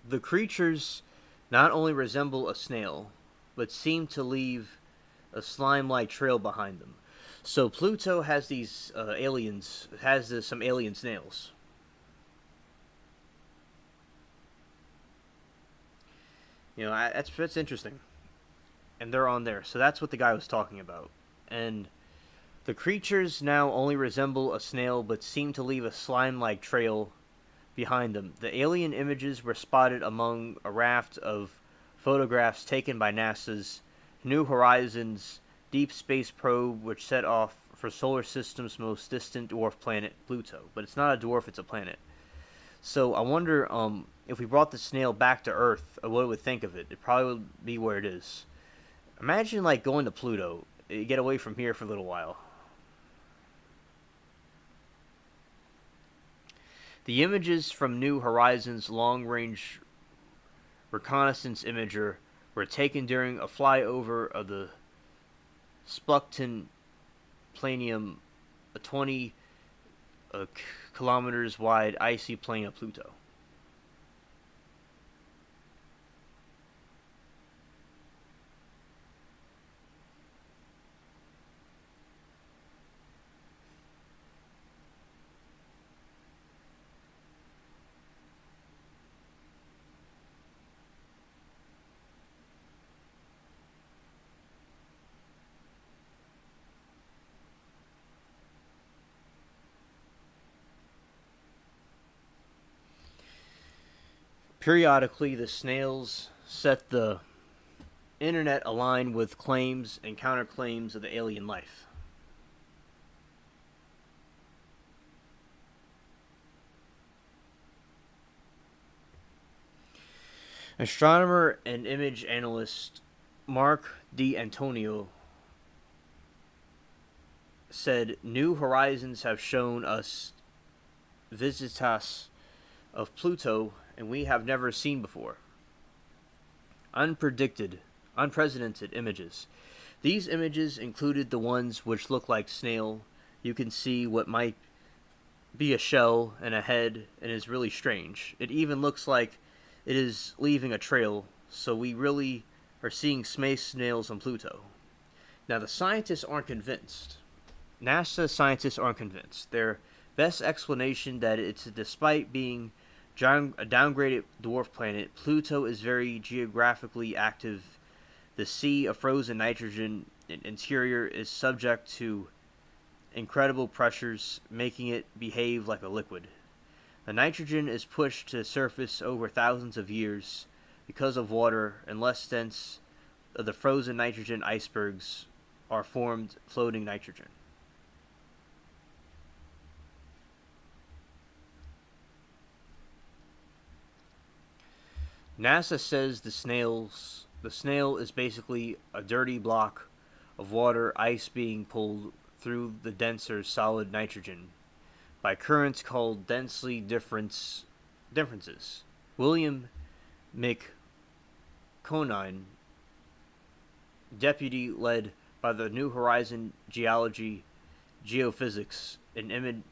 Speaker 1: The creatures not only resemble a snail, but seem to leave a slime-like trail behind them. So Pluto has these aliens, some alien snails. That's interesting. And they're on there. So that's what the guy was talking about. And the creatures now only resemble a snail, but seem to leave a slime-like trail behind them. The alien images were spotted among a raft of photographs taken by NASA's New Horizons deep space probe, which set off for solar system's most distant dwarf planet, Pluto. But it's not a dwarf, it's a planet. So I wonder if we brought the snail back to Earth, what it would think of it. It probably would be where it is. Imagine like going to Pluto. You get away from here for a little while. The images from New Horizons long-range reconnaissance imager were taken during a flyover of the Spuckton Planium, a 20 kilometers wide icy plain of Pluto. Periodically, the snails set the internet aligned with claims and counterclaims of the alien life. Astronomer and image analyst Mark D'Antonio said, "New horizons have shown us visitas of Pluto and we have never seen before. Unprecedented images. These images included the ones which look like snail. You can see what might be a shell and a head, and is really strange. It even looks like it is leaving a trail, so we really are seeing space snails on Pluto." Now, the scientists aren't convinced. NASA scientists aren't convinced. Their best explanation that it's, despite being a downgraded dwarf planet, Pluto is very geographically active. The sea of frozen nitrogen interior is subject to incredible pressures, making it behave like a liquid. The nitrogen is pushed to the surface over thousands of years because of water, and less dense of the frozen nitrogen icebergs are formed floating nitrogen. NASA says the snail is basically a dirty block of water ice being pulled through the denser solid nitrogen by currents called density differences. William McConine, deputy led by the New Horizon Geology, Geophysics, and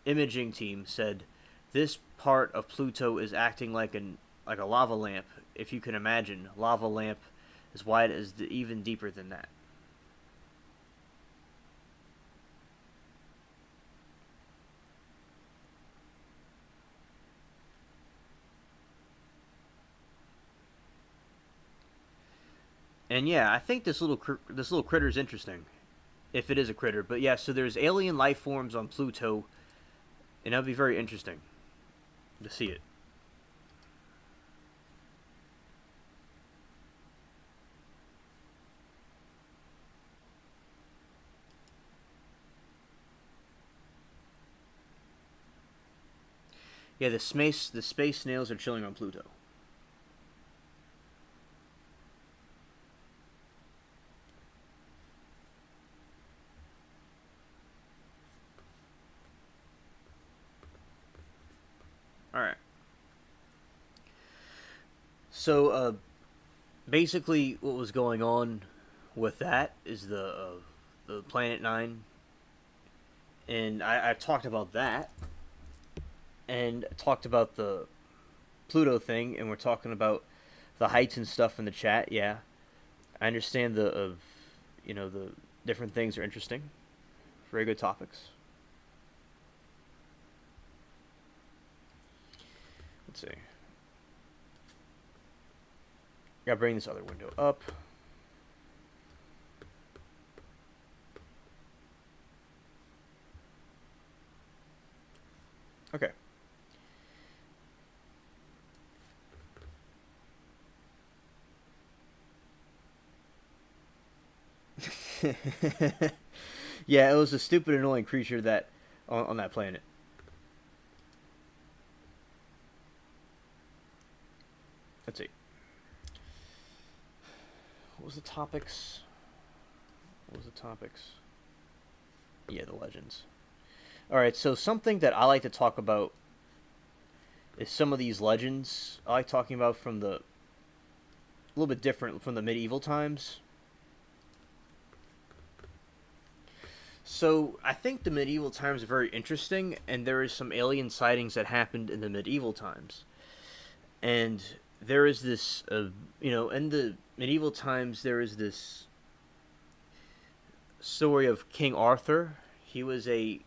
Speaker 1: imaging team, said, "This part of Pluto is acting like a lava lamp. If you can imagine, lava lamp as wide as even deeper than that." And yeah, I think this little critter is interesting, if it is a critter. But yeah, so there's alien life forms on Pluto, and that'd be very interesting to see it. Yeah, the space snails are chilling on Pluto. All right. So, basically, what was going on with that is the Planet Nine, and I've talked about that, and talked about the Pluto thing, and we're talking about the heights and stuff in the chat. Yeah, I understand the different things are interesting, very good topics. Let's see. Gotta bring this other window up. Okay. Yeah, it was a stupid, annoying creature that on that planet. Let's see. What was the topics? Yeah, the legends. Alright, so something that I like to talk about is some of these legends. I like talking about from a little bit different from the medieval times. So, I think the medieval times are very interesting, and there is some alien sightings that happened in the medieval times. And there is this, in the medieval times, there is this story of King Arthur. He was a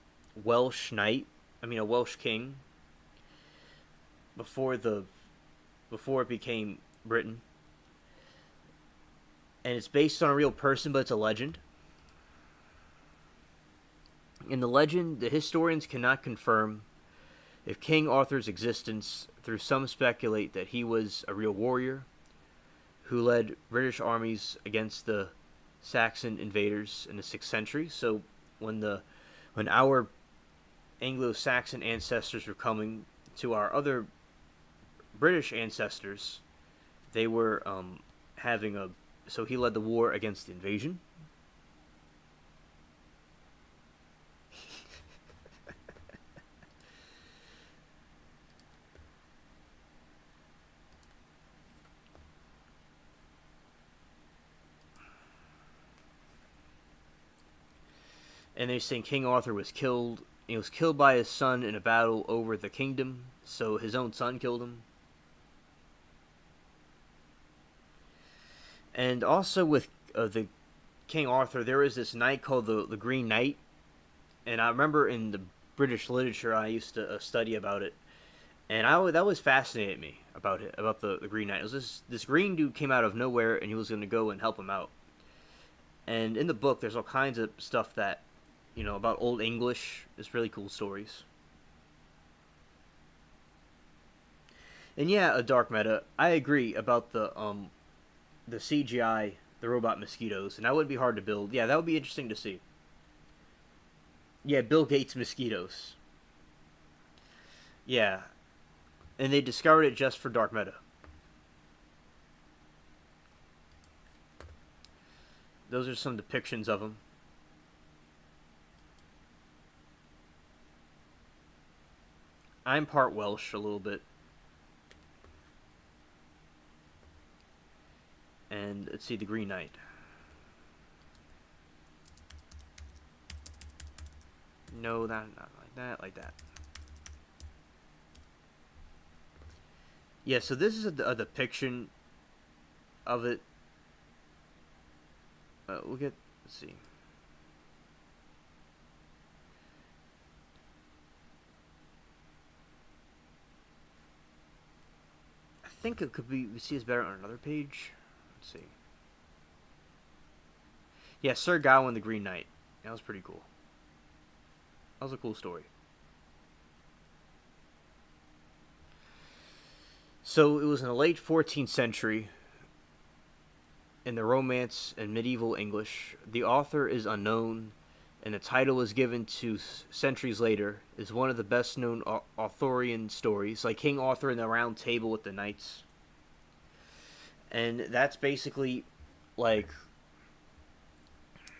Speaker 1: Welsh knight, a Welsh king, before it became Britain. And it's based on a real person, but it's a legend. In the legend, the historians cannot confirm if King Arthur's existence, through some speculate that he was a real warrior who led British armies against the Saxon invaders in the 6th century. So when our Anglo-Saxon ancestors were coming to our other British ancestors, they were so he led the war against the invasion. And they're saying King Arthur was killed. He was killed by his son in a battle over the kingdom, so his own son killed him. And also with the King Arthur, there was this knight called the Green Knight. And I remember in the British literature, I used to study about it. And that was fascinated me about it, about the Green Knight. It was this green dude came out of nowhere, and he was going to go and help him out. And in the book, there's all kinds of stuff that, about Old English. It's really cool stories. And yeah, a dark meta. I agree about the CGI, the robot mosquitoes, and that would be hard to build. Yeah, that would be interesting to see. Yeah, Bill Gates mosquitoes. Yeah. And they discovered it just for dark meta. Those are some depictions of them. I'm part Welsh a little bit. And let's see, the Green Knight. No, not like that, like that. Yeah, so this is a depiction of it. Let's see. I think it could be, we see this better on another page. Let's see. Yeah, Sir Gawain the Green Knight. That was pretty cool. That was a cool story. So it was in the late 14th century, in the Romance and medieval English. The author is unknown, and the title was given to centuries later. Is one of the best known Arthurian stories, like King Arthur and the Round Table with the knights. And that's basically like,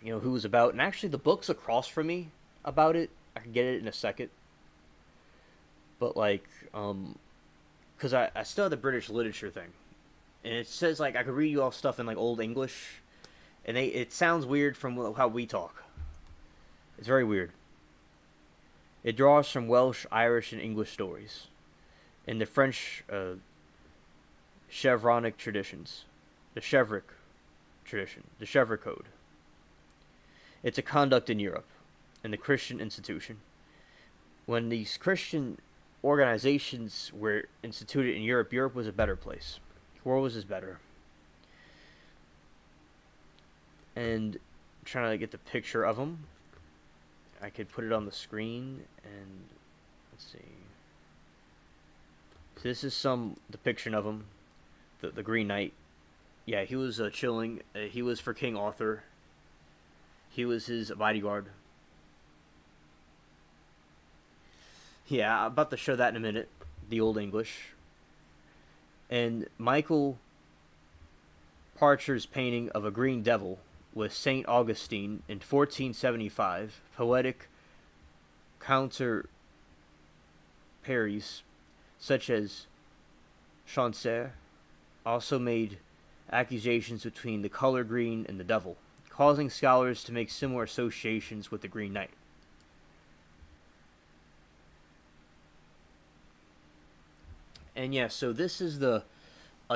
Speaker 1: who was about. And actually, the book's across from me about it. I can get it in a second. But like, because I still have the British literature thing. And it says, like, I could read you all stuff in, like, Old English. And it sounds weird from how we talk. It's very weird. It draws from Welsh, Irish, and English stories. And the French chevronic traditions. The Chevric tradition. The Chevric Code. It's a conduct in Europe. And the Christian institution. When these Christian organizations were instituted in Europe, Europe was a better place. The world was just better. And I'm trying to get the picture of them. I could put it on the screen, and let's see. So this is some depiction of him, the Green Knight. Yeah, he was chilling. He was for King Arthur. He was his bodyguard. Yeah, I'm about to show that in a minute. The Old English. And Michael Parcher's painting of a green devil was St. Augustine in 1475. Poetic counterparies such as Chaucer also made accusations between the color green and the devil, causing scholars to make similar associations with the Green Knight. And yeah, so this is a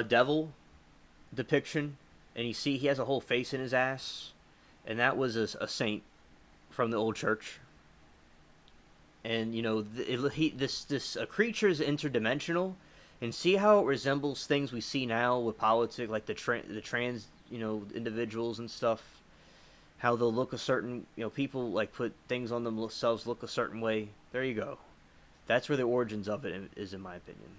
Speaker 1: devil depiction, and you see he has a whole face in his ass, and that was a saint from the old church. And this creature is interdimensional, and see how it resembles things we see now with politics, like the trans individuals and stuff. How they'll look a certain people like put things on themselves look a certain way. There you go. That's where the origins of it is, in my opinion.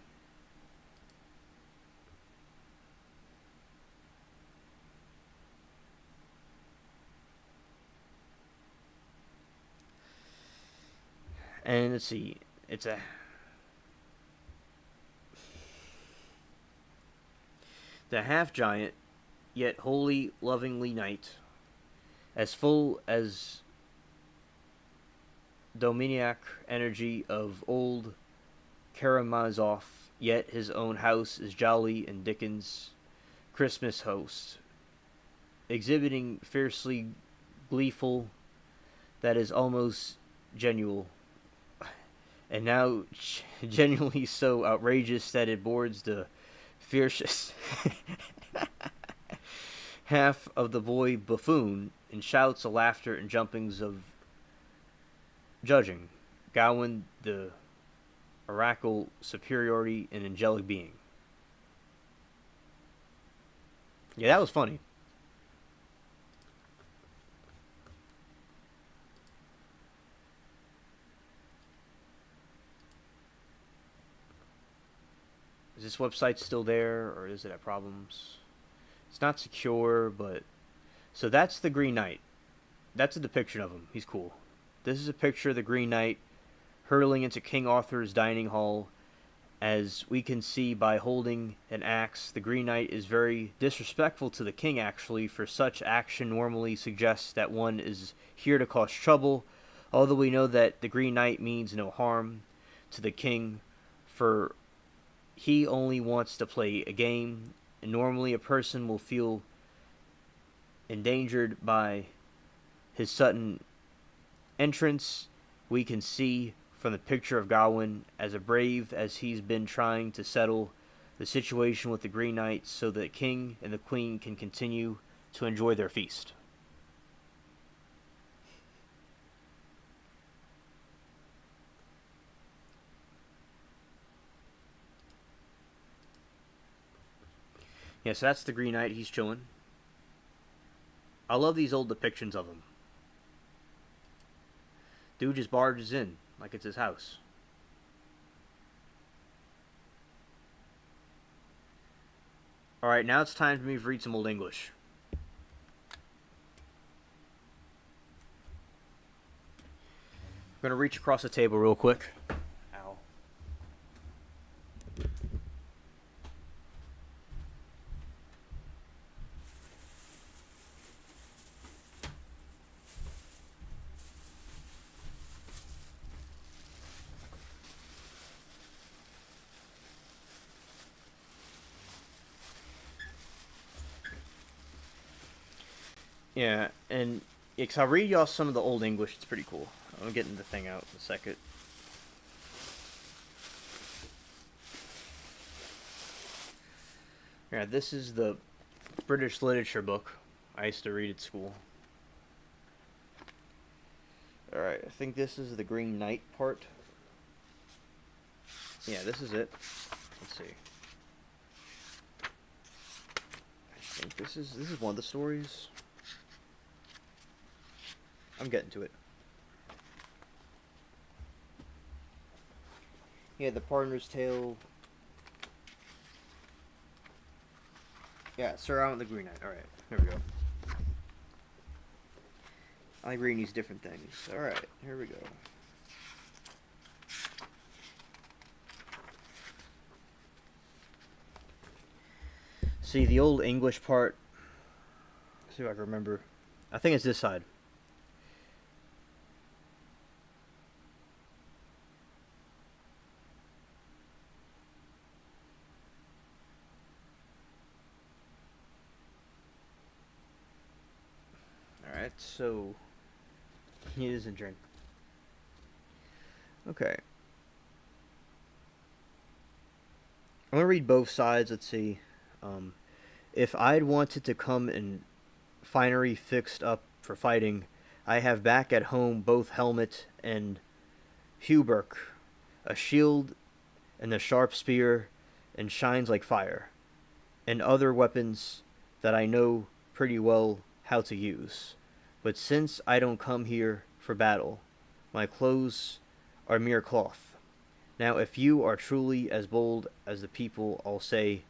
Speaker 1: And let's see, it's the half giant, yet wholly lovingly knight, as full as dominiac energy of old Karamazov, yet his own house is jolly and Dickens' Christmas host, exhibiting fiercely gleeful that is almost genuine, and now genuinely so outrageous that it boards the fiercest half of the boy buffoon in shouts of laughter and jumpings of judging Gowan the oracle superiority and angelic being. Yeah, that was funny. Is this website still there, or is it have problems? It's not secure, but... So that's the Green Knight. That's a depiction of him. He's cool. This is a picture of the Green Knight hurtling into King Arthur's dining hall. As we can see by holding an axe, the Green Knight is very disrespectful to the king, actually, for such action normally suggests that one is here to cause trouble, although we know that the Green Knight means no harm to the king, for he only wants to play a game, and normally a person will feel endangered by his sudden entrance. We can see from the picture of Gawain as brave as he's been trying to settle the situation with the Green Knight so that the king and the queen can continue to enjoy their feast. Yeah, so that's the Green Knight. He's chilling. I love these old depictions of him. Dude just barges in like it's his house. Alright, now it's time for me to read some Old English. I'm going to reach across the table real quick. Ow. Yeah, and because I'll read y'all some of the Old English. It's pretty cool. I'm getting the thing out in a second. Yeah, this is the British literature book I used to read at school. Alright, I think this is the Green Knight part. Yeah, this is it. Let's see. I think this is one of the stories. I'm getting to it. Yeah, the Partner's Tale. Yeah, Sir Island the Green Knight. Alright, here we go. I like reading these different things. Alright, here we go. See, the Old English part. Let's see if I can remember. I think it's this side. Alright, so he is in drink. Okay. I'm gonna read both sides. Let's see. If I'd wanted to come in finery fixed up for fighting, I have back at home both helmet and hauberk, a shield and a sharp spear, and shines like fire, and other weapons that I know pretty well how to use. But since I don't come here for battle, my clothes are mere cloth, Now, if you are truly as bold as the people all say,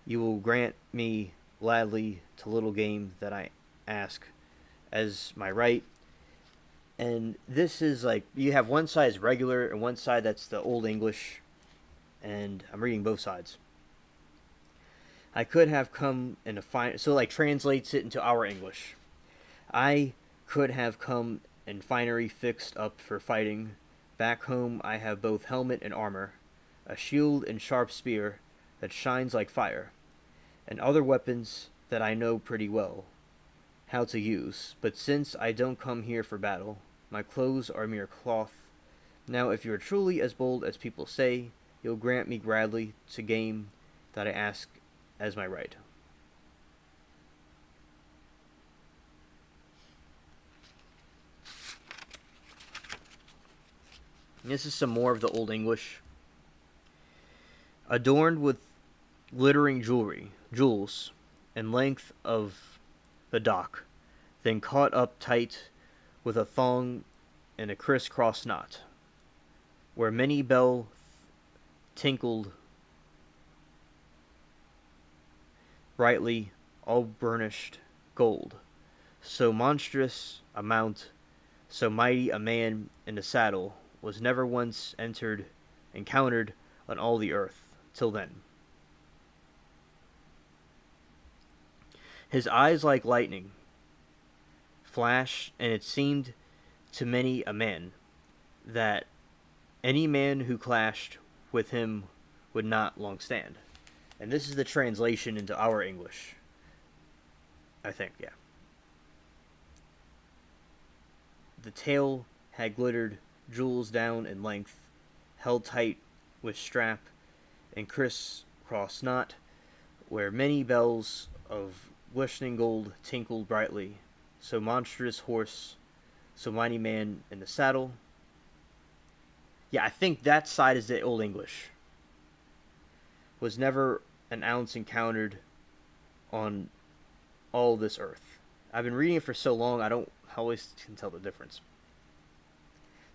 Speaker 1: you will grant me gladly to little game that I ask as my right. And this is like, you have one side is regular and one side that's the Old English, and I'm reading both sides. I could have come in a fine, so like translates it into our English. I could have come in finery fixed up for fighting. Back home I have both helmet and armor, a shield and sharp spear that shines like fire, and other weapons that I know pretty well how to use. But since I don't come here for battle, my clothes are mere cloth. Now if you are truly as bold as people say, you'll grant me gladly to game that I ask as my right. And this is some more of the Old English. Adorned with glittering jewels, and length of the dock, then caught up tight with a thong and a crisscross knot, where many bell tinkled brightly, all burnished gold. So monstrous a mount, so mighty a man in the saddle, was never once encountered on all the earth, till then. His eyes like lightning flashed, and it seemed to many a man that any man who clashed with him would not long stand. And this is the translation into our English, I think, yeah. The tail had glittered jewels down in length, held tight with strap and criss-cross knot, where many bells of glistening gold tinkled brightly. So monstrous horse, so mighty man in the saddle. Yeah, I think that side is the Old English. Was never an ounce encountered on all this earth. I've been reading it for so long, I don't always can tell the difference.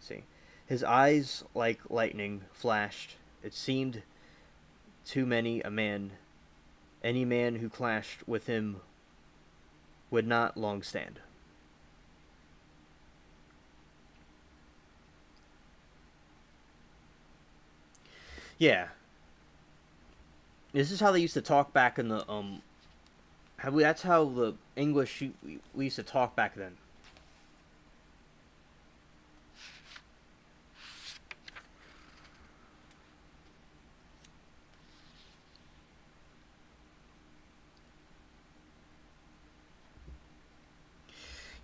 Speaker 1: See, his eyes like lightning flashed. It seemed to many a man, any man who clashed with him would not long stand. Yeah. This is how they used to talk back in the that's how the English we used to talk back then.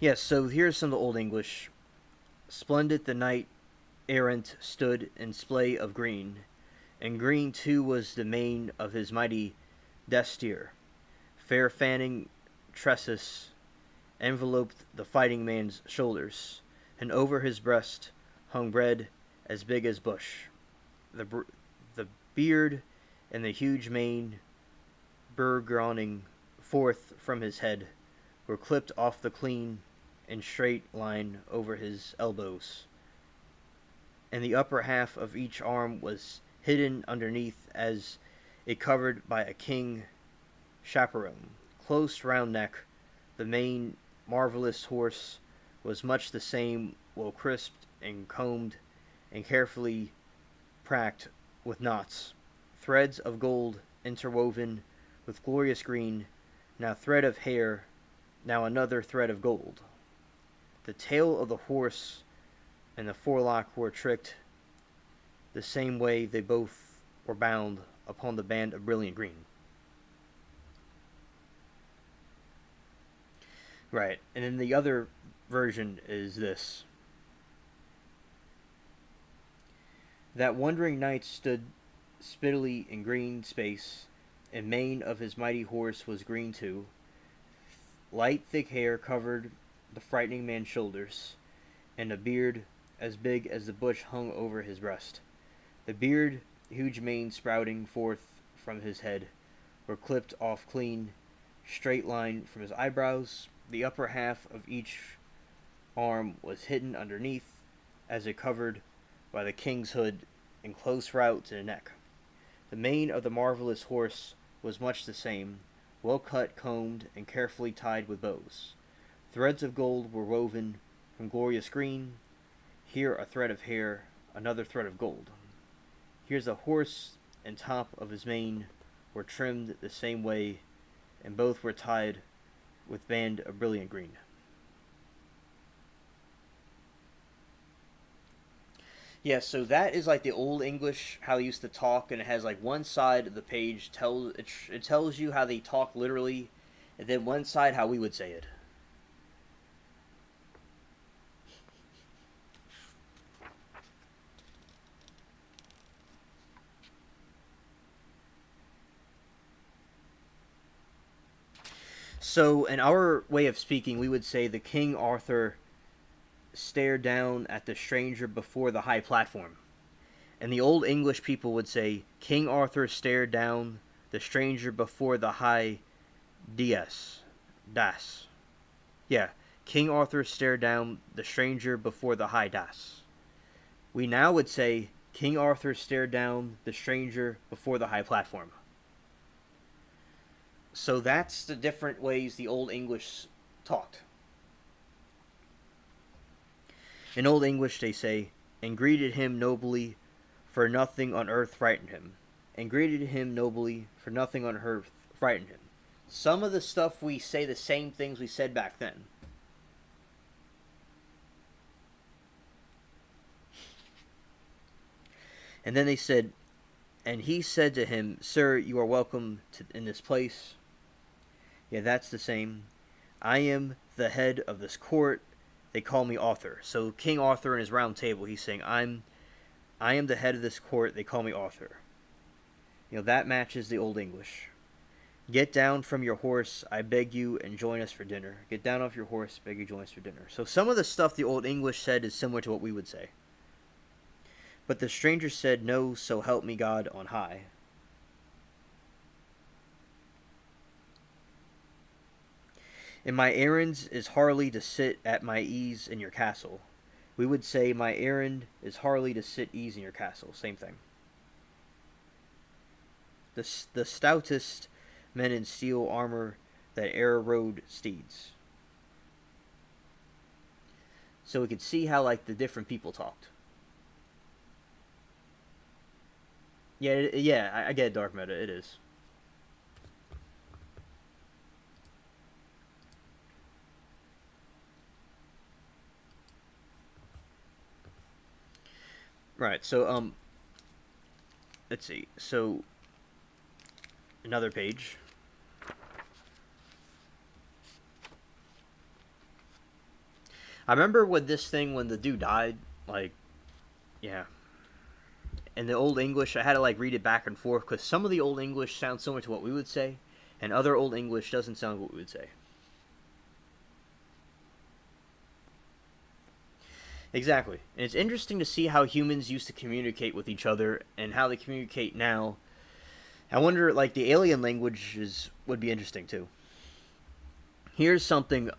Speaker 1: Yes, so here's some of the Old English. Splendid the knight errant stood in splay of green, and green too was the mane of his mighty destrier. Fair fanning tresses enveloped the fighting man's shoulders, and over his breast hung bread as big as bush. The beard and the huge mane burgeoning forth from his head were clipped off the clean and straight line over his elbows, and the upper half of each arm was hidden underneath as it covered by a king chaperon. Close round neck, the main marvelous horse was much the same, well crisped and combed and carefully pracked with knots, threads of gold interwoven with glorious green, now thread of hair, now another thread of gold. The tail of the horse and the forelock were tricked the same way they both were bound upon the band of brilliant green. Right, and then the other version is this. That wandering knight stood spittily in green space, and mane of his mighty horse was green too. Light thick hair covered the frightening man's shoulders, and a beard as big as the bush hung over his breast. The beard, huge mane sprouting forth from his head, were clipped off clean, straight line from his eyebrows. The upper half of each arm was hidden underneath, as it covered by the king's hood and close route to the neck. The mane of the marvelous horse was much the same, well cut, combed, and carefully tied with bows. Threads of gold were woven from glorious green. Here a thread of hair, another thread of gold. Here's the horse and top of his mane were trimmed the same way, and both were tied with band of brilliant green. Yeah, so that is like the old English, how they used to talk, and it has like one side of the page it tells you how they talk literally, and then one side how we would say it. So, in our way of speaking, we would say the King Arthur stared down at the stranger before the high platform. And the old English people would say, King Arthur stared down the stranger before the high das. Yeah, King Arthur stared down the stranger before the high das. We now would say, King Arthur stared down the stranger before the high platform. So that's the different ways the Old English talked. In Old English they say, and greeted him nobly, for nothing on earth frightened him. And greeted him nobly, for nothing on earth frightened him. Some of the stuff we say the same things we said back then. And then they said, and he said to him, Sir, you are welcome in this place. Yeah, that's the same. I am the head of this court. They call me Arthur. So King Arthur in his round table, he's saying, I am the head of this court. They call me Arthur. That matches the Old English. Get down from your horse, I beg you, and join us for dinner. Get down off your horse, beg you, join us for dinner. So some of the stuff the Old English said is similar to what we would say. But the stranger said, No, so help me God on high. And my errands is hardly to sit at my ease in your castle. We would say, my errand is hardly to sit ease in your castle. Same thing. The stoutest men in steel armor that e'er rode steeds. So we could see how like the different people talked. Yeah, I get dark meta. It is. Right, so, let's see. So, another page. I remember when the dude died, like, yeah. In the Old English, I had to, like, read it back and forth, because some of the Old English sounds similar to what we would say, and other Old English doesn't sound what we would say. Exactly. And it's interesting to see how humans used to communicate with each other and how they communicate now. I wonder, like, the alien languages would be interesting, too. Here's something,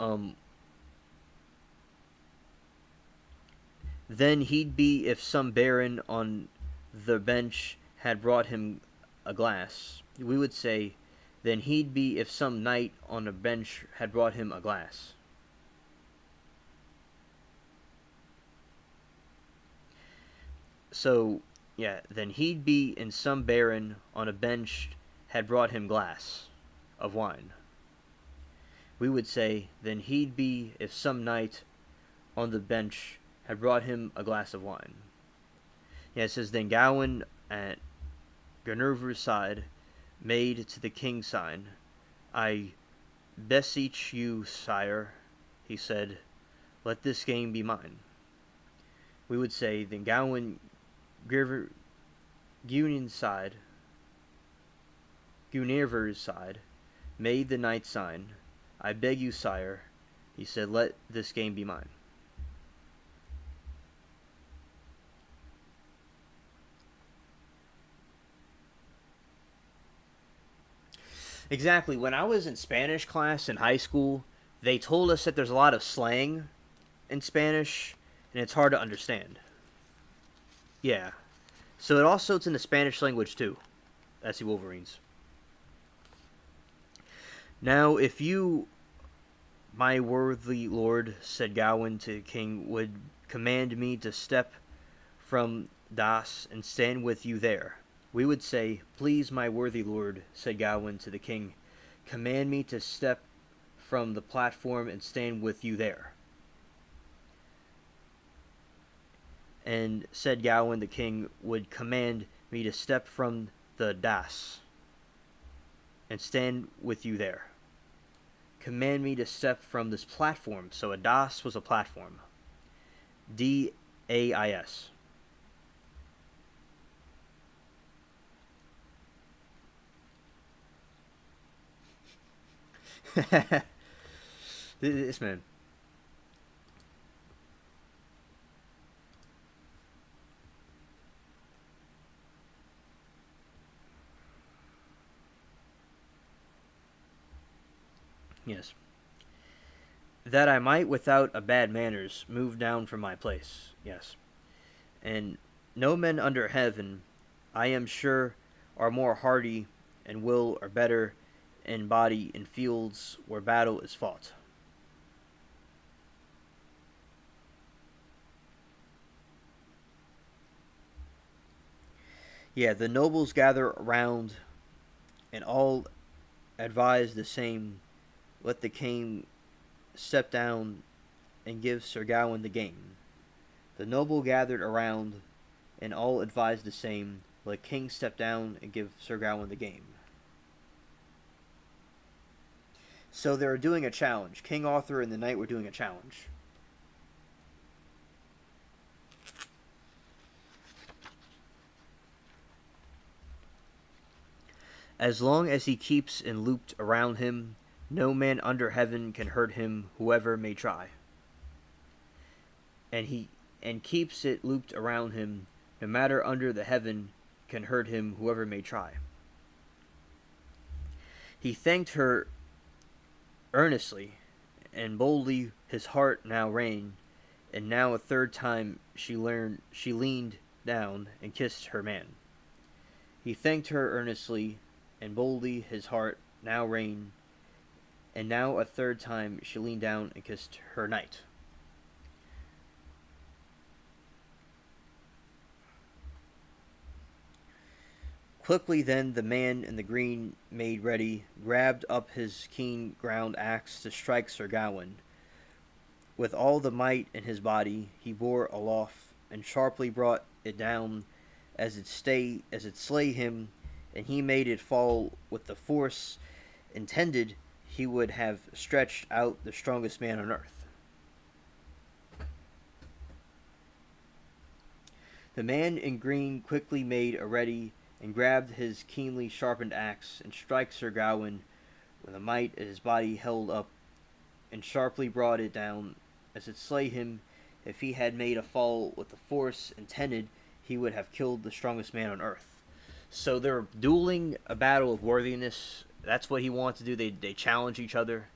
Speaker 1: Then he'd be if some baron on the bench had brought him a glass. We would say, then he'd be if some knight on a bench had brought him a glass. So, yeah, then he'd be in some baron on a bench had brought him glass of wine. We would say, then he'd be if some knight on the bench had brought him a glass of wine. Yeah, it says, then Gawain at Guinevere's side made to the king sign. I beseech you, sire, he said, let this game be mine. We would say, then Gawain Guinevere's side made the knight sign. I beg you, sire, he said, let this game be mine. Exactly. When I was in Spanish class in high school, they told us that there's a lot of slang in Spanish, and it's hard to understand. Yeah. So it's in the Spanish language too. ASSV Wolverines. Now, if you, my worthy lord, said Gawain to the king, would command me to step from Das and stand with you there, we would say, please, my worthy lord, said Gawain to the king, command me to step from the platform and stand with you there. And said Gawain the king would command me to step from the Das and stand with you there. Command me to step from this platform. So a Das was a platform. DAIS. This man. Yes. That I might, without a bad manners, move down from my place. Yes. And no men under heaven, I am sure, are more hardy and will are better in body in fields where battle is fought. Yeah, the nobles gather around and all advise the same. Let the king step down and give Sir Gawain the game. The noble gathered around and all advised the same. Let king step down and give Sir Gawain the game. So they're doing a challenge. King Arthur and the knight were doing a challenge. As long as he keeps it looped around him, no man under heaven can hurt him, whoever may try. And keeps it looped around him, no matter under the heaven can hurt him, whoever may try. He thanked her earnestly, and boldly his heart now rang, and now a third time she leaned down and kissed her man. He thanked her earnestly, and boldly his heart now rang, and now a third time she leaned down and kissed her knight. Quickly then the man in the green made ready, grabbed up his keen ground axe to strike Sir Gawain. With all the might in his body he bore aloft, and sharply brought it down as it slay him, and he made it fall with the force intended. He would have stretched out the strongest man on earth. The man in green quickly made a ready, and grabbed his keenly sharpened axe, and strike Sir Gawain with the might his body held up, and sharply brought it down, as it slay him. If he had made a fall with the force intended, he would have killed the strongest man on earth. So they're dueling a battle of worthiness. That's what he wants to do. They challenge each other.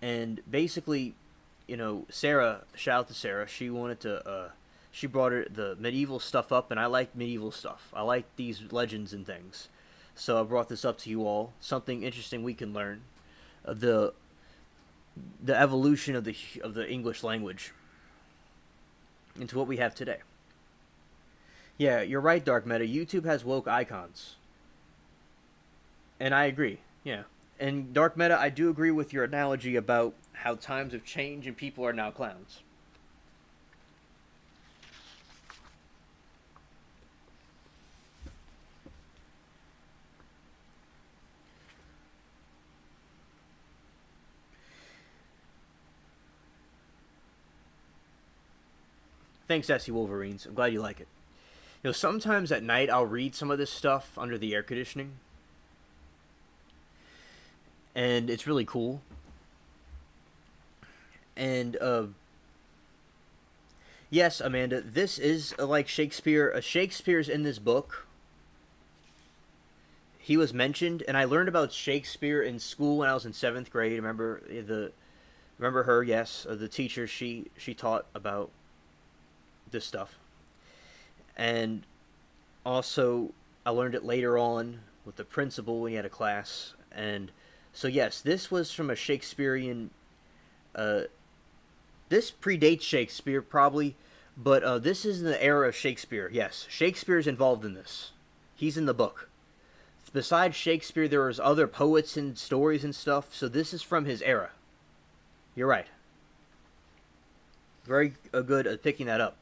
Speaker 1: And basically, Sarah, shout out to Sarah, she wanted to, she brought the medieval stuff up, and I like medieval stuff. I like these legends and things. So I brought this up to you all. Something interesting we can learn. The evolution of the English language into what we have today. Yeah, you're right, Dark Meta. YouTube has woke icons. And I agree, yeah. And Dark Meta, I do agree with your analogy about how times have changed and people are now clowns. Thanks, ASSV Wolverines. I'm glad you like it. Sometimes at night I'll read some of this stuff under the air conditioning. And it's really cool. And, yes, Amanda, this is like Shakespeare. Shakespeare's in this book. He was mentioned, and I learned about Shakespeare in school when I was in 7th grade. Remember her? Yes, the teacher. She taught about this stuff. And also, I learned it later on with the principal when he had a class. And so, yes, this was from a Shakespearean. Uh, this predates Shakespeare, probably, but this is in the era of Shakespeare. Yes, Shakespeare's involved in this. He's in the book. Besides Shakespeare, there was other poets and stories and stuff, so this is from his era. You're right. Very good at picking that up.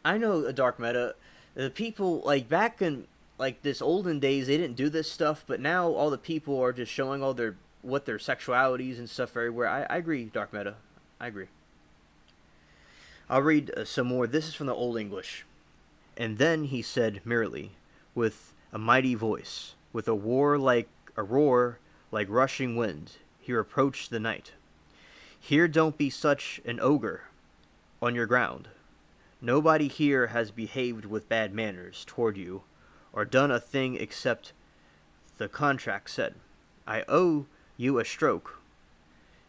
Speaker 1: I know a dark meta. The people, like, back in, like, this olden days, they didn't do this stuff, but now all the people are just showing all their, what their sexualities and stuff everywhere. I agree, dark meta. I agree. I'll read some more. This is from the Old English. And then he said merrily, with a mighty voice, with a roar like rushing wind, he reproached the night. Here don't be such an ogre on your ground. Nobody here has behaved with bad manners toward you, or done a thing except the contract said. I owe you a stroke,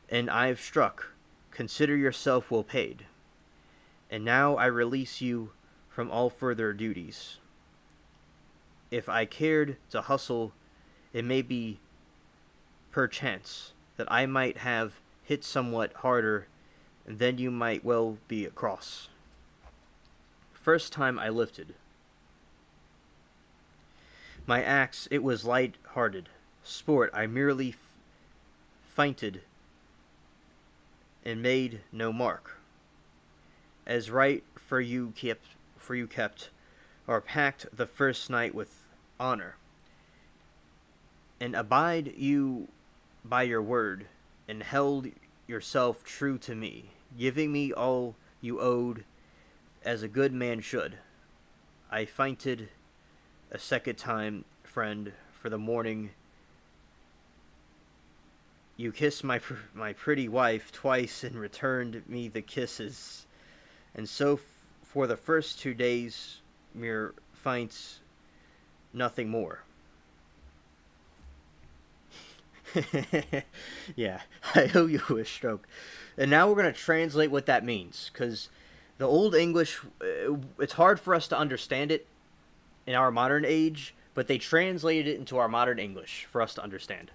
Speaker 1: and I've struck. Consider yourself well paid. And now I release you from all further duties. If I cared to hustle, it may be perchance that I might have hit somewhat harder, and then you might well be across. First time I lifted my axe, it was light-hearted sport. I merely feinted and made no mark. As right for you kept, or packed the first night with honor. And abide you by your word, and held yourself true to me, giving me all you owed, as a good man should. I feinted a second time, friend, for the morning. You kissed my pretty wife twice and returned me the kisses. And so for the first 2 days, mere feints, nothing more. Yeah, I owe you a stroke. And now we're going to translate what that means, because the Old English, it's hard for us to understand it in our modern age, but they translated it into our modern English for us to understand.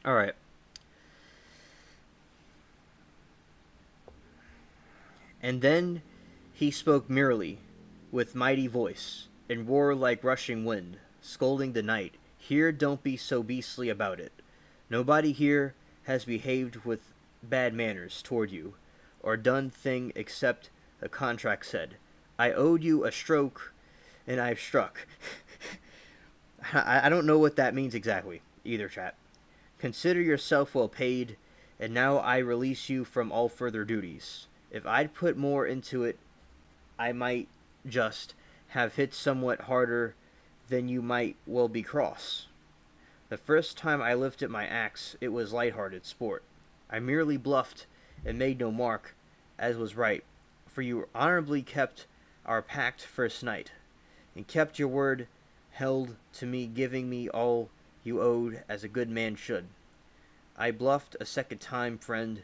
Speaker 1: All right. And then he spoke merrily, with mighty voice, and roared like rushing wind, scolding the night. Here don't be so beastly about it. Nobody here has behaved with bad manners toward you, or done thing except the contract said. I owed you a stroke, and I've struck. I don't know what that means exactly, either, chat. Consider yourself well paid, and now I release you from all further duties. If I'd put more into it, I might just have hit somewhat harder than you might well be cross. The first time I lifted my axe, it was light-hearted sport. I merely bluffed and made no mark, as was right, for you honorably kept our pact first night, and kept your word held to me, giving me all you owed as a good man should. I bluffed a second time, friend,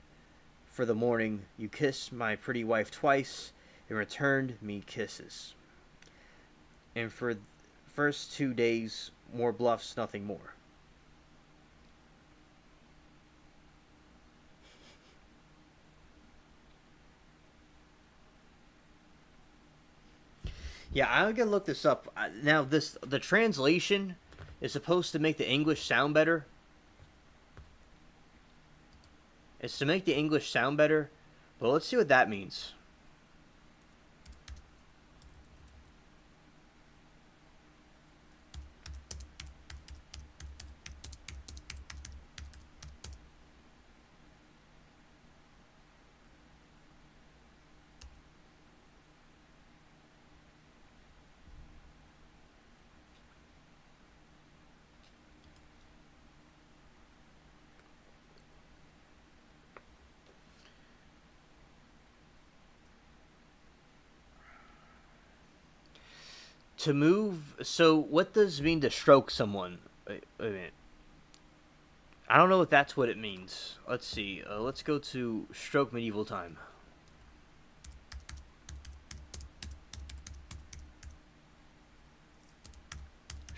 Speaker 1: for the morning. You kissed my pretty wife twice, and returned me kisses. And for the first 2 days, more bluffs, nothing more. Yeah, I'm gonna look this up. Now, the translation is supposed to make the English sound better. It's to make the English sound better, but let's see what that means. To move. So what does it mean to stroke someone? Wait a minute. I don't know if that's what it means. Let's see. Let's go to stroke medieval time.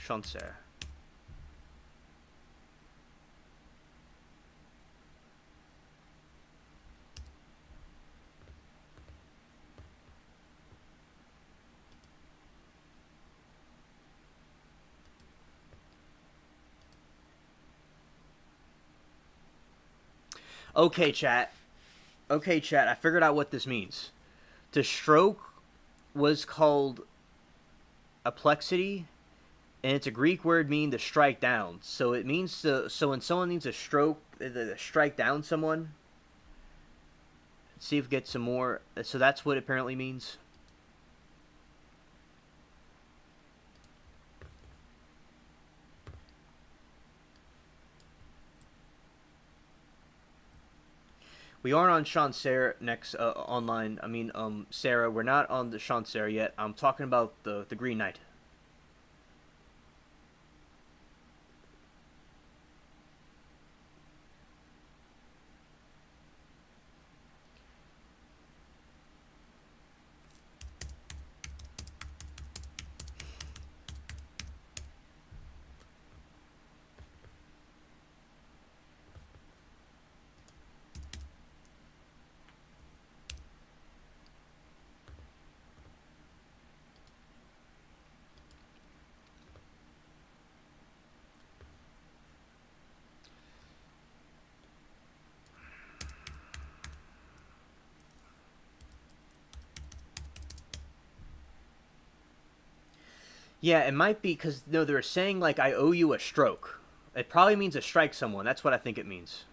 Speaker 1: Chancer. Okay, chat. Okay, chat. I figured out what this means. To stroke was called aplexity, and it's a Greek word meaning to strike down. So it means to. So when someone needs a stroke, to strike down someone. Let's see if we get some more. So that's what it apparently means. We aren't on Chancer next online. I mean, Sarah, we're not on the Chancer yet. I'm talking about the Green Knight. Yeah, it might be because no, they're saying like I owe you a stroke. It probably means to strike someone. That's what I think it means.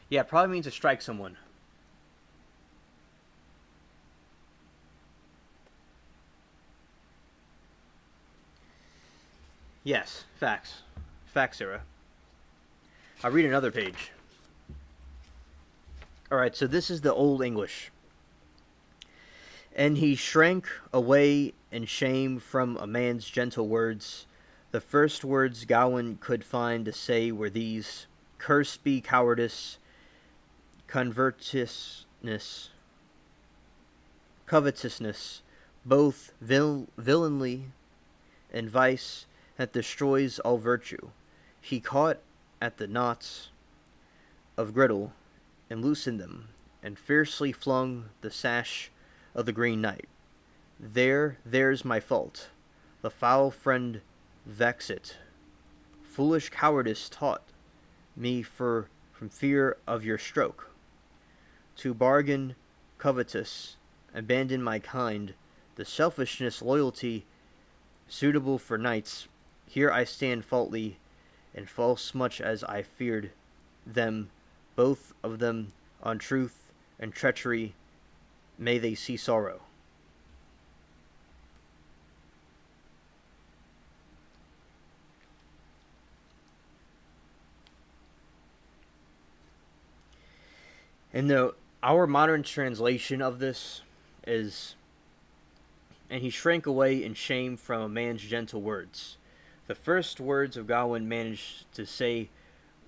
Speaker 1: Yeah, it probably means to strike someone. Yes, facts. Facts, Sarah. I'll read another page. Alright, so this is the Old English. And he shrank away in shame from a man's gentle words. The first words Gawain could find to say were these: Cursed be cowardice, covetousness, both villainy and vice that destroys all virtue. He caught at the knots of girdle and loosened them, and fiercely flung the sash of the Green Knight. There's my fault. The foul friend vex it. Foolish cowardice taught me from fear of your stroke. To bargain covetous, abandon my kind, the selfishness, loyalty, suitable for knights. Here I stand faultly, and false much as I feared them, both of them, on truth and treachery, may they see sorrow. And our modern translation of this is, and he shrank away in shame from a man's gentle words. The first words of Gawain managed to say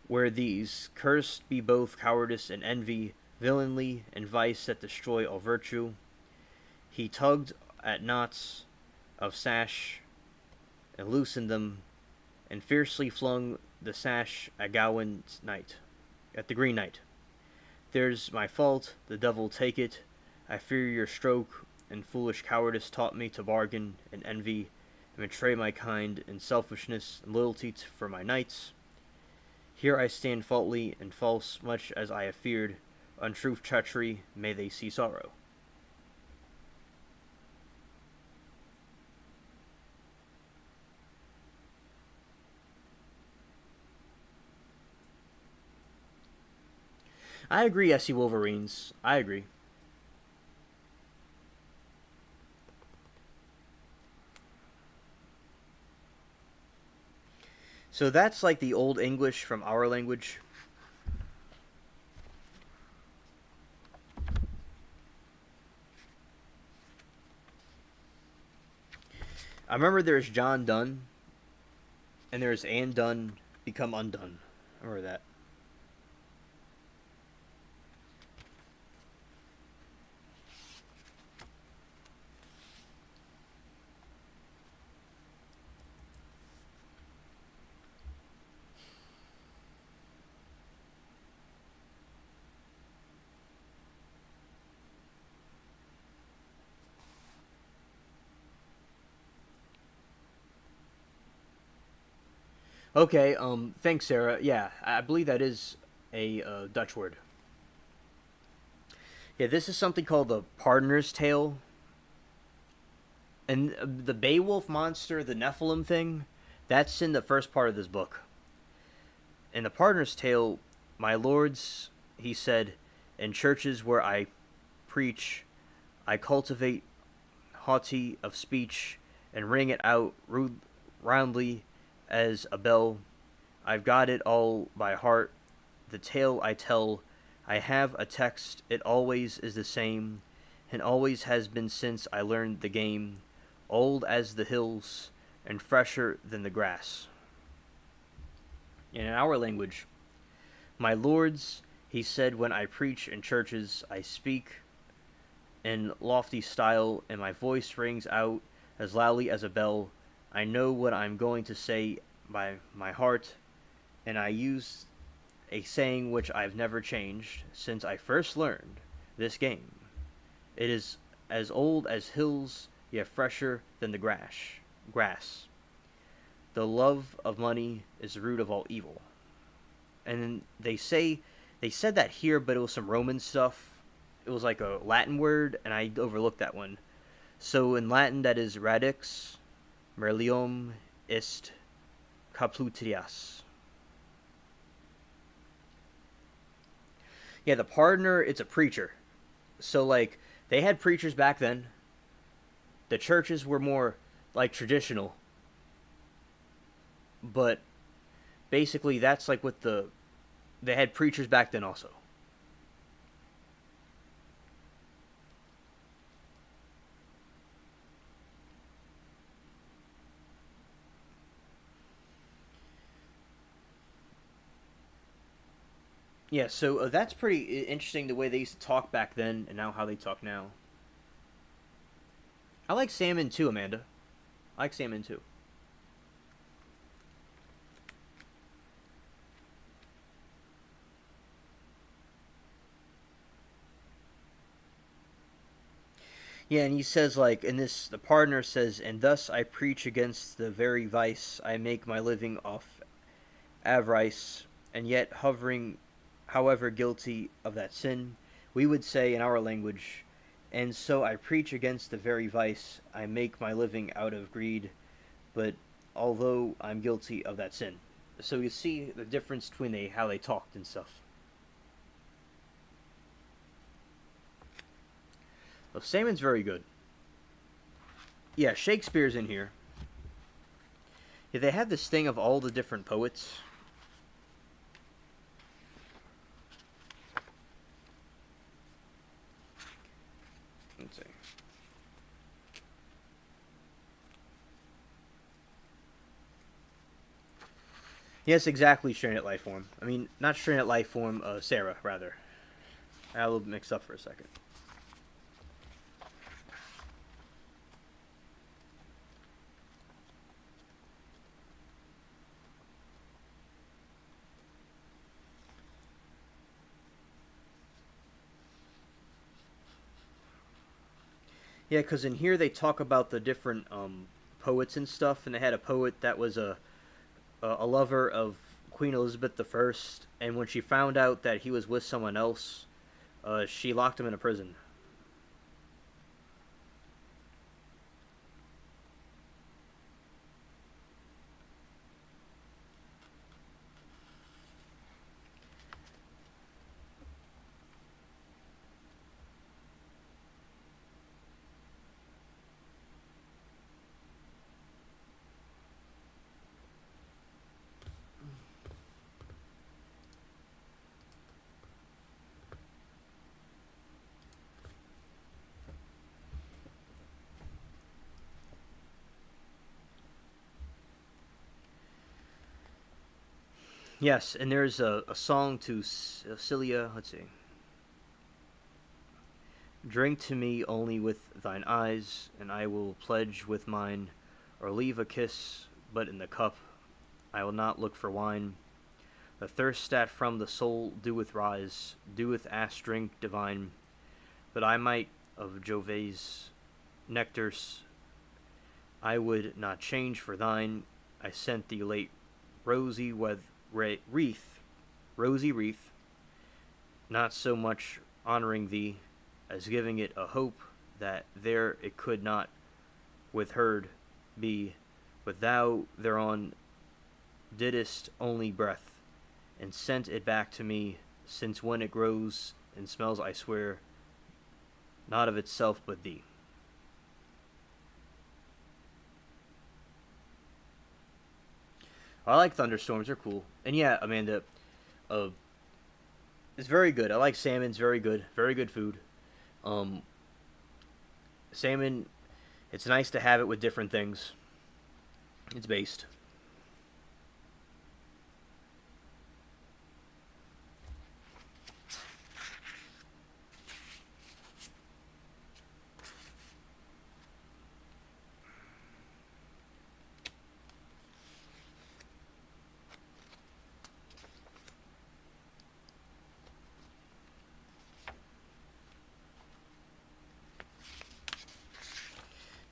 Speaker 1: were these: Cursed be both cowardice and envy, villainy and vice that destroy all virtue. He tugged at knots of sash and loosened them, and fiercely flung the sash at Gawain's knight, at the Green Knight. There's my fault, the devil take it. I fear your stroke, and foolish cowardice taught me to bargain and envy, and betray my kind in selfishness and loyalty for my knights. Here I stand faultly and false much as I have feared. Untruth, treachery, may they see sorrow. I agree, SC Wolverines. I agree. So that's like the Old English from our language. I remember there's John Donne, and there's Anne Dunn become undone. I remember that. Okay, thanks, Sarah. Yeah, I believe that is a Dutch word. Yeah, this is something called the Pardoner's Tale. And the Beowulf monster, the Nephilim thing, that's in the first part of this book. In the Pardoner's Tale, my lords, he said, in churches where I preach, I cultivate haughty of speech and ring it out roundly as a bell. I've got it all by heart. The tale I tell, I have a text, it always is the same, and always has been since I learned the game, old as the hills, and fresher than the grass. In our language, my lords, he said, when I preach in churches, I speak in lofty style, and my voice rings out as loudly as a bell. I know what I'm going to say by my heart, and I use a saying which I've never changed since I first learned this game. It is as old as hills, yet fresher than the grass. The love of money is the root of all evil. And they said that here, but it was some Roman stuff. It was like a Latin word, and I overlooked that one. So in Latin, that is radix merlium est caplutrias. Yeah, the pardoner, it's a preacher. So, like, they had preachers back then. The churches were more, like, traditional. But, basically, that's, like, what they had preachers back then also. Yeah, so that's pretty interesting the way they used to talk back then and now how they talk now. I like salmon too, Amanda. I like salmon too. Yeah, and he says, like, in this, the partner says, and thus I preach against the very vice I make my living off avarice, and yet hovering, however guilty of that sin, we would say in our language, and so I preach against the very vice I make my living out of greed, but although I'm guilty of that sin. So you see the difference between how they talked and stuff. Well, salmon's very good. Yeah, Shakespeare's in here. Yeah, they had this thing of all the different poets. Let's see. Yes, exactly, Stranded Life Form. I mean, not Stranded Life Form, Sarah, rather. I got a little mixed up for a second. Yeah, because in here they talk about the different poets and stuff, and they had a poet that was a lover of Queen Elizabeth I, and when she found out that he was with someone else, she locked him in a prison. Yes, and there's a song to Celia. Let's see. Drink to me only with thine eyes, and I will pledge with mine, or leave a kiss but in the cup. I will not look for wine. The thirst that from the soul doeth rise, doeth ask drink divine, but I might of Jove's nectars I would not change for thine. I sent thee late rosy rosy wreath, not so much honoring thee as giving it a hope that there it could not withheard be, but thou thereon didst only breath, and sent it back to me, since when it grows and smells, I swear, not of itself but thee. I like thunderstorms; they're cool. And yeah, Amanda, it's very good. I like salmon; it's very good food. Salmon, it's nice to have it with different things. It's based.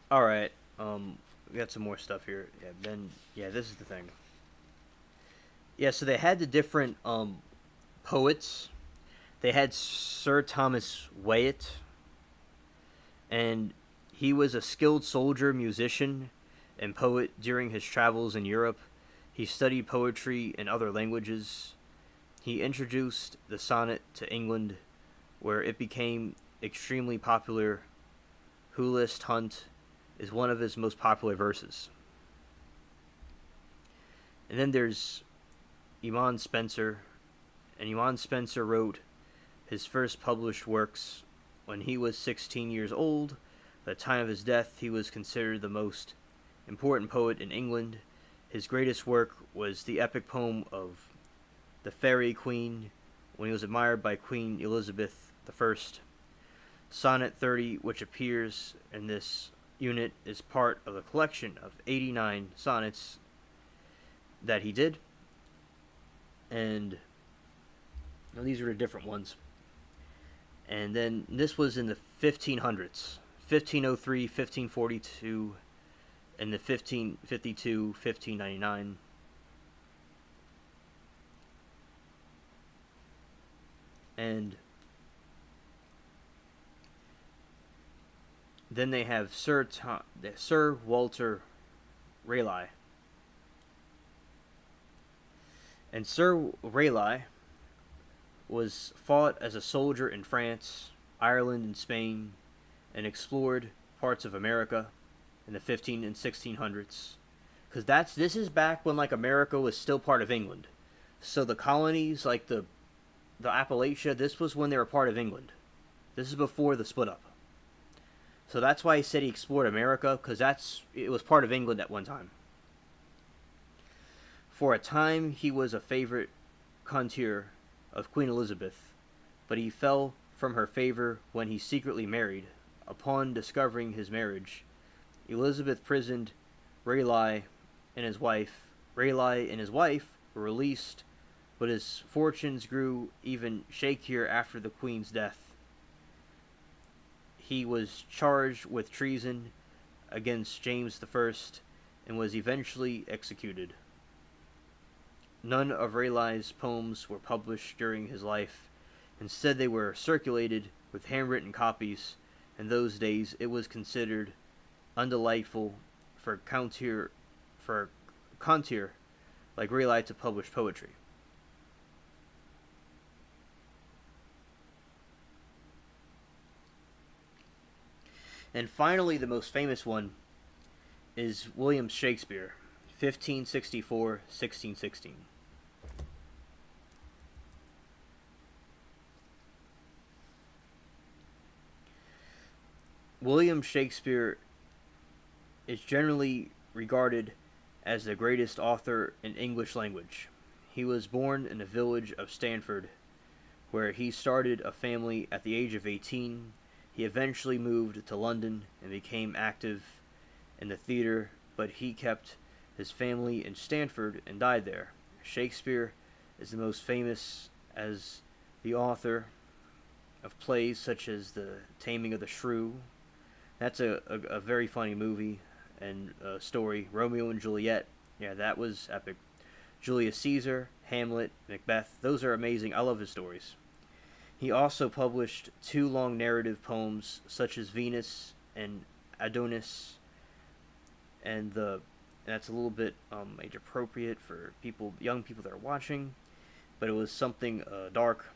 Speaker 1: All right. We got some more stuff here. Yeah. Then yeah, this is the thing. Yeah. So they had the different poets. They had Sir Thomas Wyatt, and he was a skilled soldier, musician, and poet during his travels in Europe. He studied poetry in other languages. He introduced the sonnet to England, where it became extremely popular. Who list hunt is one of his most popular verses. And then there's Iman Spencer, and Iman Spencer wrote his first published works when he was 16 years old. At the time of his death, he was considered the most important poet in England. His greatest work was the epic poem of the Fairy Queen, when he was admired by Queen Elizabeth I. Sonnet 30, which appears in this unit, is part of a collection of 89 sonnets that he did. And these are the different ones. And then this was in the 1500s, 1503, 1542, and the 1552, 1599. And then they have Sir Walter Raleigh. And Sir Raleigh was fought as a soldier in France, Ireland, and Spain, and explored parts of America in the 15 and 1600s. Because this is back when like America was still part of England. So the colonies, like the Appalachia, this was when they were part of England. This is before the split up. So that's why he said he explored America, because it was part of England at one time. For a time, he was a favorite courtier of Queen Elizabeth, but he fell from her favor when he secretly married. Upon discovering his marriage, Elizabeth imprisoned Raleigh and his wife. Raleigh and his wife were released, but his fortunes grew even shakier after the Queen's death. He was charged with treason against James I and was eventually executed. None of Raleigh's poems were published during his life. Instead, they were circulated with handwritten copies. In those days, it was considered undelightful for a courtier like Raleigh to publish poetry. And finally, the most famous one is William Shakespeare, 1564-1616. William Shakespeare is generally regarded as the greatest author in English language. He was born in the village of Stanford, where he started a family at the age of 18. He eventually moved to London and became active in the theater, but he kept his family in Stanford and died there. Shakespeare is the most famous as the author of plays such as The Taming of the Shrew. That's a very funny movie and story. Romeo and Juliet, yeah, that was epic. Julius Caesar, Hamlet, Macbeth, those are amazing. I love his stories. He also published 2 long narrative poems such as Venus and Adonis, and that's a little bit age appropriate for young people that are watching, but it was something dark.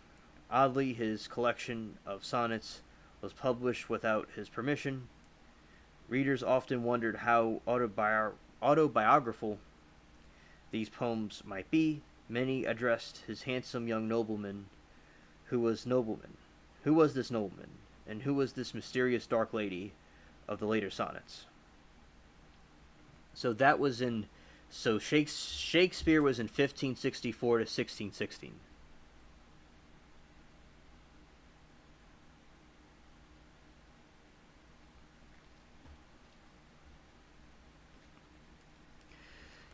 Speaker 1: Oddly, his collection of sonnets was published without his permission. Readers often wondered how autobiographical these poems might be. Many addressed his handsome young nobleman. Who was this nobleman? And who was this mysterious dark lady of the later sonnets? So that was in... So Shakespeare was in 1564 to 1616.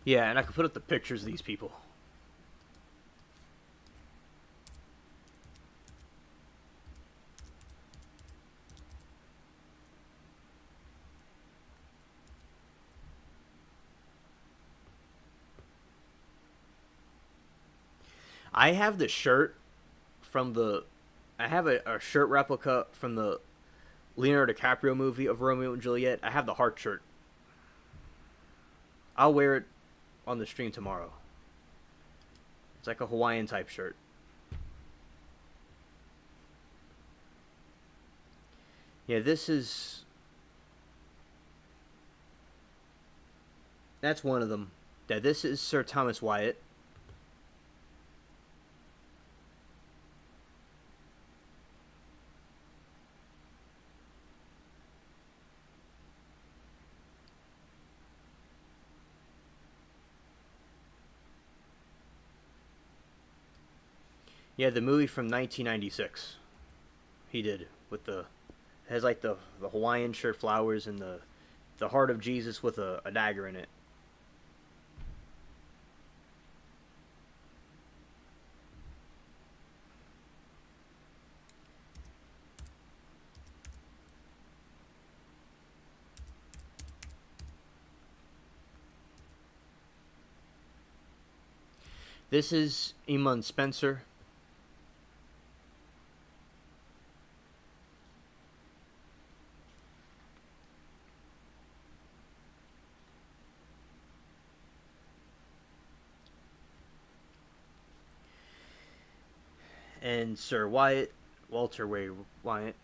Speaker 1: Yeah, and I could put up the pictures of these people. I have the shirt from the... I have a shirt replica from the Leonardo DiCaprio movie of Romeo and Juliet. I have the heart shirt. I'll wear it on the stream tomorrow. It's like a Hawaiian type shirt. Yeah, this is... That's one of them. Yeah, this is Sir Thomas Wyatt. Yeah, the movie from 1996. He did with the... It has like the Hawaiian shirt, flowers, and the heart of Jesus with a dagger in it. This is Eamon Spencer. And Sir Wyatt, Walter Ray Wyatt.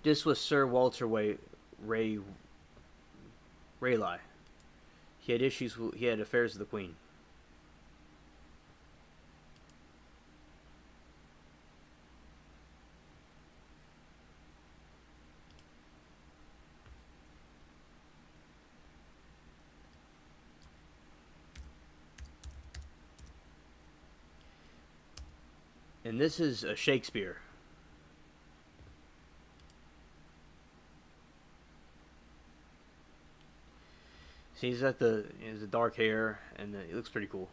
Speaker 1: This was Sir Walter Raleigh. He had issues. He had affairs with the Queen. And this is a Shakespeare. See, he's got the dark hair, and it looks pretty cool.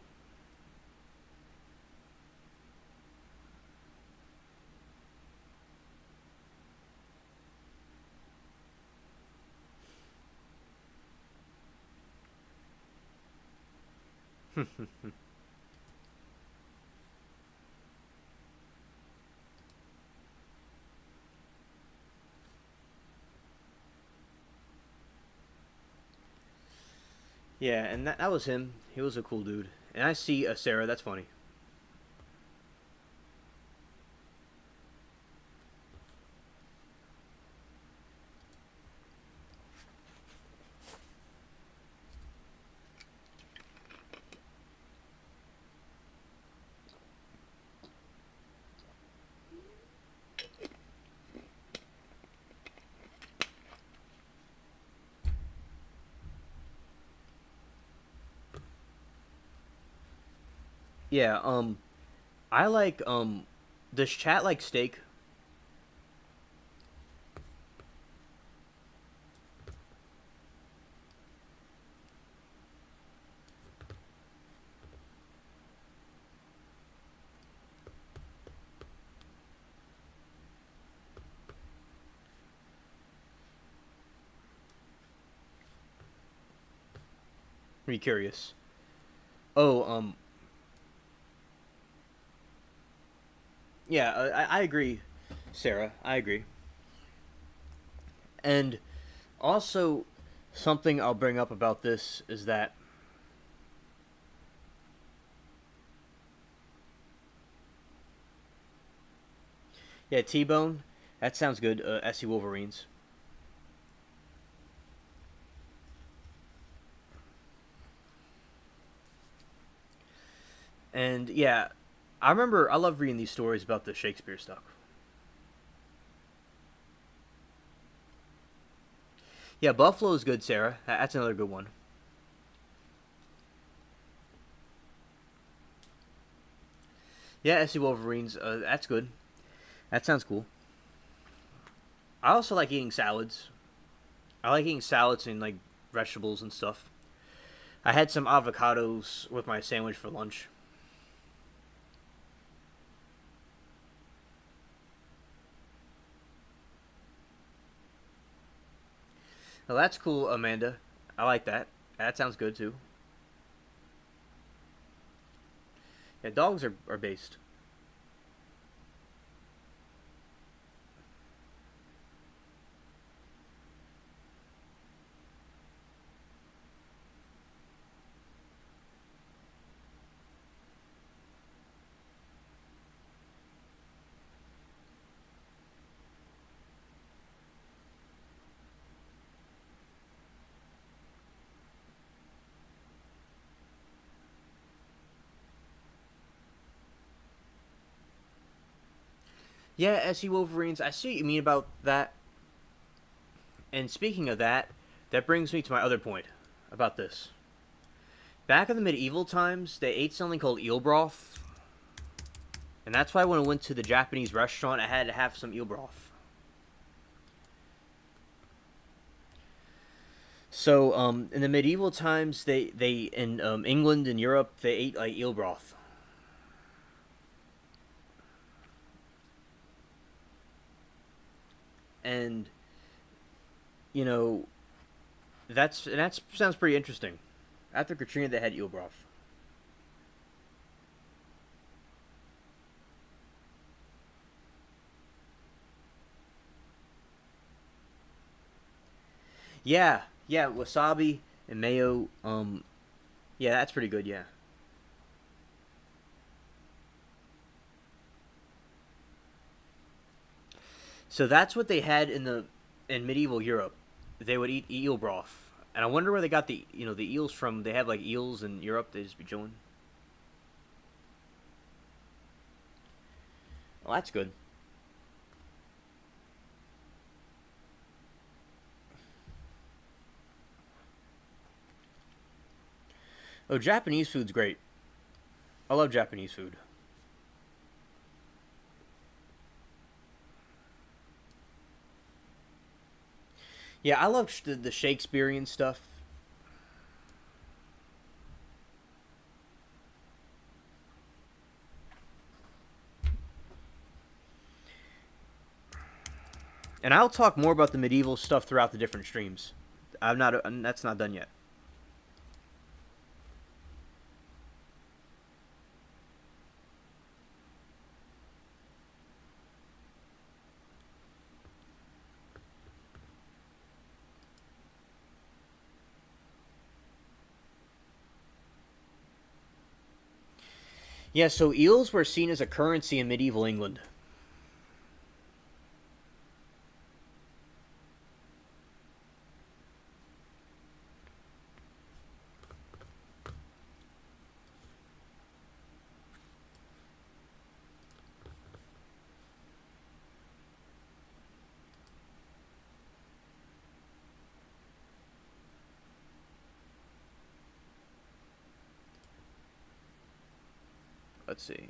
Speaker 1: Yeah, and that was him. He was a cool dude. And I see a Sarah. That's funny. Yeah, I like, does chat like steak? Are you curious? Oh, yeah, I agree, Sarah. I agree. And also, something I'll bring up about this is that, yeah, T-Bone, that sounds good. SC Wolverines. And yeah, I love reading these stories about the Shakespeare stuff. Yeah, Buffalo's good, Sarah. That's another good one. Yeah, SC Wolverines. That's good. That sounds cool. I also like eating salads. I like eating salads and like vegetables and stuff. I had some avocados with my sandwich for lunch. Oh, that's cool, Amanda. I like that. That sounds good too. Yeah, dogs are based. Yeah, SE Wolverines. I see what you mean about that. And speaking of that, that brings me to my other point about this. Back in the medieval times, they ate something called eel broth, and that's why when I went to the Japanese restaurant, I had to have some eel broth. So, in the medieval times, they in England and Europe, they ate like eel broth, and you know that sounds pretty interesting. After Katrina, they had eel broth. Yeah, yeah, wasabi and mayo. Yeah, that's pretty good. Yeah. So that's what they had in medieval Europe. They would eat eel broth, and I wonder where they got the eels from. They have like eels in Europe. They just be chilling. Well, that's good. Oh, Japanese food's great. I love Japanese food. Yeah, I love the Shakespearean stuff. And I'll talk more about the medieval stuff throughout the different streams. I'm not. That's not done yet. Yeah, so eels were seen as a currency in medieval England. let's see.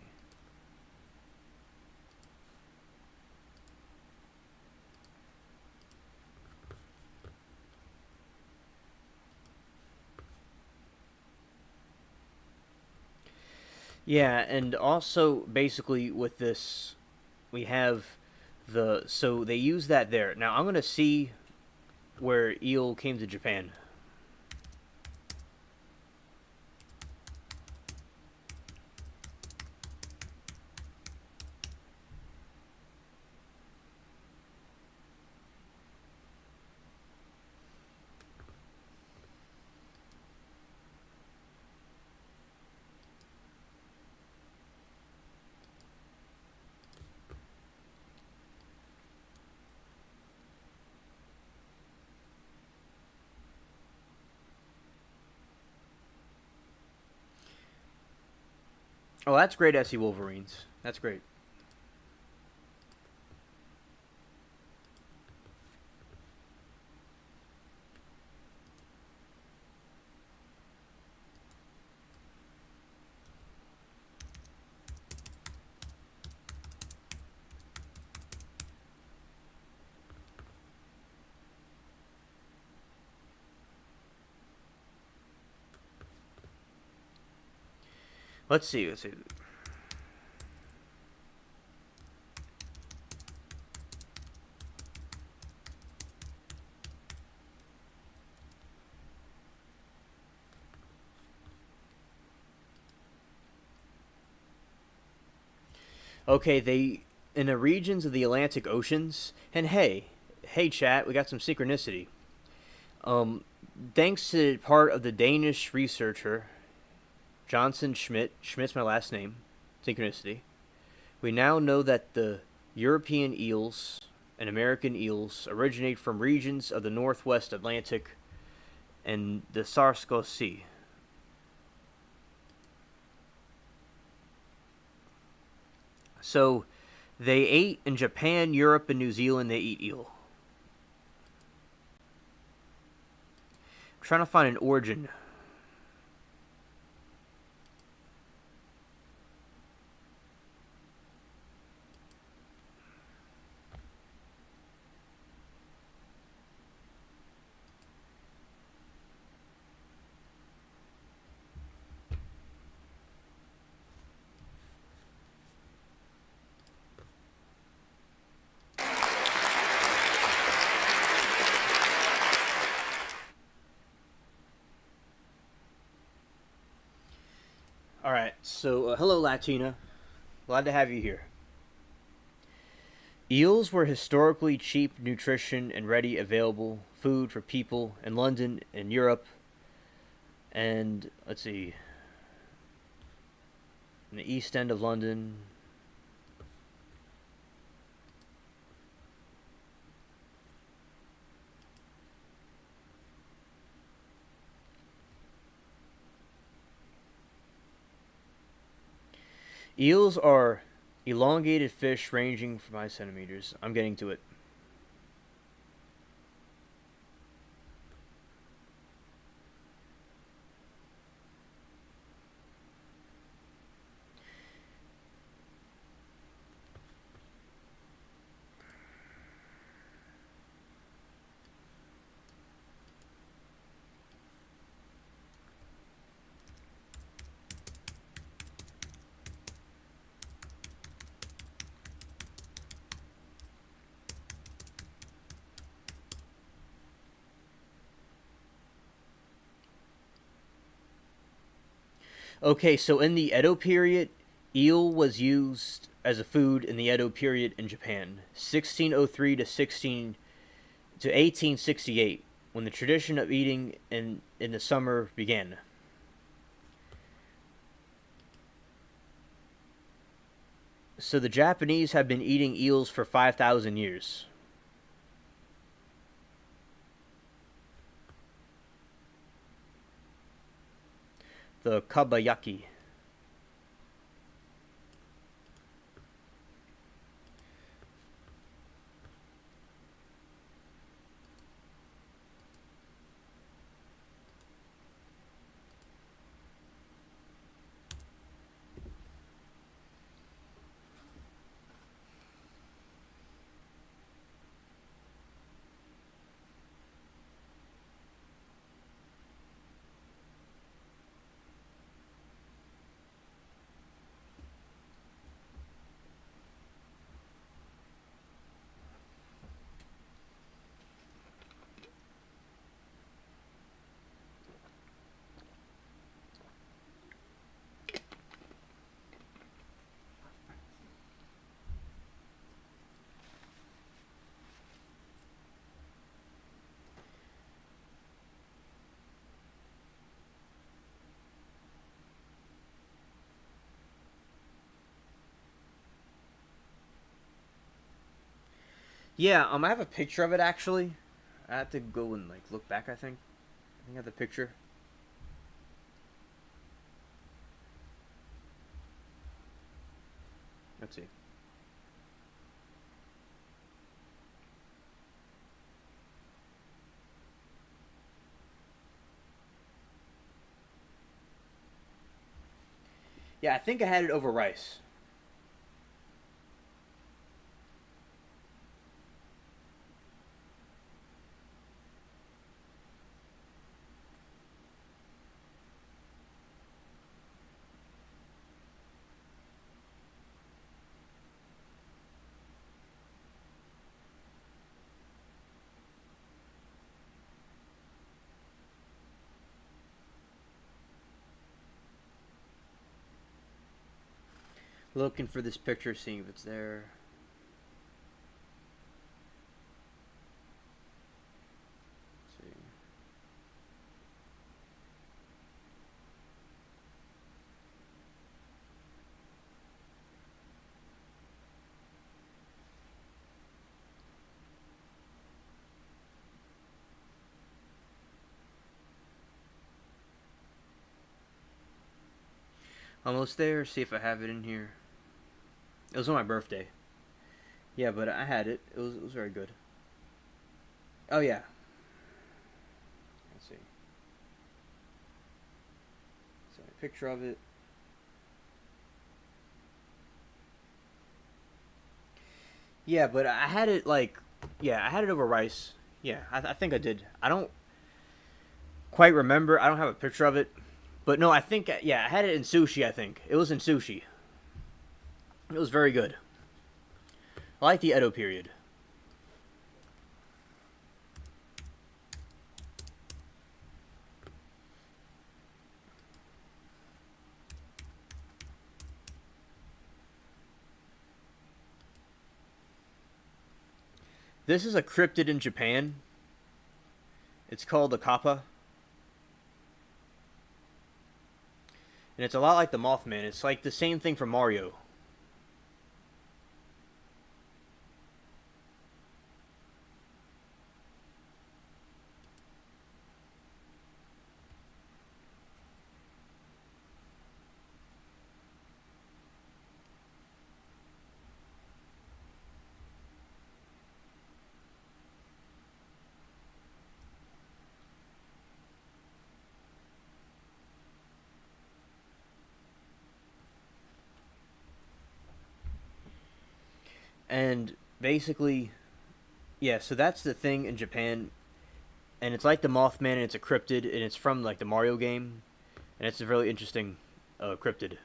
Speaker 1: Yeah, and also basically with this, we have so they use that there. Now I'm gonna see where eel came to Japan. Oh, that's great, SE Wolverines. That's great. Let's see. Let's see. Okay, they in the regions of the Atlantic Oceans, and hey, chat, we got some synchronicity. Um, Thanks to part of the Danish researcher Johnson Schmidt. Schmidt's my last name. Synchronicity. We now know that the European eels and American eels originate from regions of the Northwest Atlantic and the Sarsko Sea. So they ate in Japan, Europe, and New Zealand. They eat eel. I'm trying to find an origin. All right, so hello, Latina. Glad to have you here. Eels were historically cheap nutrition and ready available food for people in London and Europe. And let's see, in the East End of London. Eels are elongated fish ranging from 5 centimeters. I'm getting to it. Okay, so in the Edo period, eel was used as a food in the Edo period in Japan, 1603 to 1868, when the tradition of eating in the summer began. So the Japanese have been eating eels for 5,000 years. The kabayaki. Yeah, I have a picture of it actually. I have to go and like look back. I think I have the picture. Let's see. Yeah, I think I had it over rice. Looking for this picture, seeing if it's there. Let's see. Almost there. See if I have it in here. It was on my birthday. Yeah, but I had it. It was very good. Oh yeah. Let's see. So a picture of it. Yeah, but I had it like, yeah, I had it over rice. Yeah, I think I did. I don't quite remember. I don't have a picture of it, but no, I think yeah, I had it in sushi. I think it was in sushi. It was very good. I like the Edo period. This is a cryptid in Japan. It's called the Kappa. And it's a lot like the Mothman. It's like the same thing from Mario. And basically, yeah, so that's the thing in Japan. And it's like the Mothman, and it's a cryptid, and it's from like the Mario game. And it's a really interesting cryptid.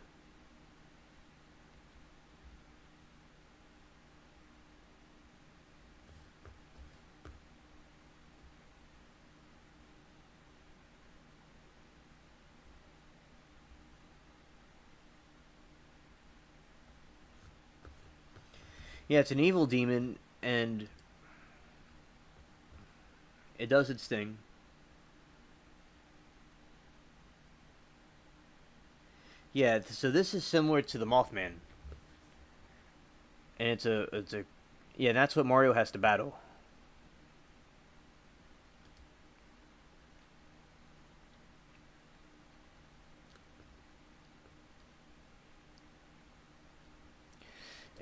Speaker 1: Yeah, it's an evil demon, and it does its thing. Yeah, so this is similar to the Mothman, and it's a yeah, that's what Mario has to battle.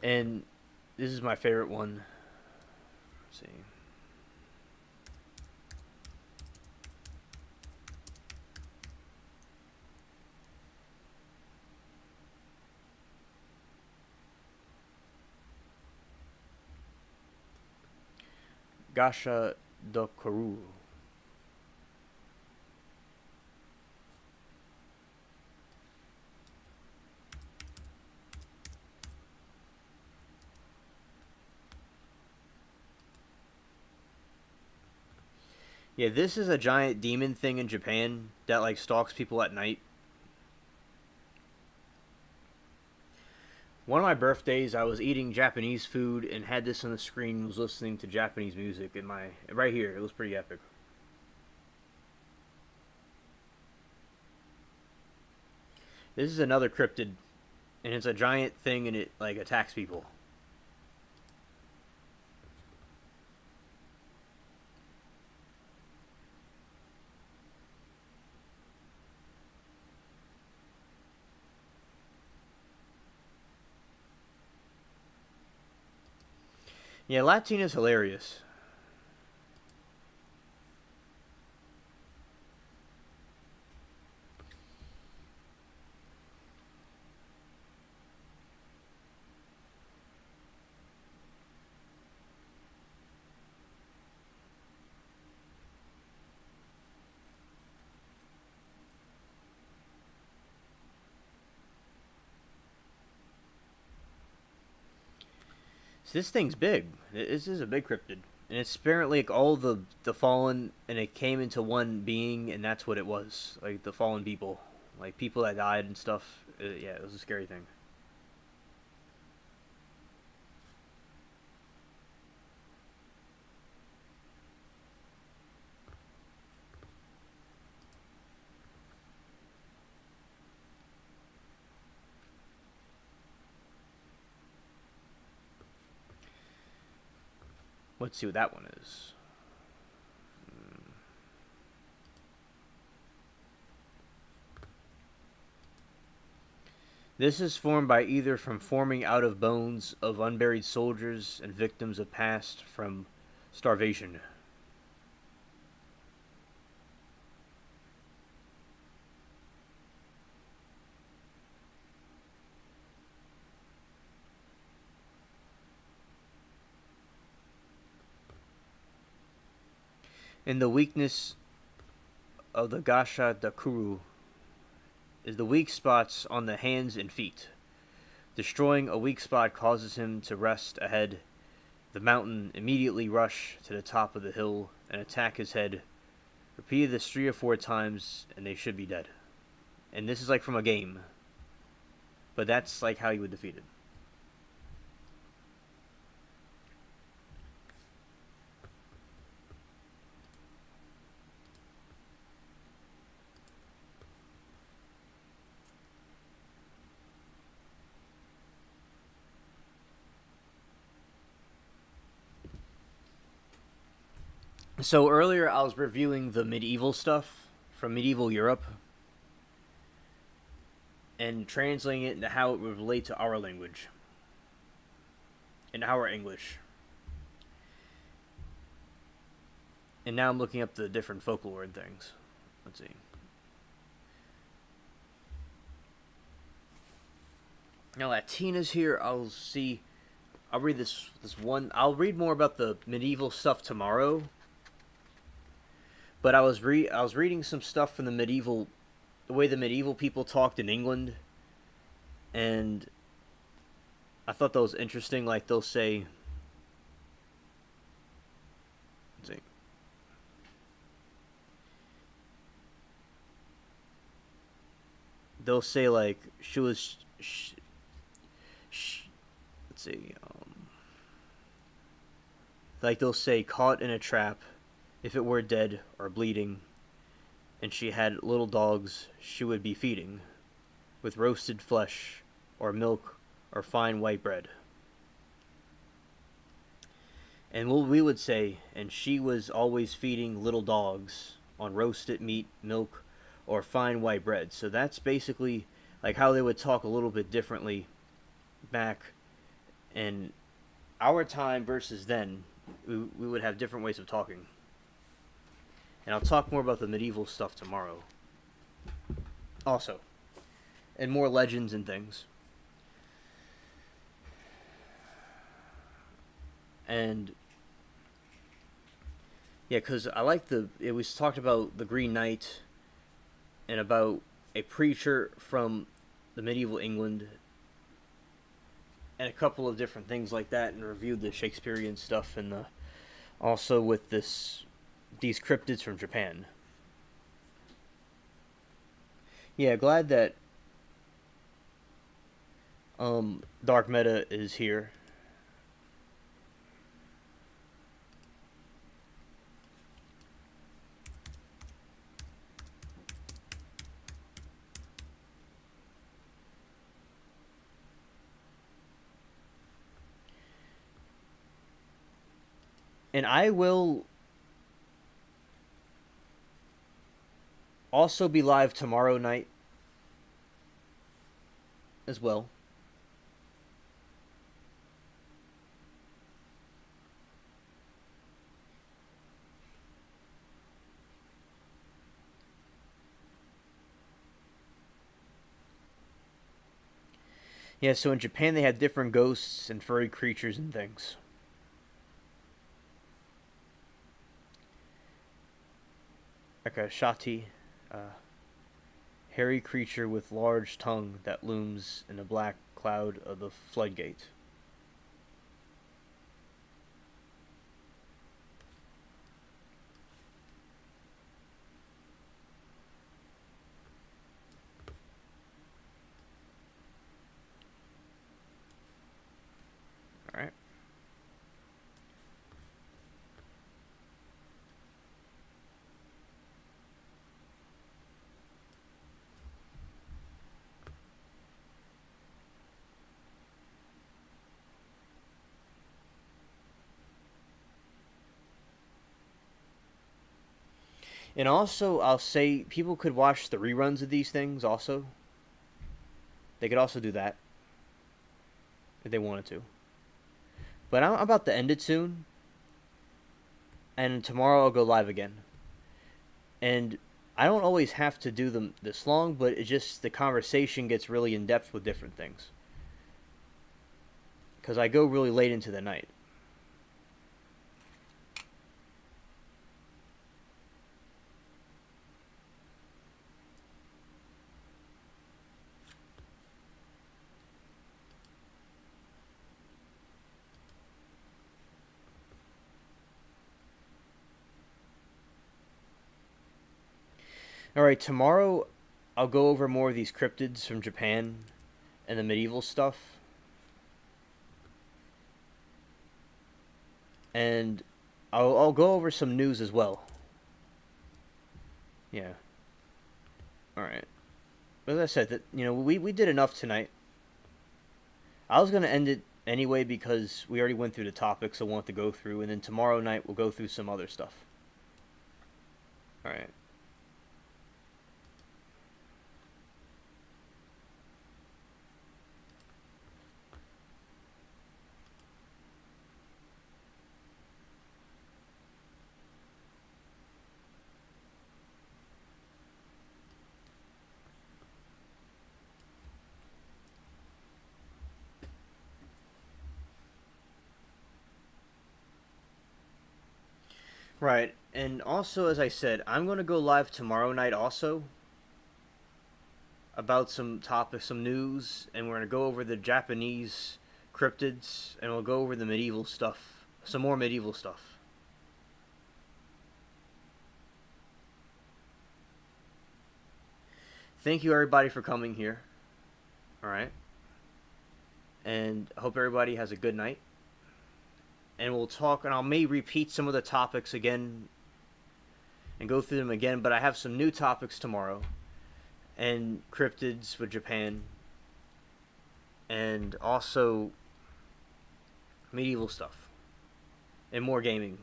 Speaker 1: And this is my favorite one. Let's see. Gasha do Koru. Yeah, this is a giant demon thing in Japan that like stalks people at night. One of my birthdays, I was eating Japanese food and had this on the screen and was listening to Japanese music in my right here. It was pretty epic. This is another cryptid, and it's a giant thing, and it like attacks people. Yeah, Latina's hilarious. So this thing's big. This is a big cryptid. And it's apparently like all the fallen, and it came into one being, and that's what it was. Like the fallen people. Like people that died and stuff. Yeah, it was a scary thing. Let's see what that one is. This is formed by either from forming out of bones of unburied soldiers and victims of past from starvation. And the weakness of the Gasha Dakuru is the weak spots on the hands and feet. Destroying a weak spot causes him to rest ahead. The mountain immediately rush to the top of the hill and attack his head. Repeat this 3 or 4 times and they should be dead. And this is like from a game. But that's like how you would defeat it. So earlier I was reviewing the medieval stuff from medieval Europe and translating it into how it would relate to our language and our English. And now I'm looking up the different folklore and things. Let's see. Now Latina's here. I'll read this one. I'll read more about the medieval stuff tomorrow. But I was reading some stuff from the way the medieval people talked in England, and I thought that was interesting. Like they'll say, let's see, like she was, let's see, like they'll say caught in a trap. If it were dead or bleeding, and she had little dogs she would be feeding, with roasted flesh, or milk, or fine white bread. And we would say, and she was always feeding little dogs on roasted meat, milk, or fine white bread. So that's basically like how they would talk a little bit differently back in our time versus then. We would have different ways of talking. And I'll talk more about the medieval stuff tomorrow. Also. And more legends and things. And yeah, because I like it was talked about the Green Knight and about a preacher from the medieval England and a couple of different things like that, and reviewed the Shakespearean stuff and also with these cryptids from Japan. Yeah, glad that Dark Meta is here. And I will also be live tomorrow night as well. Yeah, so in Japan they had different ghosts and furry creatures and things. Like a shati, hairy creature with large tongue that looms in a black cloud of the floodgate. Alright. And also, I'll say people could watch the reruns of these things also. They could also do that if they wanted to. But I'm about to end it soon. And tomorrow I'll go live again. And I don't always have to do them this long, but it just, the conversation gets really in depth with different things. Because I go really late into the night. Alright, tomorrow I'll go over more of these cryptids from Japan and the medieval stuff. And I'll go over some news as well. Yeah. Alright. As I said, we did enough tonight. I was going to end it anyway because we already went through the topics I want to go through. And then tomorrow night we'll go through some other stuff. Alright. Right, and also, as I said, I'm going to go live tomorrow night also about some topics, some news, and we're going to go over the Japanese cryptids, and we'll go over the medieval stuff, some more medieval stuff. Thank you, everybody, for coming here. Alright. And I hope everybody has a good night. And we'll talk, and I may repeat some of the topics again and go through them again, but I have some new topics tomorrow. And cryptids with Japan. And also medieval stuff. And more gaming.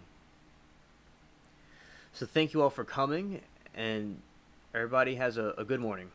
Speaker 1: So thank you all for coming, and everybody has a good morning.